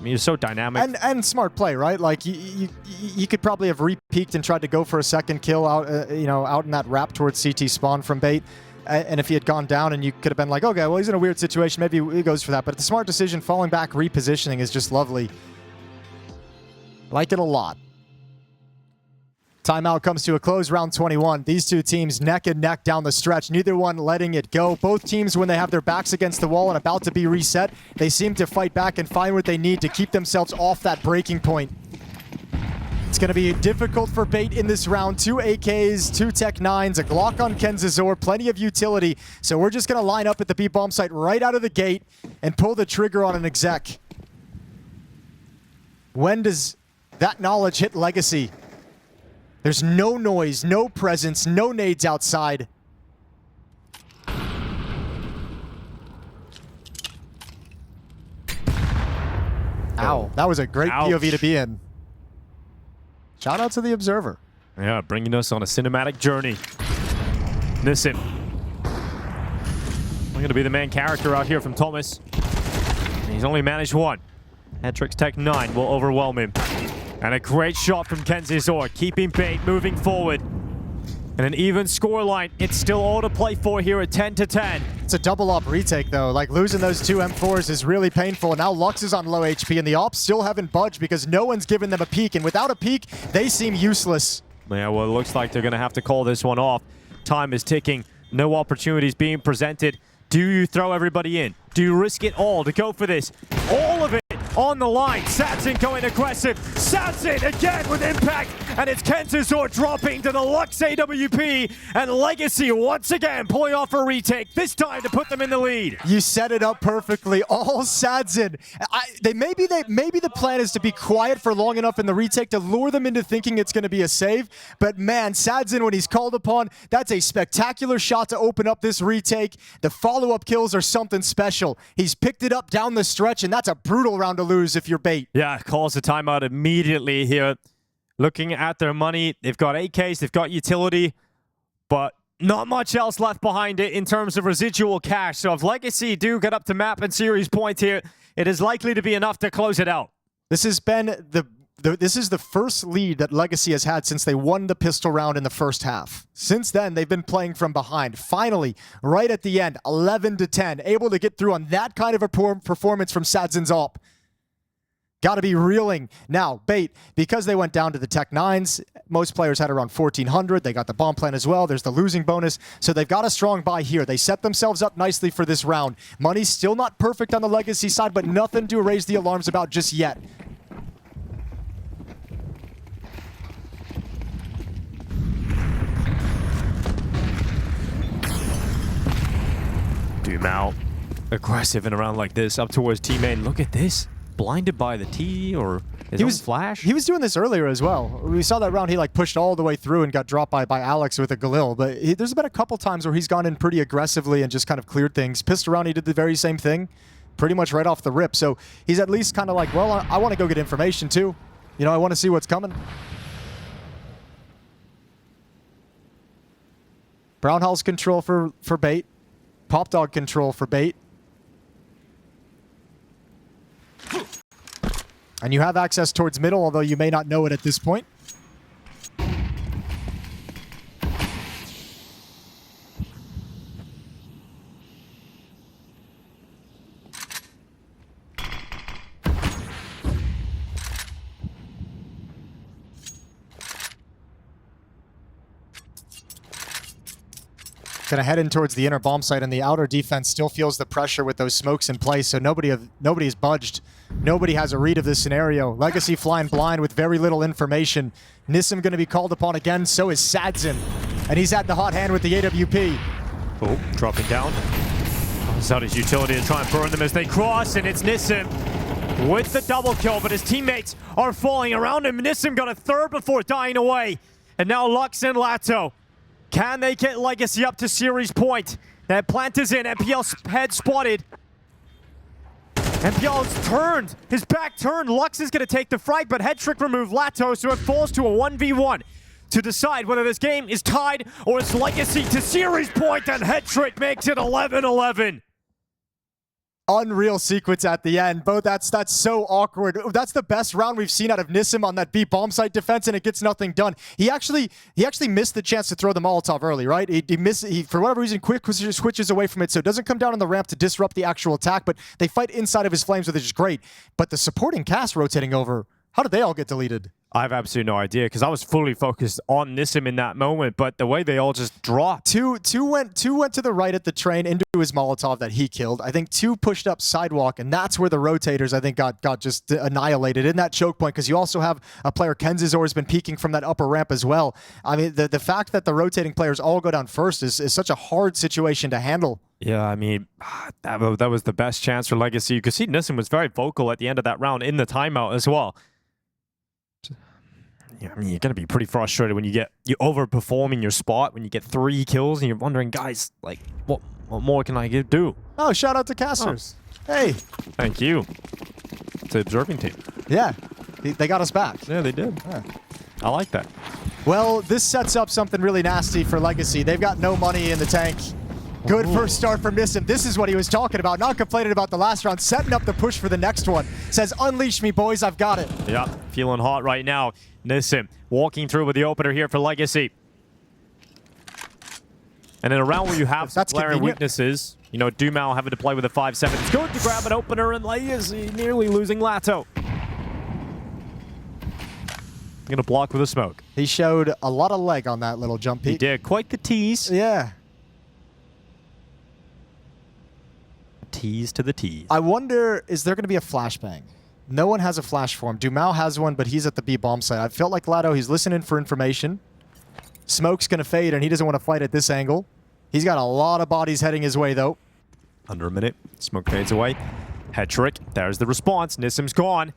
You're so dynamic and smart play, right? Like you could probably have re-peeked and tried to go for a second kill out, out in that wrap towards CT spawn from Bait. And if he had gone down, and you could have been like, okay, well he's in a weird situation, maybe he goes for that. But the smart decision, falling back, repositioning is just lovely. Like it a lot. Timeout comes to a close, round 21. These two teams neck and neck down the stretch, neither one letting it go. Both teams, when they have their backs against the wall and about to be reset, they seem to fight back and find what they need to keep themselves off that breaking point. It's going to be difficult for Bait in this round. 2 AKs, 2 Tech 9s, a Glock on Kenzazor, plenty of utility. So we're just going to line up at the B bomb site right out of the gate and pull the trigger on an exec. When does that knowledge hit Legacy? There's no noise, no presence, no nades outside. Ow, that was a great POV to be in. Shout out to the Observer. Yeah, bringing us on a cinematic journey. Nissim. going to be the main character out here from Thomas. And he's only managed one. Headtrick's Tech 9 will overwhelm him. And a great shot from Kenzizor, keeping Bait moving forward. And an even scoreline. It's still all to play for here at 10-10. It's a double op retake though. Like losing those two M4s is really painful. Now Lux is on low HP and the ops still haven't budged because no one's given them a peek. And without a peek, they seem useless. Yeah, well, it looks like they're going to have to call this one off. Time is ticking. No opportunities being presented. Do you throw everybody in? Do you risk it all to go for this? All of it on the line. Satsin going aggressive. Satsin again with impact. And it's Kenzizor dropping to the Lux AWP. And Legacy once again pulling off a retake. This time to put them in the lead. You set it up perfectly. All Satsin. Maybe the plan is to be quiet for long enough in the retake to lure them into thinking it's going to be a save. But man, Satsin, when he's called upon, that's a spectacular shot to open up this retake. The follow-up kills are something special. He's picked it up down the stretch, and that's a brutal round to lose if you're Bait. Yeah, calls the timeout immediately here. Looking at their money, they've got AKs, they've got utility, but not much else left behind it in terms of residual cash. So if Legacy do get up to map and series point here, it is likely to be enough to close it out. This has been this is the first lead that Legacy has had since they won the pistol round in the first half. Since then, they've been playing from behind. Finally, right at the end, 11-10, able to get through on that kind of a performance from Satsin's op. Got to be reeling. Now, Bait, because they went down to the Tech 9s, most players had around 1,400. They got the bomb plan as well. There's the losing bonus. So they've got a strong buy here. They set themselves up nicely for this round. Money's still not perfect on the Legacy side, but nothing to raise the alarms about just yet. Doom out. Aggressive in a round like this, up towards teammate. Look at this. Blinded by the T or his own flash. He was doing this earlier as well. We saw that round he like pushed all the way through and got dropped by Alex with a Galil. But there's been a couple times where he's gone in pretty aggressively and just kind of cleared things. Pistol round, he did the very same thing, pretty much right off the rip. So he's at least kind of like, well, I want to go get information too. You know, I want to see what's coming. Brown Hall's control for Bait. Pop Dog control for Bait. And you have access towards middle, although you may not know it at this point. Gonna head in towards the inner bomb site, and the outer defense still feels the pressure with those smokes in place, so nobody's budged. Nobody has a read of this scenario. Legacy flying blind with very little information. Nissim gonna be called upon again, so is Satsin. And he's at the hot hand with the AWP. Oh, dropping down. Pulls out his utility to try and burn them as they cross, and it's Nissim with the double kill, but his teammates are falling around him. Nissim got a third before dying away. And now Lux and Latto. Can they get Legacy up to series point? That plant is in. MPL's head spotted. MPL's turned. His back turned. Lux is going to take the frag, but Headtrick removed Latto, so it falls to a 1v1 to decide whether this game is tied or it's Legacy to series point, and Headtrick makes it 11-11. Unreal sequence at the end. Bo, that's so awkward. That's the best round we've seen out of Nissim on that B bomb site defense, and it gets nothing done. He actually missed the chance to throw the Molotov early, right? He for whatever reason quick switches away from it, so it doesn't come down on the ramp to disrupt the actual attack, but they fight inside of his flames, which is great. But the supporting cast rotating over, how did they all get deleted? I have absolutely no idea, because I was fully focused on Nissim in that moment, but the way they all just dropped. Two went to the right at the train into his Molotov that he killed. I think two pushed up sidewalk, and that's where the rotators, I think, got just annihilated in that choke point, because you also have a player, Kenzizor, has been peeking from that upper ramp as well. I mean, the fact that the rotating players all go down first is such a hard situation to handle. Yeah, I mean, that was the best chance for Legacy. You could see Nissim was very vocal at the end of that round in the timeout as well. Yeah, I mean, you're going to be pretty frustrated when you're overperforming your spot, when you get 3 kills, and you're wondering, guys, like, what more can I do? Oh, shout out to Casters. Oh. Hey. Thank you. It's the observing team. Yeah, they got us back. Yeah, they did. Yeah. I like that. Well, this sets up something really nasty for Legacy. They've got no money in the tank. Good first start from Nissim. This is what he was talking about. Not complaining about the last round, setting up the push for the next one. Says, unleash me, boys. I've got it. Yeah, feeling hot right now. Nissim walking through with the opener here for Legacy. And in a round where you have some glaring weaknesses, you know, Dumao having to play with a 5-7. It's good to grab an opener, and Legacy nearly losing Latto. Gonna block with a smoke. He showed a lot of leg on that little jump peek. He did. Quite the tease. Yeah. Tease to the tease. I wonder, is there going to be a flashbang? No one has a flash for him. Dumao has one, but he's at the B bomb site. I felt like Latto, he's listening for information. Smoke's going to fade, and he doesn't want to fight at this angle. He's got a lot of bodies heading his way, though. Under a minute. Smoke fades away. Head trick. There's the response. Nissim's gone.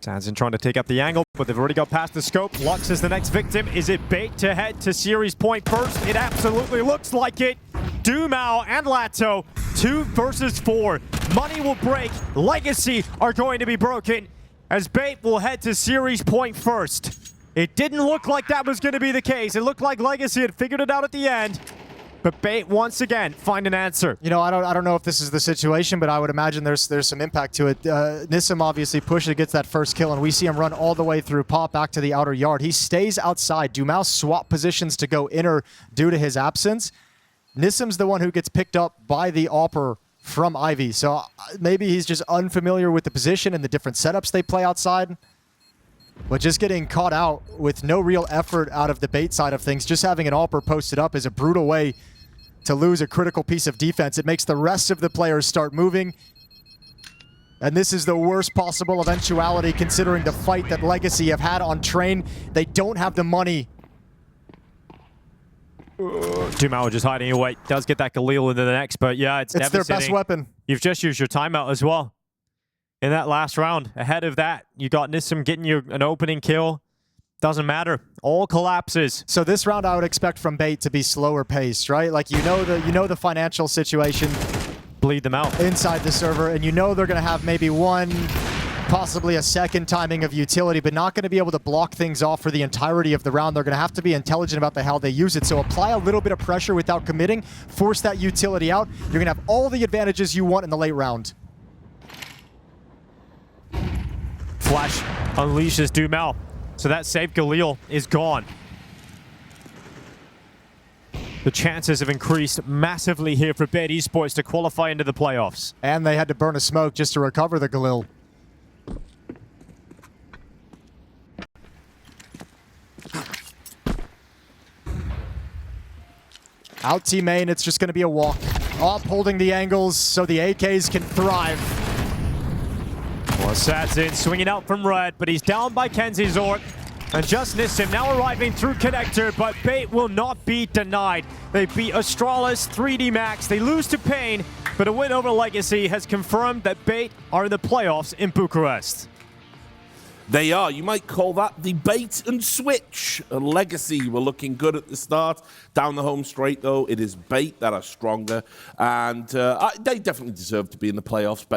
Sanson trying to take up the angle, but they've already got past the scope. Lux is the next victim. Is it bait to head to series point first? It absolutely looks like it. Dumao and Latto, 2 versus 4. Money will break. Legacy are going to be broken as bait will head to series point first. It didn't look like that was going to be the case. It looked like Legacy had figured it out at the end. But bait once again find an answer. You know, I don't know if this is the situation, but I would imagine there's some impact to it. Nissim obviously pushes, gets that first kill, and we see him run all the way through Pop back to the outer yard. He stays outside. Dumao swap positions to go inner due to his absence. Nissim's the one who gets picked up by the AWPer from Ivy. So maybe he's just unfamiliar with the position and the different setups they play outside. But just getting caught out with no real effort out of the bait side of things, just having an AWPer posted up is a brutal way to lose a critical piece of defense. It makes the rest of the players start moving. And this is the worst possible eventuality considering the fight that Legacy have had on train. They don't have the money. Dumao just hiding away. Does get that Galil into the next, but yeah, it's their best weapon. You've just used your timeout as well. In that last round, ahead of that, you got Nissim getting you an opening kill. Doesn't matter. All collapses. So this round I would expect from bait to be slower paced, right? Like you know the financial situation. Bleed them out. Inside the server, and you know they're going to have maybe one, possibly a second timing of utility, but not going to be able to block things off for the entirety of the round. They're going to have to be intelligent about how they use it. So apply a little bit of pressure without committing. Force that utility out. You're going to have all the advantages you want in the late round. Flash unleashes Dumao. So that save Galil is gone. The chances have increased massively here for BET Esports to qualify into the playoffs. And they had to burn a smoke just to recover the Galil. Out team main, it's just going to be a walk. Off holding the angles so the AKs can thrive. Well, Sadzin swinging out from red, but he's down by Kenzie Zort. And just Nissim now arriving through connector, but bait will not be denied. They beat Astralis 3D Max. They lose to Pain, but a win over Legacy has confirmed that bait are in the playoffs in Bucharest. They are. You might call that the bait and switch. Legacy were looking good at the start. Down the home straight, though, it is bait that are stronger. And they definitely deserve to be in the playoffs.